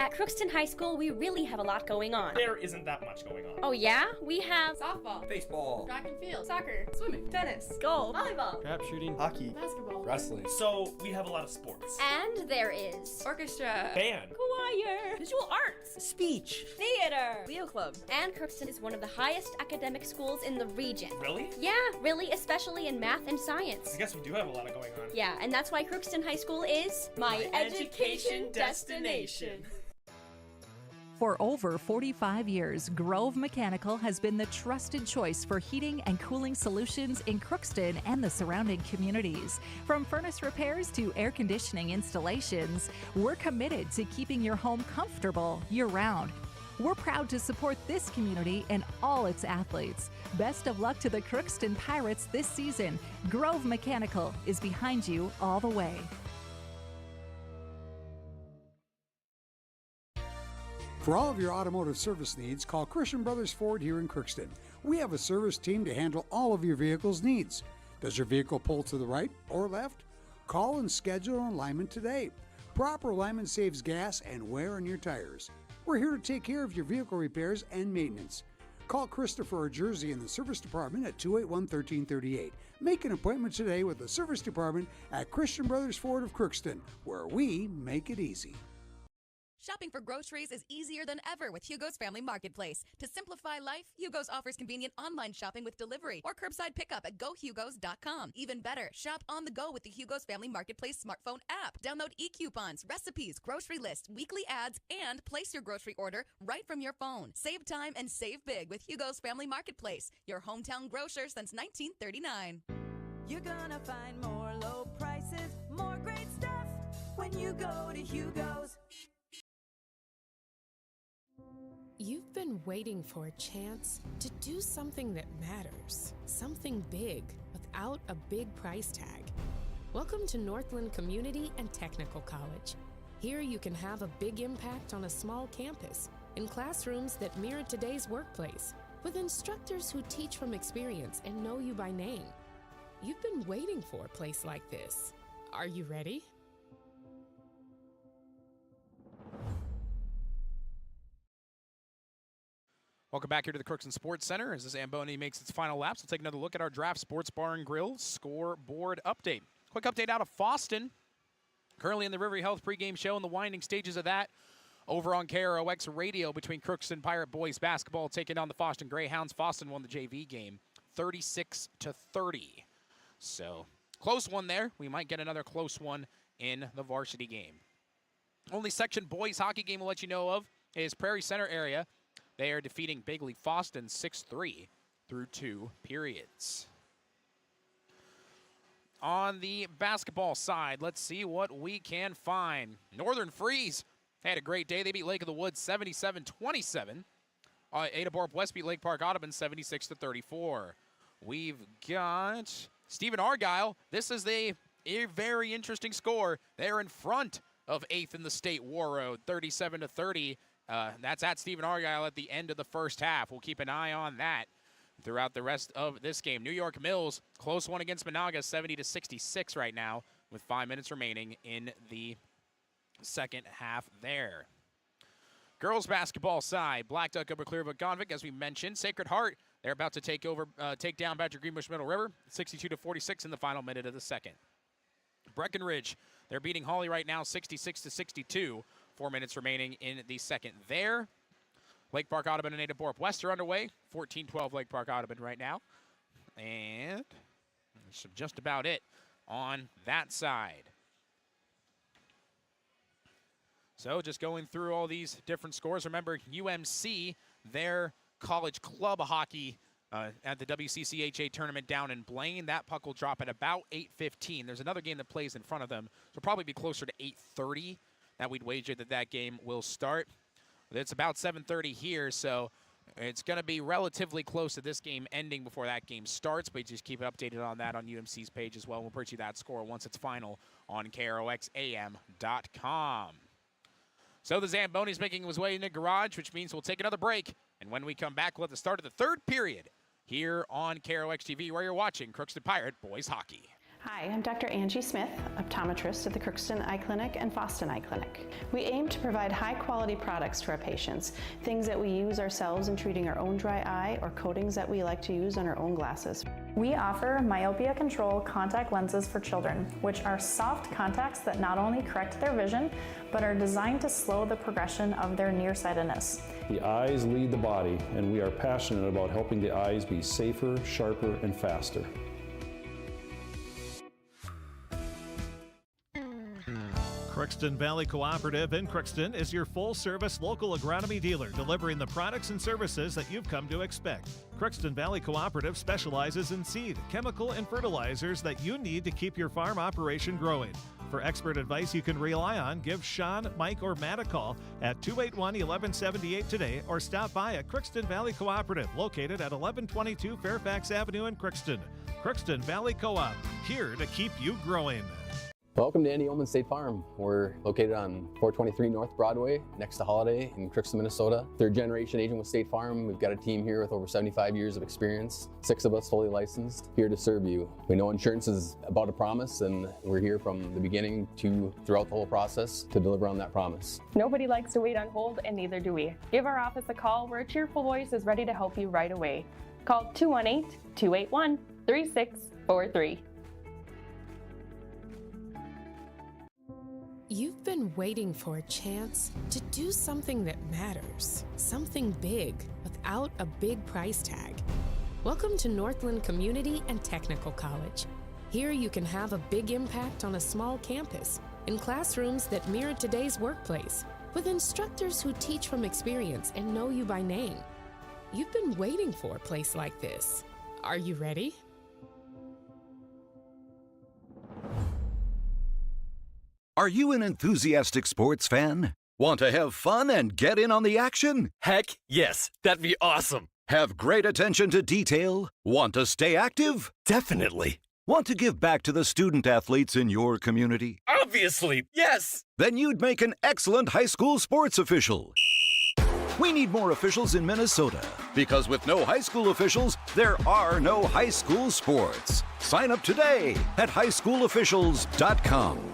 At Crookston High School, we really have a lot going on. There isn't that much going on. Oh yeah? We have softball, baseball, track and field, soccer, swimming, tennis, golf, volleyball, trap shooting, hockey, basketball, wrestling. So we have a lot of sports. And there is orchestra, band, choir, visual arts, speech, theater, Leo Club. And Crookston is one of the highest academic schools in the region. Really? Yeah, really, especially in math and science. I guess we do have a lot of going on. Yeah, and that's why Crookston High School is my education destination. For over 45 years, Grove Mechanical has been the trusted choice for heating and cooling solutions in Crookston and the surrounding communities. From furnace repairs to air conditioning installations, we're committed to keeping your home comfortable year-round. We're proud to support this community and all its athletes. Best of luck to the Crookston Pirates this season. Grove Mechanical is behind you all the way. For all of your automotive service needs, call Christian Brothers Ford here in Crookston. We have a service team to handle all of your vehicle's needs. Does your vehicle pull to the right or left? Call and schedule an alignment today. Proper alignment saves gas and wear on your tires. We're here to take care of your vehicle repairs and maintenance. Call Christopher or Jersey in the service department at 281-1338. Make an appointment today with the service department at Christian Brothers Ford of Crookston, where we make it easy. Shopping for groceries is easier than ever with Hugo's Family Marketplace. To simplify life, Hugo's offers convenient online shopping with delivery or curbside pickup at gohugos.com. Even better, shop on the go with the Hugo's Family Marketplace smartphone app. Download e-coupons, recipes, grocery lists, weekly ads, and place your grocery order right from your phone. Save time and save big with Hugo's Family Marketplace, your hometown grocer since 1939. You're gonna find more low prices, more great stuff when you go to Hugo's. You've been waiting for a chance to do something that matters, something big without a big price tag. Welcome to Northland Community and Technical College. Here you can have a big impact on a small campus, in classrooms that mirror today's workplace, with instructors who teach from experience and know you by name. You've been waiting for a place like this. Are you ready? Welcome back here to the Crookston Sports Center as the Zamboni makes its final laps. We'll take another look at our Draft Sports Bar and Grill scoreboard update. Quick update out of Foston. Currently in the Riverview Health pregame show in the winding stages of that. Over on KROX Radio between Crookston Pirate Boys basketball taking on the Foston Greyhounds. Foston won the JV game 36-30. So close one there. We might get another close one in the varsity game. Only section boys hockey game we'll let you know of is Prairie Center area. They are defeating Bigley Foston 6-3 through 2 periods. On the basketball side, let's see what we can find. Northern Freeze had a great day. They beat Lake of the Woods 77-27. Ada Borp West beat Lake Park Audubon 76-34. We've got Stephen Argyle. This is a very interesting score. They're in front of 8th in the state, Warroad, 37-30. That's at Stephen Argyle at the end of the first half. We'll keep an eye on that throughout the rest of this game. New York Mills, close one against Monaga, 70-66 right now with 5 minutes remaining in the second half there. Girls basketball side, Black Duck over Clearwood Gonvick, as we mentioned. Sacred Heart, they're about to take down Badger Greenbush Middle River, 62-46 in the final minute of the second. Breckenridge, they're beating Hawley right now, 66-62. 4 minutes remaining in the second there. Lake Park Audubon and Ada Borp West are underway. 14-12 Lake Park Audubon right now. And that's just about it on that side. So just going through all these different scores. Remember, UMC, their college club hockey at the WCCHA tournament down in Blaine. That puck will drop at about 8:15. There's another game that plays in front of them. So probably be closer to 8:30. That we'd wager that game will start. It's about 7:30 here, so it's going to be relatively close to this game ending before that game starts, but just keep it updated on that on UMC's page as well. We'll bring you that score once it's final on KROXAM.com. So the Zamboni's making his way in the garage, which means we'll take another break, and when we come back, we'll at the start of the third period here on KROX TV, where you're watching Crookston Pirate Boys Hockey. Hi, I'm Dr. Angie Smith, optometrist at the Crookston Eye Clinic and Foston Eye Clinic. We aim to provide high-quality products to our patients, things that we use ourselves in treating our own dry eye or coatings that we like to use on our own glasses. We offer myopia control contact lenses for children, which are soft contacts that not only correct their vision, but are designed to slow the progression of their nearsightedness. The eyes lead the body, and we are passionate about helping the eyes be safer, sharper, and faster. Crookston Valley Cooperative in Crookston is your full-service local agronomy dealer, delivering the products and services that you've come to expect. Crookston Valley Cooperative specializes in seed, chemical, and fertilizers that you need to keep your farm operation growing. For expert advice you can rely on, give Sean, Mike, or Matt a call at 281-1178 today or stop by at Crookston Valley Cooperative, located at 1122 Fairfax Avenue in Crookston. Crookston Valley Co-op, here to keep you growing. Welcome to Andy Oman State Farm. We're located on 423 North Broadway, next to Holiday in Crookston, Minnesota. Third generation agent with State Farm. We've got a team here with over 75 years of experience, 6 of us fully licensed, here to serve you. We know insurance is about a promise, and we're here from the beginning to throughout the whole process to deliver on that promise. Nobody likes to wait on hold, and neither do we. Give our office a call where a cheerful voice is ready to help you right away. Call 218-281-3643. You've been waiting for a chance to do something that matters, something big without a big price tag. Welcome to Northland Community and Technical College. Here you can have a big impact on a small campus, in classrooms that mirror today's workplace, with instructors who teach from experience and know you by name. You've been waiting for a place like this. Are you ready? Are you an enthusiastic sports fan? Want to have fun and get in on the action? Heck, yes. That'd be awesome. Have great attention to detail? Want to stay active? Definitely. Want to give back to the student athletes in your community? Obviously, yes. Then you'd make an excellent high school sports official. We need more officials in Minnesota, because with no high school officials, there are no high school sports. Sign up today at highschoolofficials.com.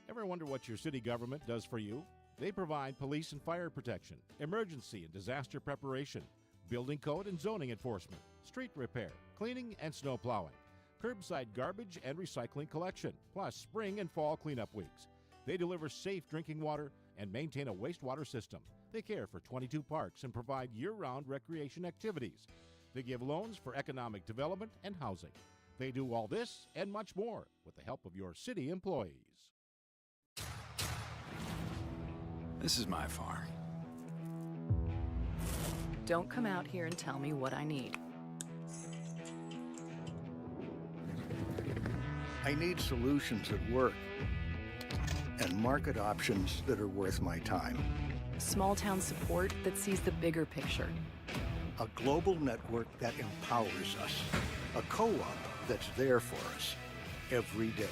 Ever wonder what your city government does for you? They provide police and fire protection, emergency and disaster preparation, building code and zoning enforcement, street repair, cleaning and snow plowing, curbside garbage and recycling collection, plus spring and fall cleanup weeks. They deliver safe drinking water and maintain a wastewater system. They care for 22 parks and provide year-round recreation activities. They give loans for economic development and housing. They do all this and much more with the help of your city employees. This is my farm. Don't come out here and tell me what I need. I need solutions that work and market options that are worth my time. Small town support that sees the bigger picture. A global network that empowers us. A co-op that's there for us every day.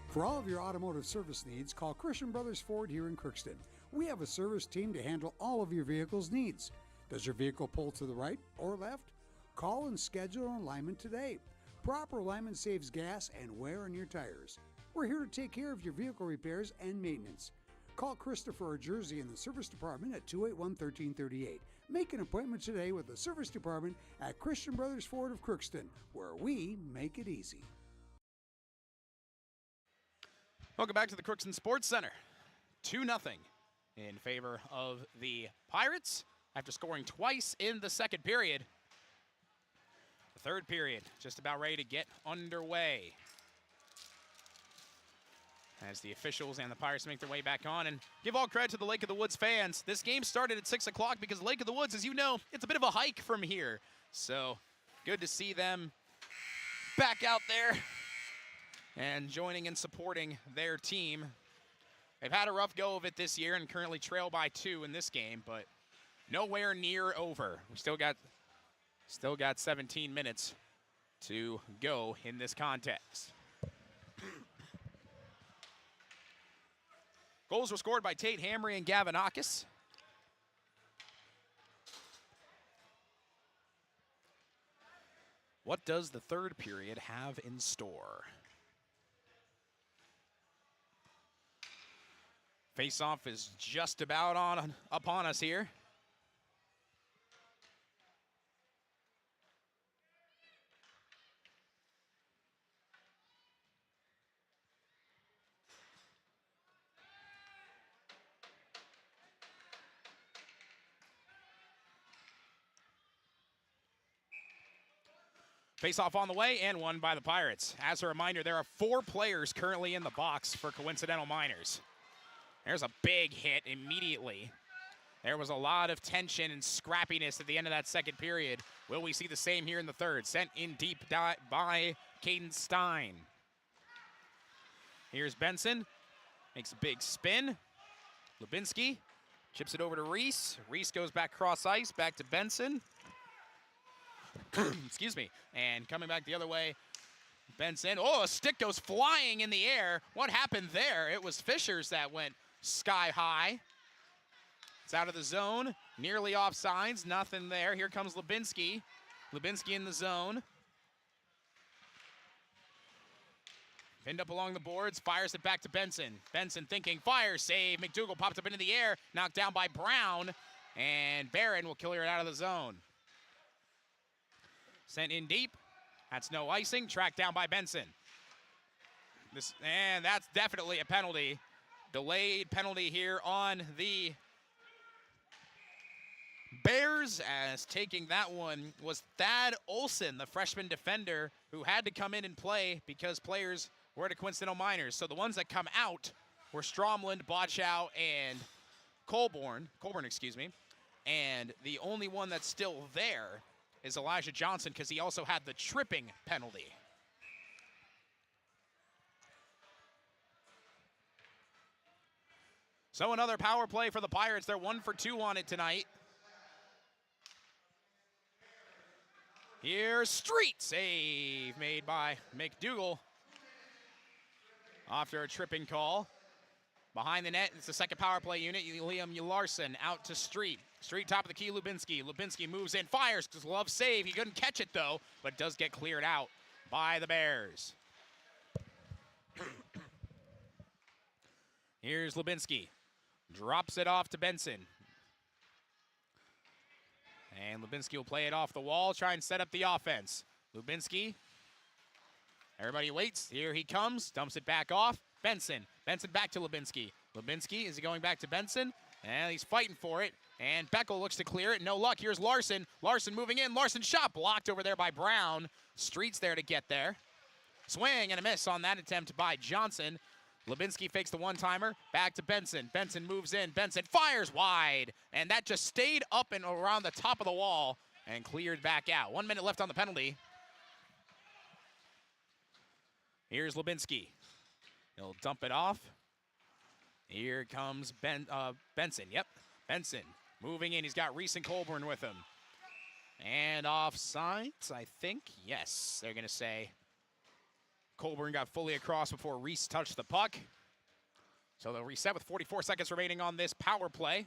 For all of your automotive service needs, call Christian Brothers Ford here in Crookston. We have a service team to handle all of your vehicle's needs. Does your vehicle pull to the right or left? Call and schedule an alignment today. Proper alignment saves gas and wear on your tires. We're here to take care of your vehicle repairs and maintenance. Call Christopher or Jersey in the service department at 281-1338. Make an appointment today with the service department at Christian Brothers Ford of Crookston, where we make it easy. Welcome back to the Crookston Sports Center. 2-0 in favor of the Pirates after scoring twice in the second period. The third period just about ready to get underway as the officials and the Pirates make their way back on. And give all credit to the Lake of the Woods fans. This game started at 6 o'clock because Lake of the Woods, as you know, it's a bit of a hike from here. So good to see them back out there and joining and supporting their team. They've had a rough go of it this year and currently trail by 2 in this game, but nowhere near over. We still got 17 minutes to go in this contest. Goals were scored by Tate Hamry and Gavinakis. What does the third period have in store? Face-off is just about upon us here. Face-off on the way and won by the Pirates. As a reminder, there are 4 players currently in the box for Coincidental Miners. There's a big hit immediately. There was a lot of tension and scrappiness at the end of that second period. Will we see the same here in the third? Sent in deep by Caden Stein. Here's Benson. Makes a big spin. Lubinski chips it over to Reese. Reese goes back cross ice, back to Benson. Excuse me. And coming back the other way, Benson. Oh, a stick goes flying in the air. What happened there? It was Fisher's that went sky high. It's out of the zone, nearly offsides, nothing there. Here comes Lubinski. Lubinski in the zone. Pinned up along the boards, fires it back to Benson. Benson thinking, fire, save. McDougal popped up into the air, knocked down by Brown, and Barron will clear it out of the zone. Sent in deep. That's no icing, tracked down by Benson. And that's definitely a penalty. Delayed penalty here on the Bears, as taking that one was Thad Olson, the freshman defender, who had to come in and play because players were at Coincidental Miners. So the ones that come out were Stromland, Bochow, and Colburn, excuse me. And the only one that's still there is Elijah Johnson, because he also had the tripping penalty. So another power play for the Pirates. They're 1 for 2 on it tonight. Here's Street, save made by McDougal after a tripping call. Behind the net, it's the second power play unit. Liam Larson out to Street. Street top of the key, Lubinski. Lubinski moves in, fires, glove save. He couldn't catch it though, but does get cleared out by the Bears. Here's Lubinski. Drops it off to Benson. And Lubinski will play it off the wall, try and set up the offense. Lubinski. Everybody waits. Here he comes. Dumps it back off. Benson. Benson back to Lubinski. Lubinski, is he going back to Benson? And he's fighting for it. And Beckel looks to clear it. No luck. Here's Larson. Larson moving in. Larson shot blocked over there by Brown. Street's there to get there. Swing and a miss on that attempt by Johnson. Lubinski fakes the one-timer, back to Benson. Benson moves in, Benson fires wide, and that just stayed up and around the top of the wall and cleared back out. 1 minute left on the penalty. Here's Lubinski. He'll dump it off. Here comes Benson, yep, Benson moving in. He's got Reese and Colburn with him. And offsides, I think, yes, they're gonna say. Colburn got fully across before Reese touched the puck. So they'll reset with 44 seconds remaining on this power play.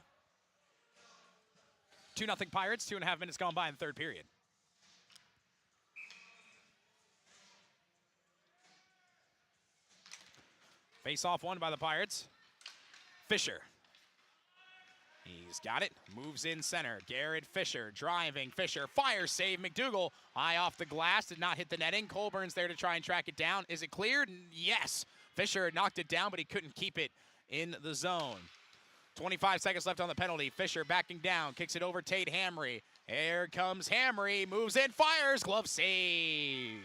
2-0 Pirates, 2.5 minutes gone by in the third period. Face-off won by the Pirates. Fisher. He's got it, moves in center. Garrett Fisher driving. Fisher fire save. McDougal high off the glass, did not hit the netting. Colburn's there to try and track it down. Is it cleared? Yes. Fisher knocked it down, but he couldn't keep it in the zone. 25 seconds left on the penalty. Fisher backing down, kicks it over Tate Hamry. Here comes Hamry, moves in, fires, glove save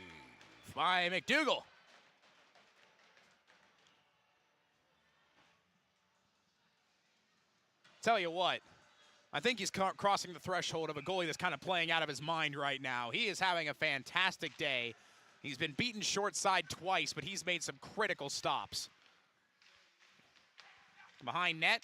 by McDougal. Tell you what, I think he's crossing the threshold of a goalie that's kind of playing out of his mind right now. He is having a fantastic day. He's been beaten short side twice, but he's made some critical stops. Behind net,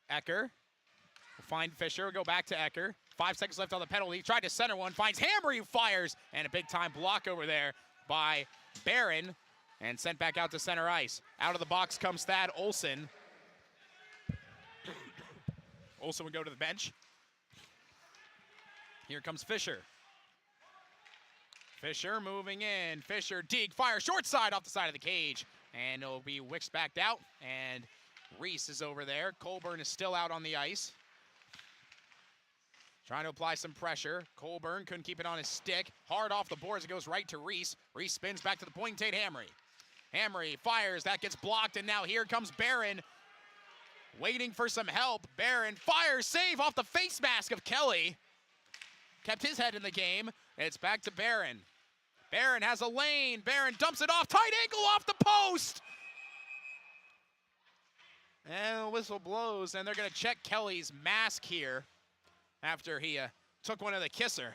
Ecker will find Fisher, we'll go back to Ecker. 5 seconds left on the penalty. He tried to center one, finds Hamry, who fires, and a big-time block over there by Barron, and sent back out to center ice. Out of the box comes Thad Olson. Olson would go to the bench. Here comes Fisher. Fisher moving in. Fisher, dig, fire, short side off the side of the cage. And it'll be whisked back out. And Reese is over there. Colburn is still out on the ice. Trying to apply some pressure. Colburn couldn't keep it on his stick. Hard off the boards. It goes right to Reese. Reese spins back to the point. Tate Hamry. Hamry fires. That gets blocked. And now here comes Barron. Waiting for some help. Barron fires. Save off the face mask of Kelly. Kept his head in the game. It's back to Barron. Barron has a lane. Barron dumps it off. Tight ankle off the post. And the whistle blows. And they're going to check Kelly's mask here after he took one of the kisser.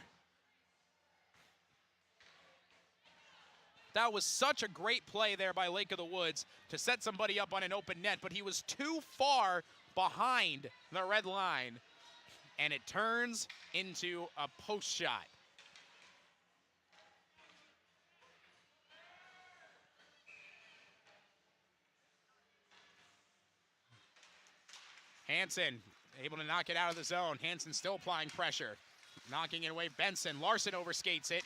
That was such a great play there by Lake of the Woods to set somebody up on an open net, but he was too far behind the red line, and it turns into a post shot. Hansen able to knock it out of the zone. Hansen still applying pressure. Knocking it away, Benson. Larson overskates it.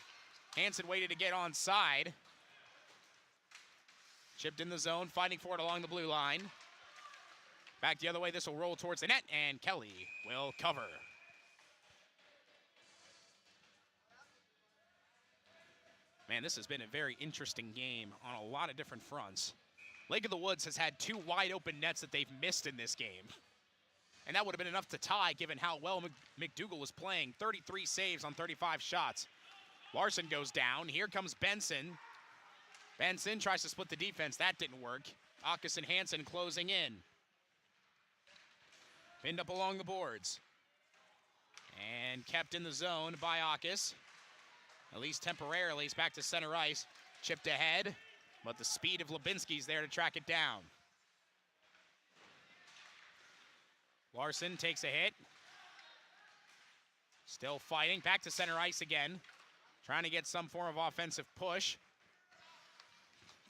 Hansen waited to get onside. Chipped in the zone, fighting for it along the blue line. Back the other way, this will roll towards the net, and Kelly will cover. Man, this has been a very interesting game on a lot of different fronts. Lake of the Woods has had 2 wide open nets that they've missed in this game. And that would have been enough to tie given how well McDougal was playing. 33 saves on 35 shots. Larson goes down. Here comes Benson. Benson tries to split the defense. That didn't work. Akis and Hansen closing in. Pinned up along the boards. And kept in the zone by Akis. At least temporarily. He's back to center ice. Chipped ahead. But the speed of Lubinsky's there to track it down. Larson takes a hit. Still fighting. Back to center ice again. Trying to get some form of offensive push.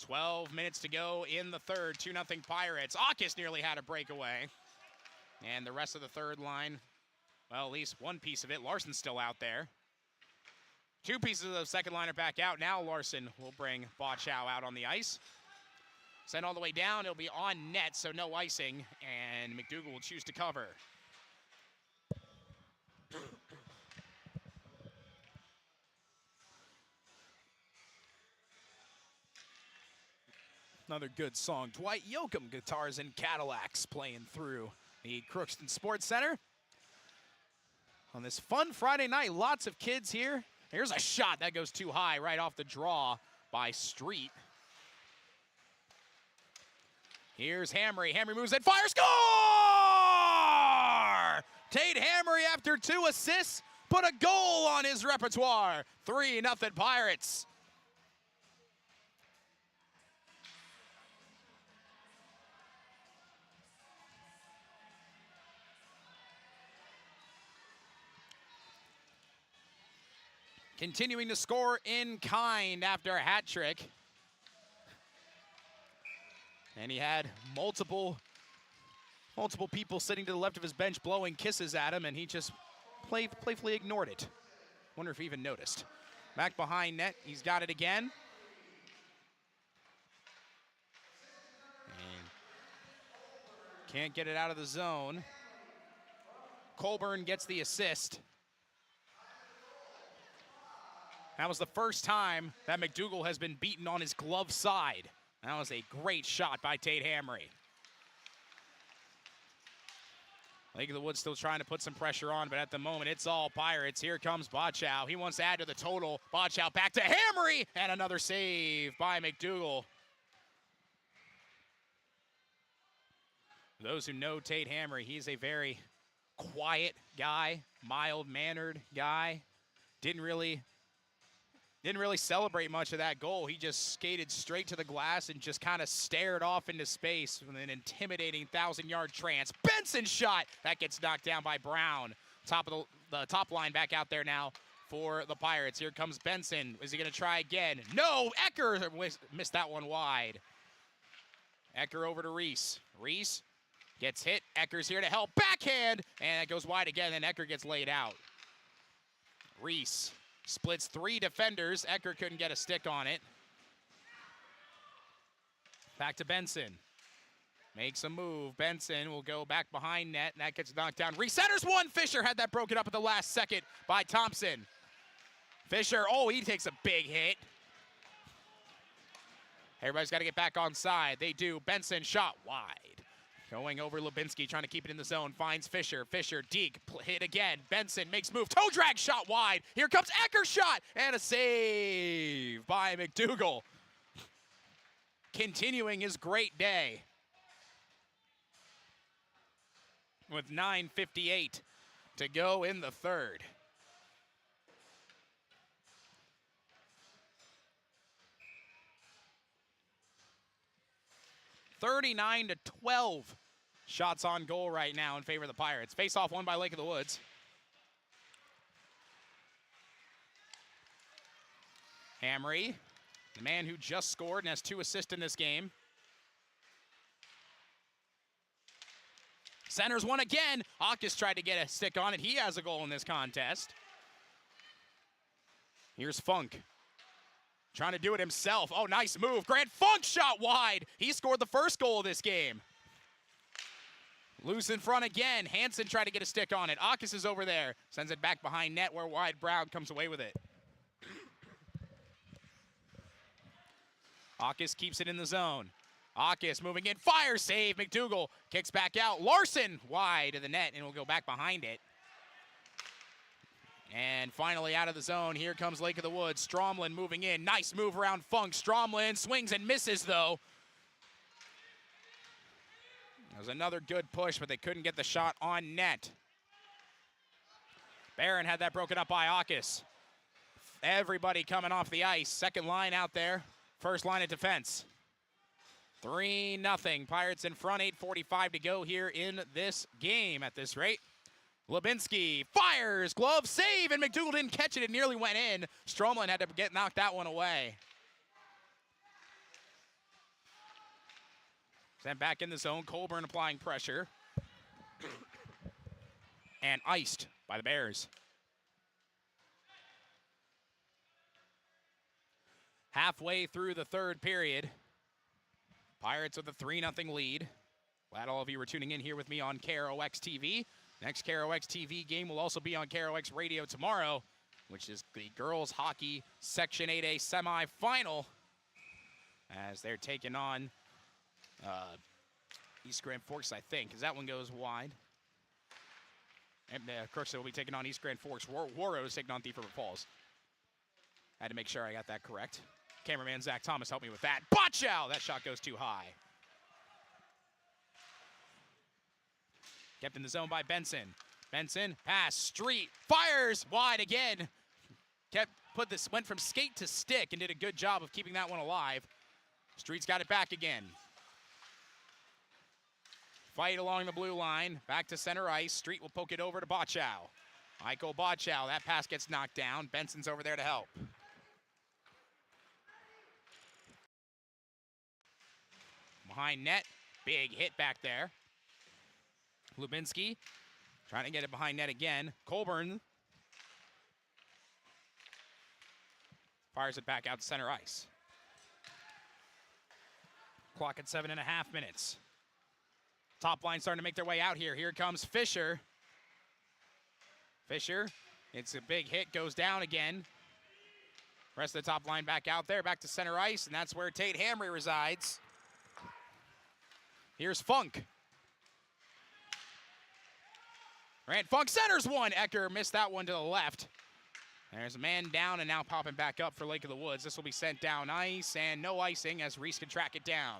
12 minutes to go in the third. 2-0 Pirates. Akis nearly had a breakaway. And the rest of the third line, well, at least one piece of it. Larson's still out there. 2 pieces of the second line are back out. Now Larson will bring Bochow out on the ice. Sent all the way down. It'll be on net, so no icing. And McDougal will choose to cover. Another good song. Dwight Yoakam Guitars and Cadillacs playing through the Crookston Sports Center. On this fun Friday night, lots of kids here. Here's a shot that goes too high right off the draw by Street. Here's Hamry. Hamry moves it. Fire. Score! Tate Hamry, after 2 assists, put a goal on his repertoire. 3-0 Pirates. Continuing to score in kind after a hat trick. And he had multiple people sitting to the left of his bench blowing kisses at him, and he just playfully ignored it. Wonder if he even noticed. Back behind net, he's got it again. And can't get it out of the zone. Colburn gets the assist. That was the first time that McDougal has been beaten on his glove side. That was a great shot by Tate Hamry. Lake of the Woods still trying to put some pressure on, but at the moment, it's all Pirates. Here comes Bochow. He wants to add to the total. Bochow back to Hamry, and another save by McDougal. For those who know Tate Hamry, he's a very quiet guy, mild-mannered guy. Didn't really celebrate much of that goal. He just skated straight to the glass and just kind of stared off into space with an intimidating 1,000-yard trance. Benson shot! That gets knocked down by Brown. Top of the top line back out there now for the Pirates. Here comes Benson. Is he going to try again? No! Ecker missed that one wide. Ecker over to Reese. Reese gets hit. Ecker's here to help. Backhand! And it goes wide again, and Ecker gets laid out. Reese Splits 3 defenders. Ecker couldn't get a stick on it. Back to Benson. Makes a move. Benson will go back behind net, and that gets knocked down. Recenters one. Fisher had that broken up at the last second by Thompson. Fisher, oh, he takes a big hit. Everybody's got to get back on side. They do. Benson shot wide. Going over Lubinsky, trying to keep it in the zone. Finds Fisher. Fisher, Deke, hit again. Benson makes move. Toe drag shot wide. Here comes Ecker's shot. And a save by McDougal. Continuing his great day. With 9:58 to go in the third. (39-12) shots on goal right now in favor of the Pirates. Face off won by Lake of the Woods. Hamry, the man who just scored and has 2 assists in this game. Centers one again. Hawkins tried to get a stick on it. He has a goal in this contest. Here's Funk. Trying to do it himself. Oh, nice move. Grant Funk shot wide. He scored the first goal of this game. Loose in front again. Hansen tried to get a stick on it. Akis is over there. Sends it back behind net where Wide Brown comes away with it. Akis keeps it in the zone. Akis moving in, fire save. McDougal kicks back out. Larson wide of the net and will go back behind it. And finally out of the zone, here comes Lake of the Woods. Stromlin moving in, nice move around Funk. Stromlin swings and misses though. That was another good push, but they couldn't get the shot on net. Barron had that broken up by Akis. Everybody coming off the ice. Second line out there. First line of defense. 3-0. Pirates in front, 8:45 to go here in this game at this rate. Lubinsky fires, glove save, and McDougal didn't catch it. It nearly went in. Stromlin had to get knocked that one away. Sent back in the zone. Colburn applying pressure. And iced by the Bears. Halfway through the third period. Pirates with a 3-0 lead. Glad all of you were tuning in here with me on KROX TV. Next KROX TV game will also be on KROX Radio tomorrow, which is the girls hockey Section 8A semifinal, as they're taking on East Grand Forks, I think, because that one goes wide. And Crookston will be taking on East Grand Forks. Warrow is taking on Thief River Falls. I had to make sure I got that correct. Cameraman Zach Thomas helped me with that. Botchow! That shot goes too high. Kept in the zone by Benson. Benson, pass, Street, fires wide again. Went from skate to stick and did a good job of keeping that one alive. Street's got it back again. Fight along the blue line, back to center ice. Street will poke it over to Botchow. Michael Botchow, that pass gets knocked down. Benson's over there to help. Behind net, big hit back there. Lubinsky trying to get it behind net again. Colburn fires it back out to center ice. Clock at 7.5 minutes. Top line starting to make their way out here. Here comes Fisher. Fisher, it's a big hit, goes down again. Rest of the top line back out there, back to center ice, and that's where Tate Hamry resides. Here's Funk. Grant Funk centers one. Ecker missed that one to the left. There's a man down and now popping back up for Lake of the Woods. This will be sent down ice and no icing as Reese can track it down.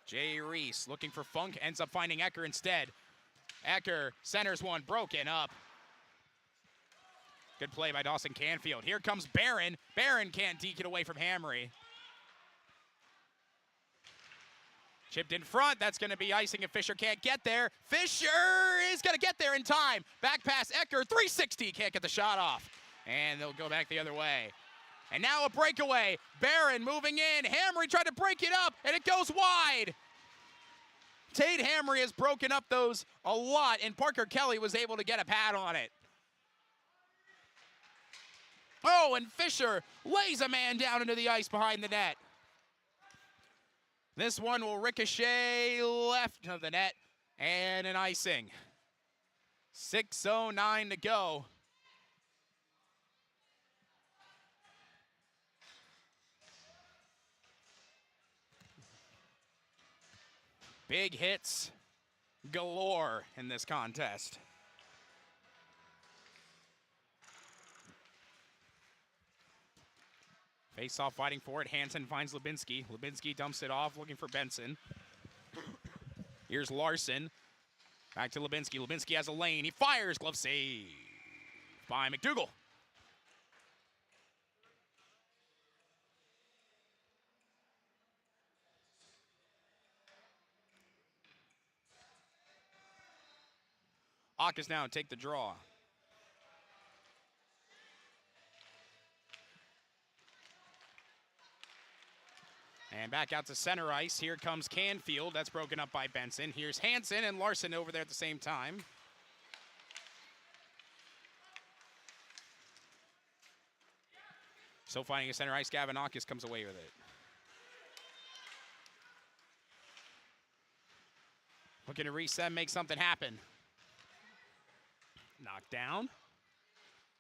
Jay Reese looking for Funk, ends up finding Ecker instead. Ecker centers one, broken up. Good play by Dawson Canfield. Here comes Barron. Barron can't deke it away from Hamry. Chipped in front, that's gonna be icing if Fisher can't get there. Fisher is gonna get there in time. Back pass Ecker, 360, can't get the shot off. And they'll go back the other way. And now a breakaway. Barron moving in, Hamry tried to break it up, and it goes wide. Tate Hamry has broken up those a lot, and Parker Kelly was able to get a pad on it. Oh, and Fisher lays a man down into the ice behind the net. This one will ricochet left of the net and an icing. 6:09 to go. Big hits galore in this contest. Face-off fighting for it. Hansen finds Lubinsky. Lubinsky dumps it off, looking for Benson. Here's Larson. Back to Lubinsky. Lubinsky has a lane. He fires. Glove save by McDougal. Akis now take the draw. And back out to center ice. Here comes Canfield. That's broken up by Benson. Here's Hansen and Larson over there at the same time. Still finding a center ice. Gavin Akis comes away with it. Looking to reset, make something happen. Knocked down.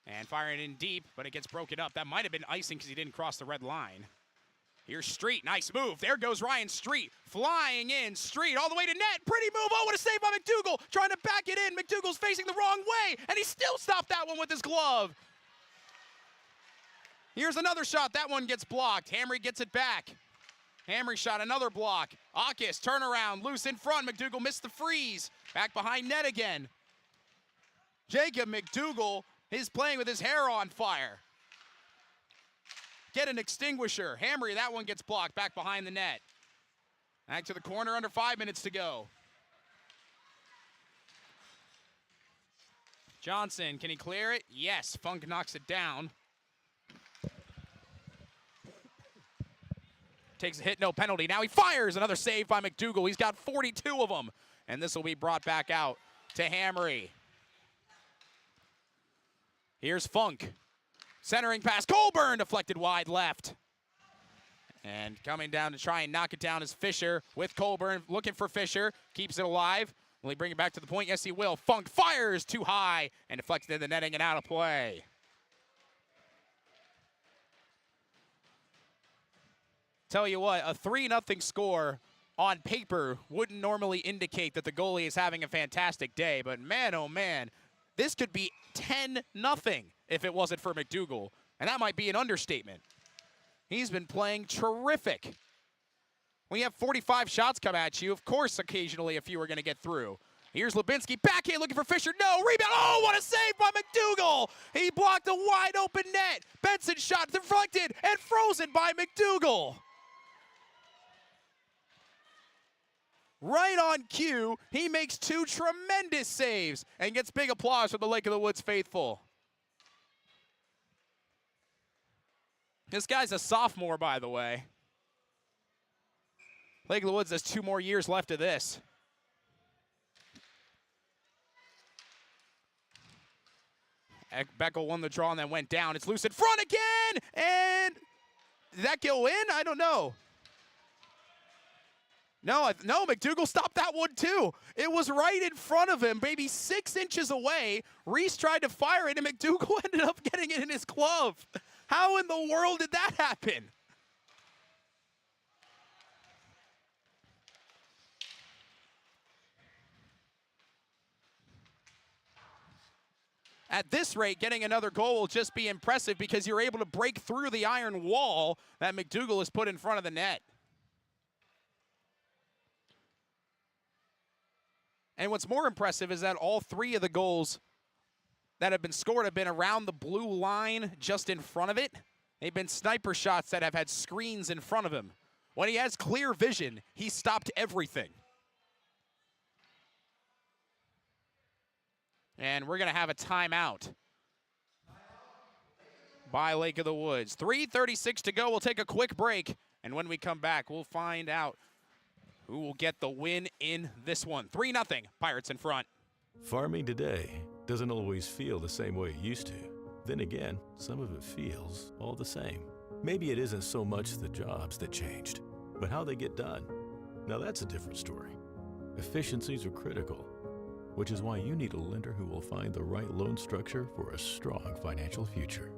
And firing in deep, but it gets broken up. That might have been icing because he didn't cross the red line. Here's Street, nice move. There goes Ryan Street, flying in. Street all the way to net, pretty move. Oh, what a save by McDougal, trying to back it in. McDougal's facing the wrong way, and he still stopped that one with his glove. Here's another shot, that one gets blocked. Hamry gets it back. Hamry shot, another block. Akis, turnaround, loose in front. McDougal missed the freeze. Back behind net again. Jacob McDougal is playing with his hair on fire. Get an extinguisher. Hamry, that one gets blocked back behind the net. Back to the corner, under 5 minutes to go. Johnson, can he clear it? Yes, Funk knocks it down. Takes a hit, no penalty. Now he fires, another save by McDougal. He's got 42 of them. And this will be brought back out to Hamry. Here's Funk. Centering pass, Colburn deflected wide left. And coming down to try and knock it down is Fisher with Colburn, looking for Fisher, keeps it alive. Will he bring it back to the point? Yes, he will. Funk fires too high and deflected in the netting and out of play. Tell you what, a 3-0 score on paper wouldn't normally indicate that the goalie is having a fantastic day, but man, oh man, this could be 10-0 if it wasn't for McDougal, and that might be an understatement. He's been playing terrific. When you have 45 shots come at you, of course occasionally a few are going to get through. Here's Lubinsky, backhand looking for Fisher, no, rebound, oh, what a save by McDougal! He blocked a wide open net. Benson shot deflected and frozen by McDougal. Right on cue, he makes 2 tremendous saves and gets big applause from the Lake of the Woods faithful. This guy's a sophomore, by the way. Lake of the Woods has 2 more years left of this. Beckel won the draw and then went down. It's loose in front again, and did that go in? I don't know. No, McDougal stopped that one too. It was right in front of him, maybe 6 inches away. Reese tried to fire it, and McDougal ended up getting it in his glove. How in the world did that happen? At this rate, getting another goal will just be impressive because you're able to break through the iron wall that McDougal has put in front of the net. And what's more impressive is that all 3 of the goals that have been scored have been around the blue line just in front of it. They've been sniper shots that have had screens in front of him. When he has clear vision, he stopped everything. And we're going to have a timeout by Lake of the Woods. 3:36 to go. We'll take a quick break. And when we come back, we'll find out who will get the win in this one. 3-0, Pirates in front. Farming today doesn't always feel the same way it used to. Then again, some of it feels all the same. Maybe it isn't so much the jobs that changed, but how they get done. Now that's a different story. Efficiencies are critical, which is why you need a lender who will find the right loan structure for a strong financial future.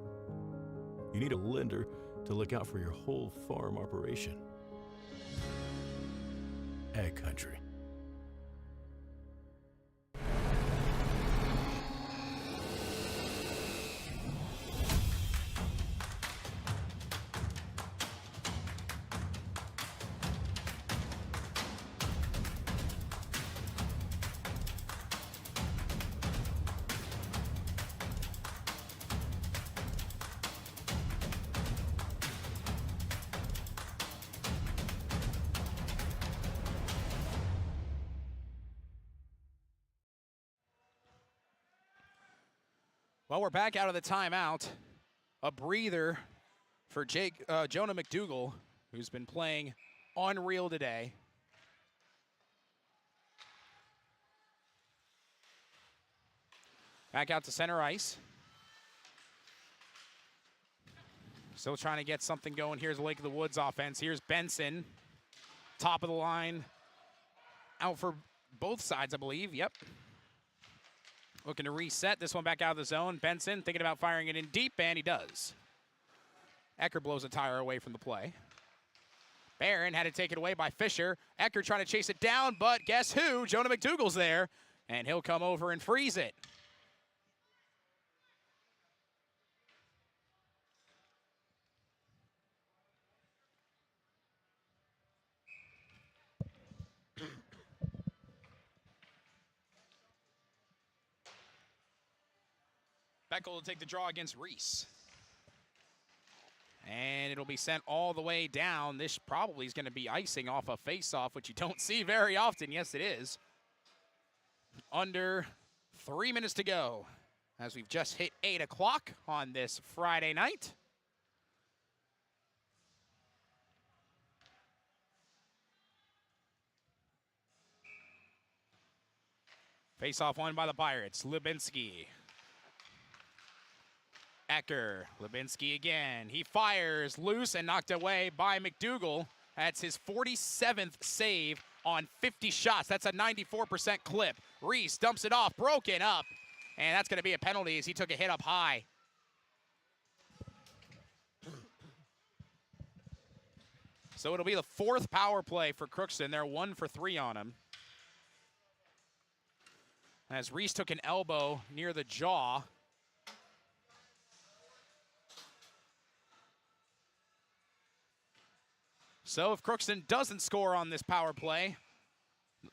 You need a lender to look out for your whole farm operation. Ag Country. Well, we're back out of the timeout. A breather for Jonah McDougall, who's been playing unreal today. Back out to center ice. Still trying to get something going. Here's Lake of the Woods offense. Here's Benson, top of the line. Out for both sides, I believe. Yep. Looking to reset this one back out of the zone. Benson thinking about firing it in deep, and he does. Ecker blows a tire away from the play. Barron had to take it away by Fisher. Ecker trying to chase it down, but guess who? Jonah McDougall's there, and he'll come over and freeze it. Beckel will take the draw against Reese. And it'll be sent all the way down. This probably is going to be icing off a face-off, which you don't see very often. Yes, it is. Under 3 minutes to go, as we've just hit 8 o'clock on this Friday night. Face-off won by the Pirates. Lubinski. Ecker, Lubinski again. He fires loose and knocked away by McDougall. That's his 47th save on 50 shots. That's a 94% clip. Reese dumps it off, broken up. And that's going to be a penalty as he took a hit up high. So it'll be the 4th power play for Crookston. They're 1 for 3 on him. As Reese took an elbow near the jaw. So if Crookston doesn't score on this power play,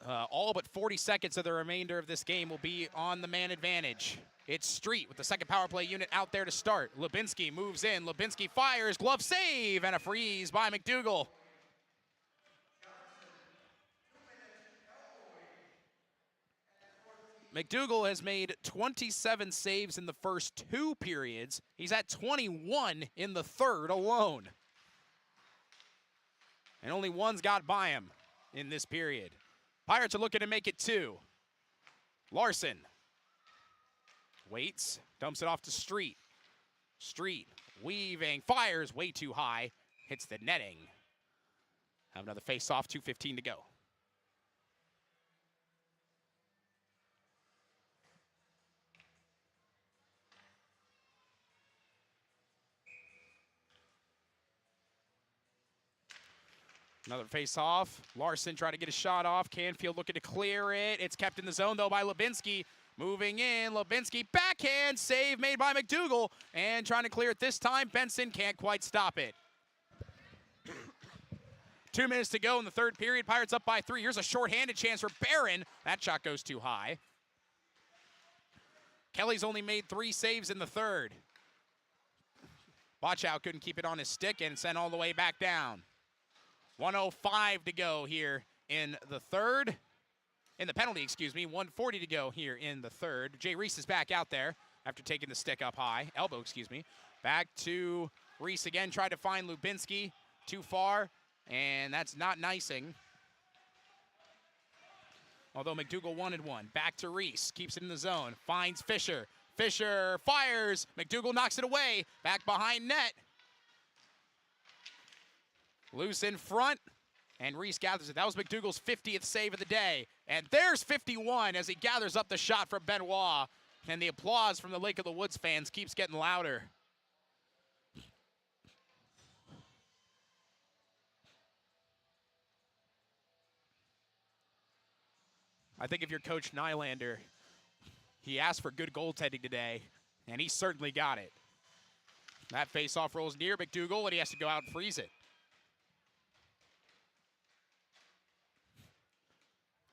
all but 40 seconds of the remainder of this game will be on the man advantage. It's Street with the second power play unit out there to start. Lubinski moves in. Lubinski fires, glove save, and a freeze by McDougall. McDougall has made 27 saves in the first 2 periods. He's at 21 in the third alone. And only one's got by him in this period. Pirates are looking to make it 2. Larson waits, dumps it off to Street. Street weaving, fires way too high, hits the netting. Have another face-off, 2:15 to go. Another face-off. Larson trying to get a shot off. Canfield looking to clear it. It's kept in the zone, though, by Lubinski. Moving in. Lubinski backhand save made by McDougall. And trying to clear it this time. Benson can't quite stop it. 2 minutes to go in the third period. Pirates up by 3. Here's a shorthanded chance for Barron. That shot goes too high. Kelly's only made 3 saves in the third. Watchout couldn't keep it on his stick and sent all the way back down. 1:05 to go here in the third. In the penalty, excuse me. 1:40 to go here in the third. Jay Reese is back out there after taking the stick up high. Elbow, excuse me. Back to Reese again. Tried to find Lubinski. Too far. And that's not nicing. Although McDougall wanted one. Back to Reese. Keeps it in the zone. Finds Fisher. Fisher fires. McDougal knocks it away. Back behind net. Loose in front. And Reese gathers it. That was McDougal's 50th save of the day. And there's 51 as he gathers up the shot from Benoit. And the applause from the Lake of the Woods fans keeps getting louder. I think if you're Coach Nylander, he asked for good goaltending today, and he certainly got it. That faceoff rolls near McDougal, and he has to go out and freeze it.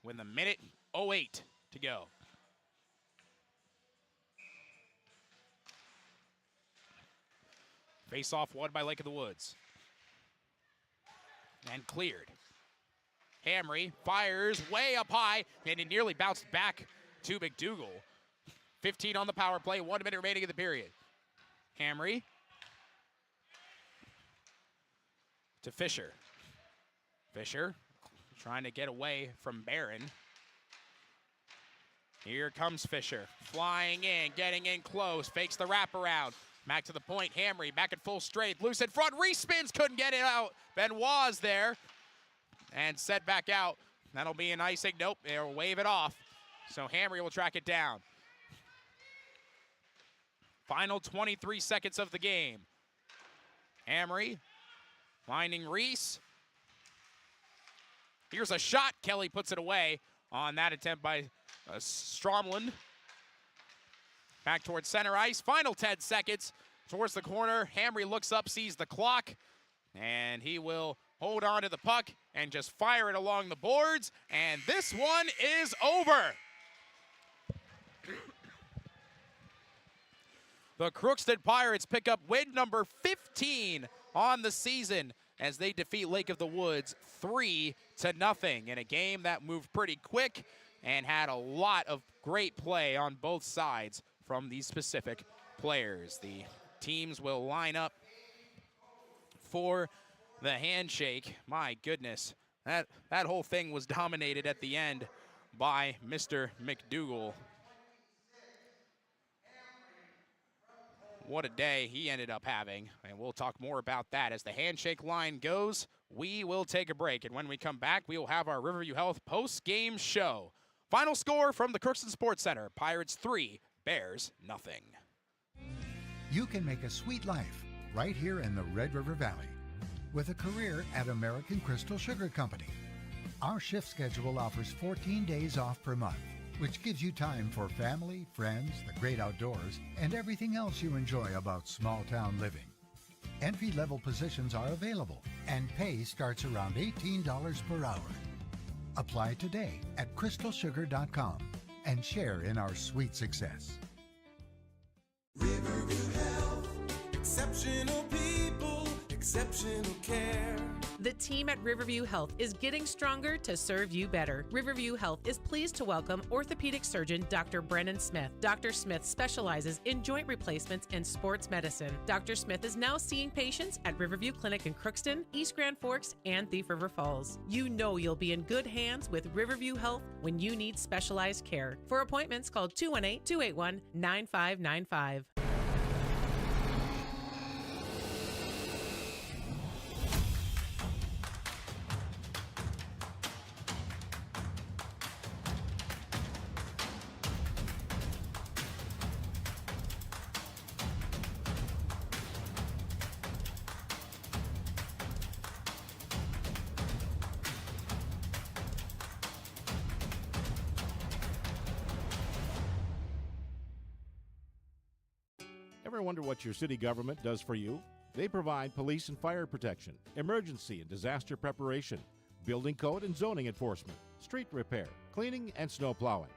With a minute 08 to go. Face-off won by Lake of the Woods. And cleared. Hamry fires way up high, and it nearly bounced back to McDougal. 15 on the power play, 1 minute remaining in the period. Hamry to Fisher. Fisher trying to get away from Barron. Here comes Fisher, flying in, getting in close, fakes the wraparound. Back to the point, Hamry, back at full strength, loose in front, respins, couldn't get it out. Benoit's there, and set back out. That'll be an icing, nope, they'll wave it off. So Hamry will track it down. Final 23 seconds of the game. Hamry finding Reese. Here's a shot, Kelly puts it away on that attempt by Stromlund. Back towards center ice, final 10 seconds. Towards the corner, Hamry looks up, sees the clock, and he will hold on to the puck and just fire it along the boards, and this one is over. The Crookston Pirates pick up win number 15 on the season as they defeat Lake of the Woods 3-0 in a game that moved pretty quick and had a lot of great play on both sides from these specific players. The teams will line up for the handshake. My goodness, that whole thing was dominated at the end by Mr. McDougal. What a day he ended up having, and we'll talk more about that as the handshake line goes. We will take a break, and when we come back, we will have our Riverview Health post-game show. Final score from the Crookston Sports Center, Pirates 3, Bears nothing. You can make a sweet life right here in the Red River Valley with a career at American Crystal Sugar Company. Our shift schedule offers 14 days off per month, which gives you time for family, friends, the great outdoors, and everything else you enjoy about small-town living. Entry-level positions are available, and pay starts around $18 per hour. Apply today at crystalsugar.com and share in our sweet success. Riverview Health, exceptional people, exceptional care. The team at Riverview Health is getting stronger to serve you better. Riverview Health is pleased to welcome orthopedic surgeon Dr. Brennan Smith. Dr. Smith specializes in joint replacements and sports medicine. Dr. Smith is now seeing patients at Riverview Clinic in Crookston, East Grand Forks, and Thief River Falls. You know you'll be in good hands with Riverview Health when you need specialized care. For appointments, call 218-281-9595. Ever wonder what your city government does for you? They provide police and fire protection, emergency and disaster preparation, building code and zoning enforcement, street repair, cleaning and snow plowing,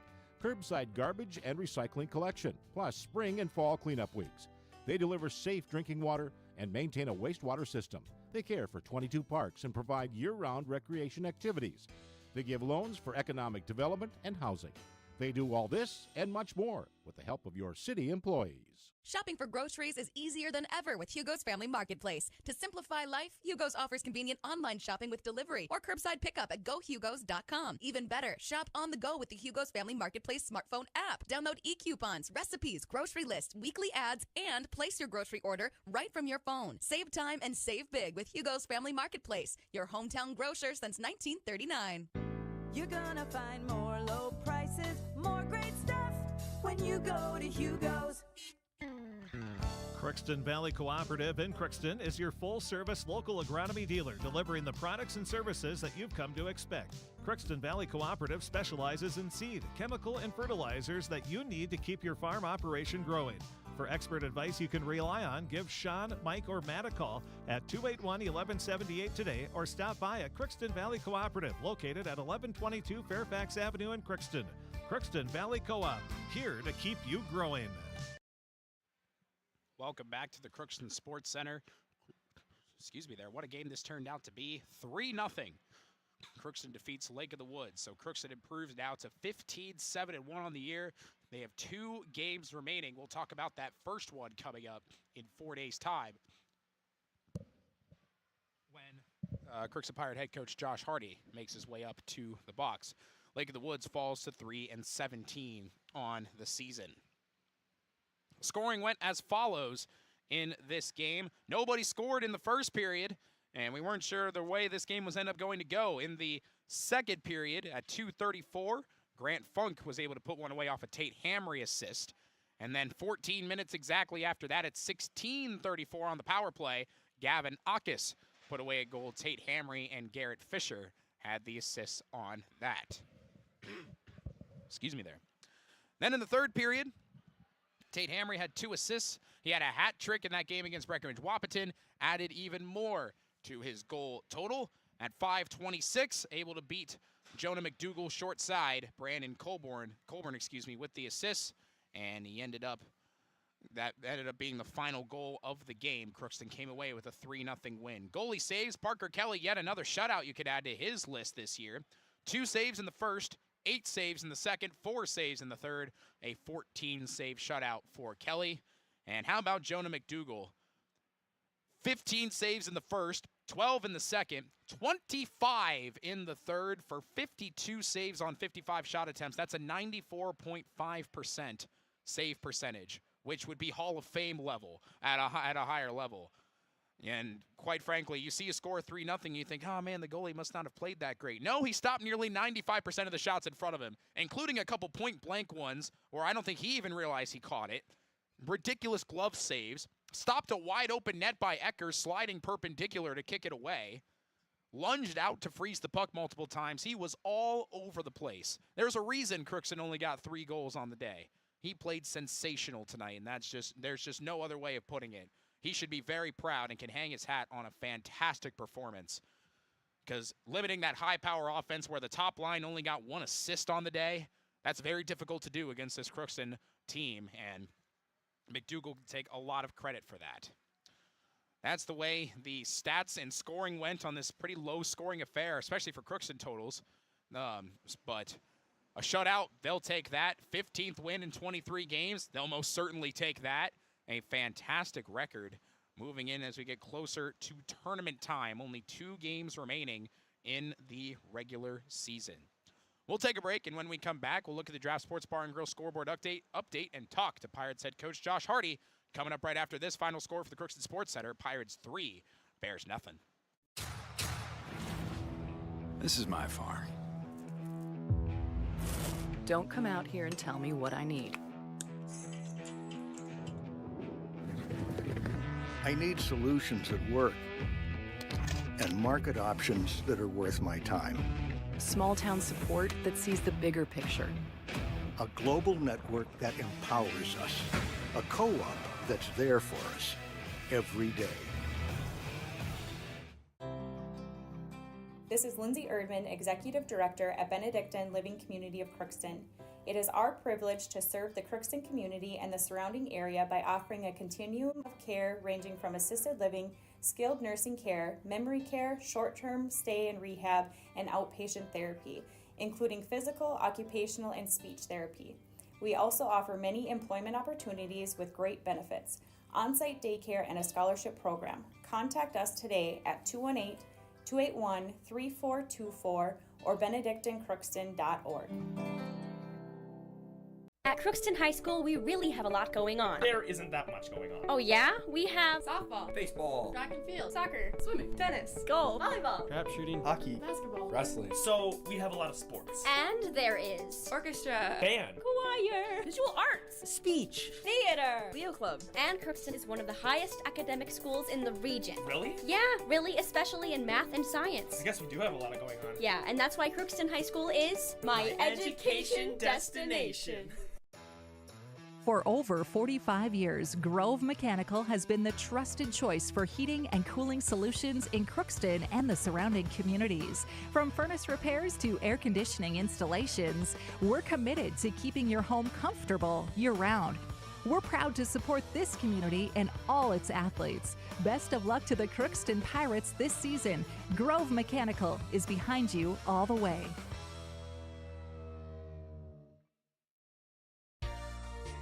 curbside garbage and recycling collection, plus spring and fall cleanup weeks. They deliver safe drinking water and maintain a wastewater system. They care for 22 parks and provide year-round recreation activities. They give loans for economic development and housing. They do all this and much more with the help of your city employees. Shopping for groceries is easier than ever with Hugo's Family Marketplace. To simplify life, Hugo's offers convenient online shopping with delivery or curbside pickup at gohugos.com. Even better, shop on the go with the Hugo's Family Marketplace smartphone app. Download e-coupons, recipes, grocery lists, weekly ads, and place your grocery order right from your phone. Save time and save big with Hugo's Family Marketplace, your hometown grocer since 1939. You're gonna find more low prices, more great stuff when you go to Hugo's. Crookston Valley Cooperative in Crookston is your full-service local agronomy dealer, delivering the products and services that you've come to expect. Crookston Valley Cooperative specializes in seed, chemical, and fertilizers that you need to keep your farm operation growing. For expert advice you can rely on, give Sean, Mike, or Matt a call at 281-1178 today or stop by at Crookston Valley Cooperative, located at 1122 Fairfax Avenue in Crookston. Crookston Valley Co-op, here to keep you growing. Welcome back to the Crookston Sports Center. Excuse me there. What a game this turned out to be. 3-0. Crookston defeats Lake of the Woods. So Crookston improves now to 15-7-1 on the year. They have 2 games remaining. We'll talk about that first one coming up in 4 days' time, when Crookston Pirate head coach Josh Hardy makes his way up to the box. Lake of the Woods falls to 3-17 on the season. Scoring went as follows in this game. Nobody scored in the first period, and we weren't sure the way this game was ended up going to go. In the second period at 2:34, Grant Funk was able to put one away off a Tate Hamry assist. And then 14 minutes exactly after that at 16:34 on the power play, Gavin Akis put away a goal. Tate Hamry and Garrett Fisher had the assists on that. Excuse me there. Then in the third period, Tate Hamry had 2 assists. He had a hat trick in that game against Breckenridge Wahpeton, added even more to his goal total. At 5:26, able to beat Jonah McDougall short side, Brandon Colburn, with the assists, and that ended up being the final goal of the game. Crookston came away with a 3-0 win. Goalie saves, Parker Kelly, yet another shutout you could add to his list this year. 2 saves in the first, 8 saves in the second, 4 saves in the third, a 14-save shutout for Kelly. And how about Jonah McDougall? 15 saves in the first, 12 in the second, 25 in the third for 52 saves on 55 shot attempts. That's a 94.5% save percentage, which would be Hall of Fame level at a higher level. And quite frankly, you see a score 3-0, you think, oh man, the goalie must not have played that great. No, he stopped nearly 95% of the shots in front of him, including a couple point-blank ones where I don't think he even realized he caught it. Ridiculous glove saves. Stopped a wide-open net by Eckers, sliding perpendicular to kick it away. Lunged out to freeze the puck multiple times. He was all over the place. There's a reason Crookston only got 3 goals on the day. He played sensational tonight, and there's just no other way of putting it. He should be very proud and can hang his hat on a fantastic performance, because limiting that high-power offense where the top line only got 1 assist on the day, that's very difficult to do against this Crookston team, and McDougall can take a lot of credit for that. That's the way the stats and scoring went on this pretty low-scoring affair, especially for Crookston totals. But a shutout, they'll take that. 15th win in 23 games, they'll most certainly take that. A fantastic record moving in as we get closer to tournament time. Only 2 games remaining in the regular season. We'll take a break, and when we come back, we'll look at the Draft Sports Bar and Grill scoreboard update and talk to Pirates head coach Josh Hardy. Coming up right after this, final score for the Crookston Sports Center, Pirates 3, Bears nothing. This is my farm. Don't come out here and tell me what I need. I need solutions that work and market options that are worth my time. Small town support that sees the bigger picture. A global network that empowers us. A co-op that's there for us every day. This is Lindsay Erdman, Executive Director at Benedictine Living Community of Crookston. It is our privilege to serve the Crookston community and the surrounding area by offering a continuum of care ranging from assisted living, skilled nursing care, memory care, short-term stay and rehab, and outpatient therapy. including physical, occupational, and speech therapy. We also offer many employment opportunities with great benefits, on-site daycare, and a scholarship program. Contact us today at 218-281-3424 or benedictincrookston.org. At Crookston High School, we really have a lot going on. There isn't that much going on. Oh yeah? We have softball, baseball, track and field, soccer, swimming, tennis, golf, volleyball, trap shooting, hockey, basketball, wrestling. So we have a lot of sports. And there is orchestra, band, choir, visual arts, speech, theater, Leo Club. And Crookston is one of the highest academic schools in the region. Really? Yeah, really, especially in math and science. I guess we do have a lot going on. Yeah, and that's why Crookston High School is my education destination. For over 45 years, Grove Mechanical has been the trusted choice for heating and cooling solutions in Crookston and the surrounding communities. From furnace repairs to air conditioning installations, we're committed to keeping your home comfortable year-round. We're proud to support this community and all its athletes. Best of luck to the Crookston Pirates this season. Grove Mechanical is behind you all the way.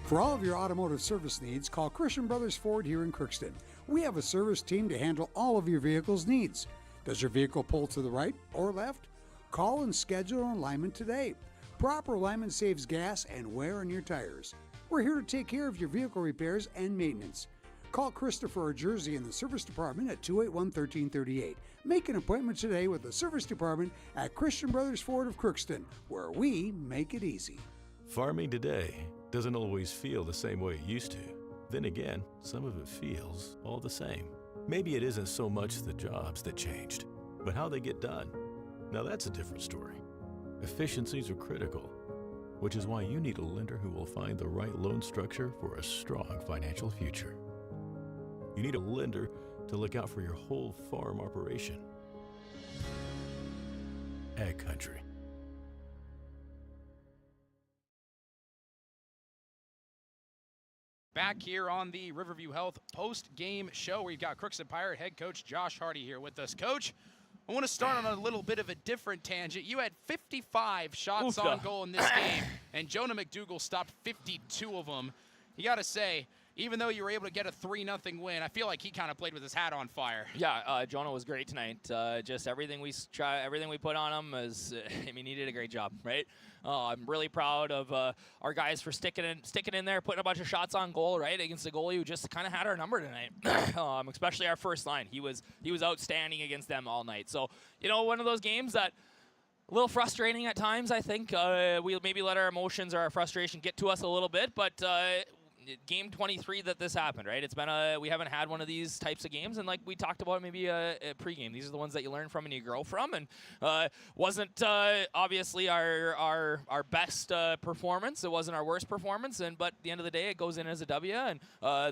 For all of your automotive service needs, call Christian Brothers Ford here in Crookston. We have a service team to handle all of your vehicle's needs. Does your vehicle pull to the right or left? Call and schedule an alignment today. Proper alignment saves gas and wear on your tires. We're here to take care of your vehicle repairs and maintenance. Call Christopher or Jersey in the service department at 281-1338. Make an appointment today with the service department at Christian Brothers Ford of Crookston, where we make it easy. Farming today doesn't always feel the same way it used to. Then again, some of it feels all the same. Maybe it isn't so much the jobs that changed, but how they get done. Now that's a different story. Efficiencies are critical, which is why you need a lender who will find the right loan structure for a strong financial future. You need a lender to look out for your whole farm operation. Ag Country. Back here on the Riverview Health post-game show, we've got Crookston Pirate head coach Josh Hardy here with us. Coach, I want to start on a little bit of a different tangent. You had 55 shots on goal in this game, and Jonah McDougall stopped 52 of them. You got to say, even though you were able to get a 3-0 win, I feel like he kind of played with his hat on fire. Yeah, Jonah was great tonight. Just everything we put on him is, he did a great job, right? I'm really proud of our guys for sticking in there, putting a bunch of shots on goal, right, against the goalie who just kind of had our number tonight. Especially our first line, he was outstanding against them all night. So one of those games that. A little frustrating at times, I think. We maybe let our emotions or our frustration get to us a little bit, but game 23 that this happened, right? It's been we haven't had one of these types of games, and like we talked about maybe a pregame. These are the ones that you learn from and you grow from, and wasn't obviously our best performance. It wasn't our worst performance, but at the end of the day, it goes in as a W, and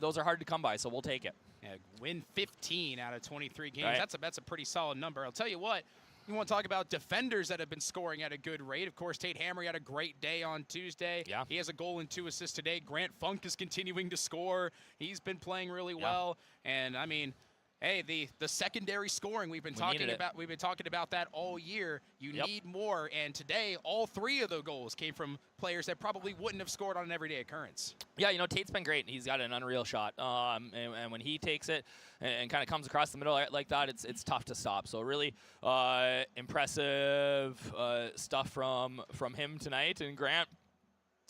those are hard to come by, so we'll take it. Yeah, win 15 out of 23 games. Right. That's a pretty solid number. I'll tell you what. You want to talk about defenders that have been scoring at a good rate. Of course, Tate Hamry had a great day on Tuesday. Yeah. He has a goal and 2 assists today. Grant Funk is continuing to score. He's been playing really well. And, hey, the secondary scoring, we've been talking about that all year. You need more. And today, all 3 of the goals came from players that probably wouldn't have scored on an everyday occurrence. Yeah, Tate's been great. He's got an unreal shot. And when he takes it and kind of comes across the middle like that, it's tough to stop. So really impressive stuff from him tonight. And Grant,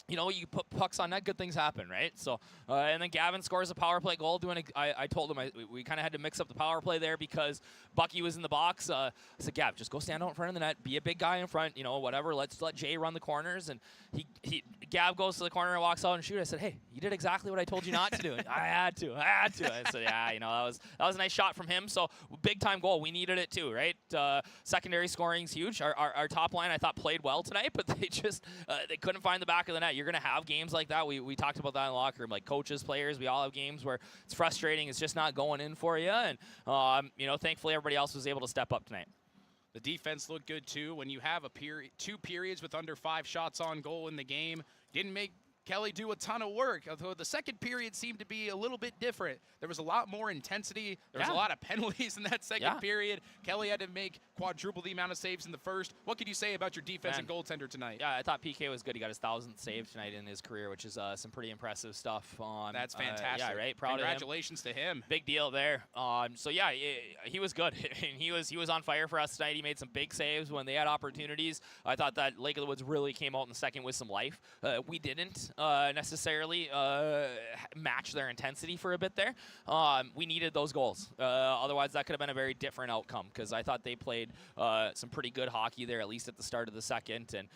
you put pucks on net, good things happen, right? So, and then Gavin scores a power play goal. I told him we kind of had to mix up the power play there because Bucky was in the box. I said, Gav, just go stand out in front of the net, be a big guy in front, whatever. Let's let Jay run the corners. And Gav goes to the corner and walks out and shoot. I said, hey, you did exactly what I told you not to do. And I had to. I said, yeah, that was a nice shot from him. So big time goal. We needed it too, right? Secondary scoring's huge. Our top line I thought played well tonight, but they just they couldn't find the back of the net. You're going to have games like that. We talked about that in the locker room, like coaches, players. We all have games where it's frustrating. It's just not going in for you. And, thankfully everybody else was able to step up tonight. The defense looked good, too. When you have 2 periods with under 5 shots on goal in the game, didn't make Kelly do a ton of work, although the second period seemed to be a little bit different. There was a lot more intensity. There was a lot of penalties in that second period. Kelly had to make quadruple the amount of saves in the first. What could you say about your defense and goaltender tonight? Yeah, I thought PK was good. He got his 1,000th save tonight in his career, which is some pretty impressive stuff. That's fantastic. Yeah, right. Proud Congratulations of him. to him. Big deal there. So yeah, he was good. he was on fire for us tonight. He made some big saves when they had opportunities. I thought that Lake of the Woods really came out in the second with some life. We didn't necessarily match their intensity for a bit there. We needed those goals. Otherwise, that could have been a very different outcome, because I thought they played some pretty good hockey there, at least at the start of the second. And,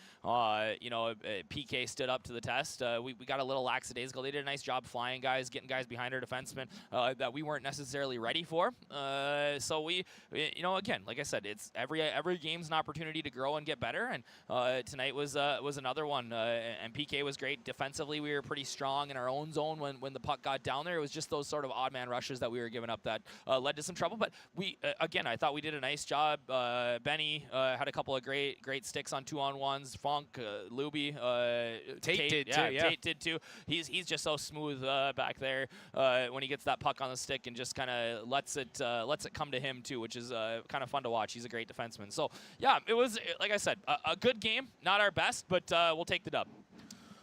PK stood up to the test. We got a little lackadaisical. They did a nice job flying guys, getting guys behind our defensemen that we weren't necessarily ready for. So we, again, like I said, it's every game's an opportunity to grow and get better. And tonight was another one. And PK was great. Defensively, we were pretty strong in our own zone when the puck got down there. It was just those sort of odd man rushes that we were giving up that led to some trouble. But we, again, I thought we did a nice job. Benny had a couple of great sticks on 2-on-1s. Funk, Luby, Tate did too. Yeah, Tate did too. He's just so smooth back there when he gets that puck on the stick and just kind of lets it come to him too, which is kind of fun to watch. He's a great defenseman. So yeah, it was, like I said, a good game. Not our best, but we'll take the dub.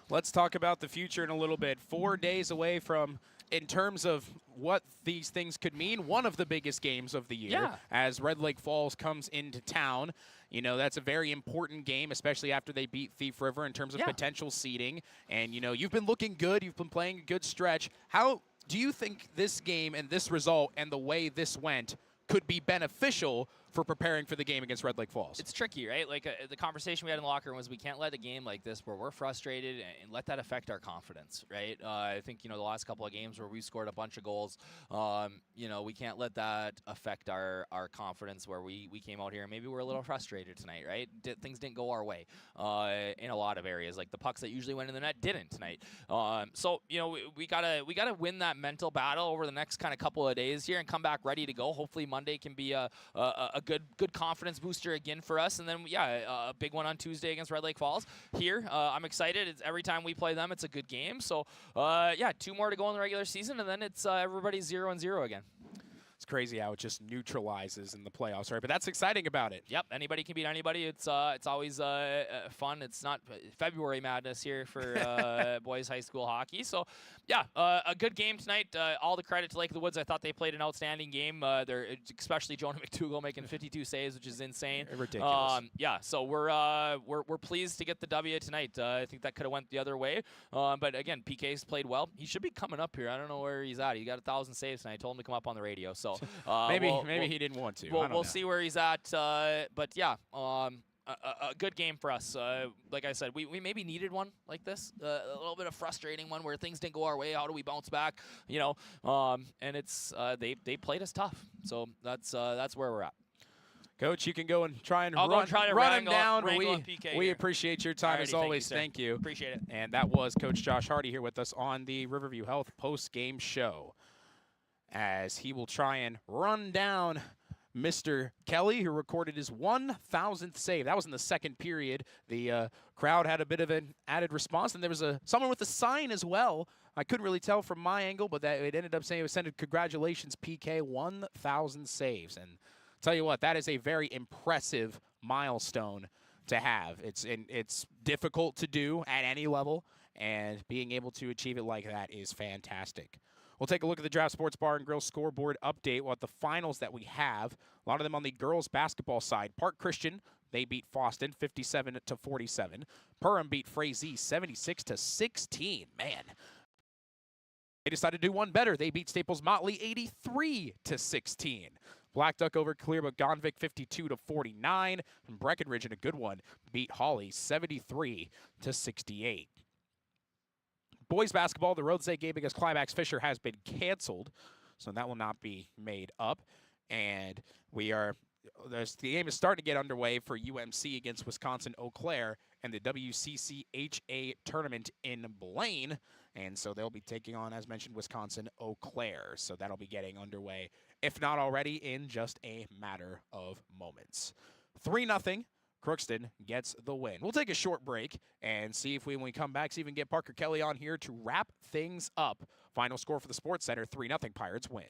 Let's talk about the future in a little bit. 4 days away from, in terms of what these things could mean, one of the biggest games of the year as Red Lake Falls comes into town. That's a very important game, especially after they beat Thief River in terms of potential seeding. And, you've been looking good. You've been playing a good stretch. How do you think this game and this result and the way this went could be beneficial for preparing for the game against Red Lake Falls? It's tricky, right? Like the conversation we had in the locker room was we can't let a game like this where we're frustrated and let that affect our confidence, right? I think, the last couple of games where we scored a bunch of goals, we can't let that affect our confidence where we came out here and maybe we're a little frustrated tonight, right? Things didn't go our way in a lot of areas. Like the pucks that usually went in the net didn't tonight. So, we gotta win that mental battle over the next kind of couple of days here and come back ready to go. Hopefully Monday can be a good confidence booster again for us. And then, a big one on Tuesday against Red Lake Falls. Here, I'm excited. Every time we play them, it's a good game. So, 2 more to go in the regular season, and then it's everybody's 0-0 again. It's crazy how it just neutralizes in the playoffs, right? But that's exciting about it. Yep, anybody can beat anybody. It's always fun. It's not February madness here for boys high school hockey. So, a good game tonight. All the credit to Lake of the Woods. I thought they played an outstanding game. They're especially Jonah McDougall making 52 saves, which is insane. Ridiculous. So we're pleased to get the W tonight. I think that could have went the other way. But again, PK's played well. He should be coming up here. I don't know where he's at. He got 1,000 saves, and I told him to come up on the radio. So maybe he didn't want to. We'll see where he's at. But a good game for us. Like I said, we maybe needed one like this, a little bit of frustrating one where things didn't go our way. How do we bounce back? And it's they played us tough. So that's where we're at. Coach, you can go and try and run him down. We appreciate your time as always. Thank you. Appreciate it. And that was Coach Josh Hardy here with us on the Riverview Health post-game show, as he will try and run down Mr. Kelly, who recorded his 1,000th save. That was in the second period. The crowd had a bit of an added response, and there was someone with a sign as well. I couldn't really tell from my angle, but it ended up saying it was sending congratulations, PK, 1,000 saves. And tell you what, that is a very impressive milestone to have. It's difficult to do at any level, and being able to achieve it like that is fantastic. We'll take a look at the Draft Sports Bar and Grill scoreboard update. We'll have the finals that we have. A lot of them on the girls basketball side. Park Christian, they beat Foston 57-47. Perham beat Frazee 76-16. Man, they decided to do one better. They beat Staples Motley 83-16. Black Duck over Clearbrook Gonvick 52-49. And Breckenridge, in a good one, beat Hawley 73-68. Boys basketball, the Road State game against Climax Fisher has been canceled, so that will not be made up. And the game is starting to get underway for UMC against Wisconsin Eau Claire and the WCCHA tournament in Blaine. And so they'll be taking on, as mentioned, Wisconsin Eau Claire. So that'll be getting underway, if not already, in just a matter of moments. 3-0 Crookston gets the win. We'll take a short break and see if when we come back, see if we can get Parker Kelly on here to wrap things up. Final score for the Sports Center, 3-0 Pirates win.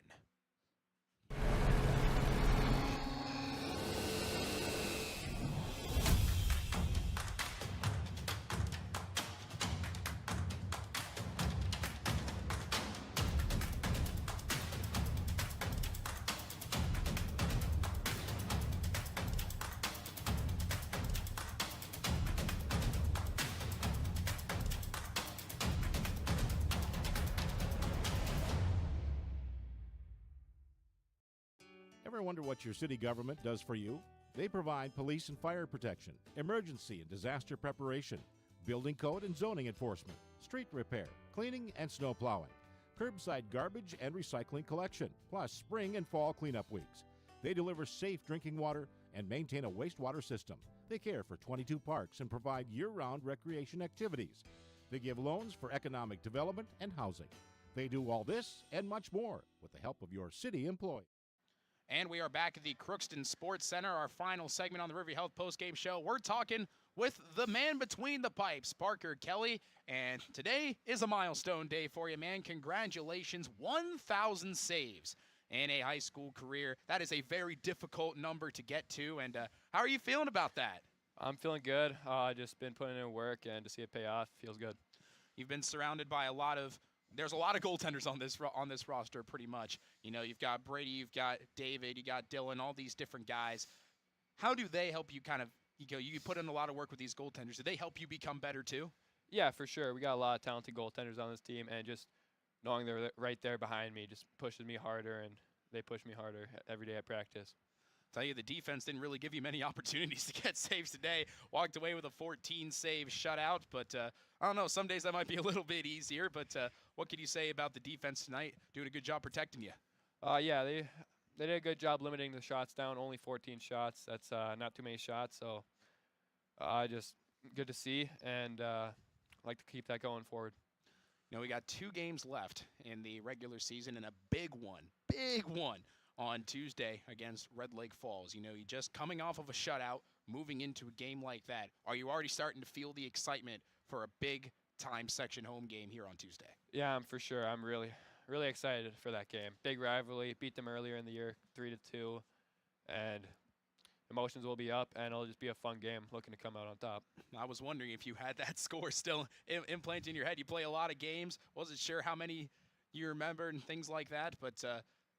Ever wonder what your city government does for you? They provide police and fire protection, emergency and disaster preparation, building code and zoning enforcement, street repair, cleaning and snow plowing, curbside garbage and recycling collection, plus spring and fall cleanup weeks. They deliver safe drinking water and maintain a wastewater system. They care for 22 parks and provide year-round recreation activities. They give loans for economic development and housing. They do all this and much more with the help of your city employees. And we are back at the Crookston Sports Center, our final segment on the Riverview Health postgame show. We're talking with the man between the pipes, Parker Kelly. And today is a milestone day for you, man. Congratulations, 1,000 saves in a high school career. That is a very difficult number to get to. And how are you feeling about that? I'm feeling good. Just been putting in work, and to see it pay off feels good. You've been surrounded by there's a lot of goaltenders on this roster, pretty much. You know, you've got Brady, you've got David, you got Dylan, all these different guys. How do they help you you put in a lot of work with these goaltenders. Do they help you become better too? Yeah, for sure. We got a lot of talented goaltenders on this team, and just knowing they're right there behind me just pushes me harder, and they push me harder every day at practice. Tell you, the defense didn't really give you many opportunities to get saves today. Walked away with a 14-save shutout, but I don't know. Some days that might be a little bit easier, but what can you say about the defense tonight? Doing a good job protecting you. Yeah, they did a good job limiting the shots down. Only 14 shots. That's not too many shots, so just good to see, and like to keep that going forward. You know, we got 2 games left in the regular season and a big one on Tuesday against Red Lake Falls. You know, you just coming off of a shutout, moving into a game like that. Are you already starting to feel the excitement for a big-time section home game here on Tuesday? Yeah, I'm for sure. I'm really excited for that game. Big rivalry. Beat them earlier in the year, 3-2, and emotions will be up, and it'll just be a fun game looking to come out on top. I was wondering if you had that score still implanted in your head. You play a lot of games. Wasn't sure how many you remembered and things like that, but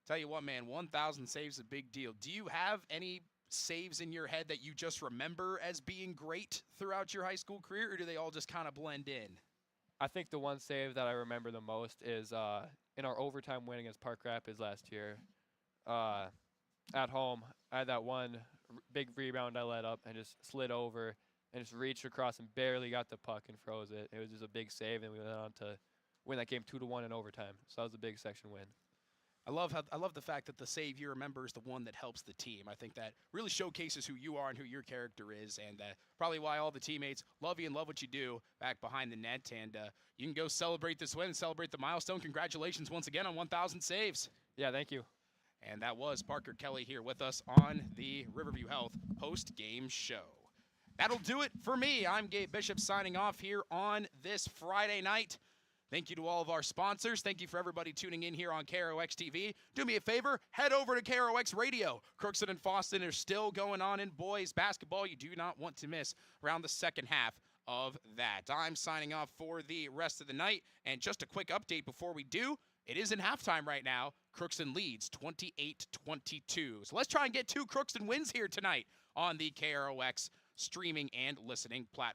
tell you what, man, 1,000 saves is a big deal. Do you have any saves in your head that you just remember as being great throughout your high school career, or do they all just kind of blend in? I think the one save that I remember the most is in our overtime win against Park Rapids last year. At home, I had that one big rebound I let up and just slid over and just reached across and barely got the puck and froze it. It was just a big save, and we went on to win that game 2-1 in overtime. So that was a big section win. I love the fact that the save you remember is the one that helps the team. I think that really showcases who you are and who your character is, and probably why all the teammates love you and love what you do back behind the net. And you can go celebrate this win, celebrate the milestone. Congratulations once again on 1,000 saves. Yeah, thank you. And that was Parker Kelly here with us on the Riverview Health post-game show. That'll do it for me. I'm Gabe Bishop signing off here on this Friday night. Thank you to all of our sponsors. Thank you for everybody tuning in here on KROX TV. Do me a favor, head over to KROX Radio. Crookston and Fosston are still going on in boys basketball. You do not want to miss around the second half of that. I'm signing off for the rest of the night. And just a quick update before we do, it is in halftime right now. Crookston leads 28-22. So let's try and get 2 Crookston wins here tonight on the KROX streaming and listening platform.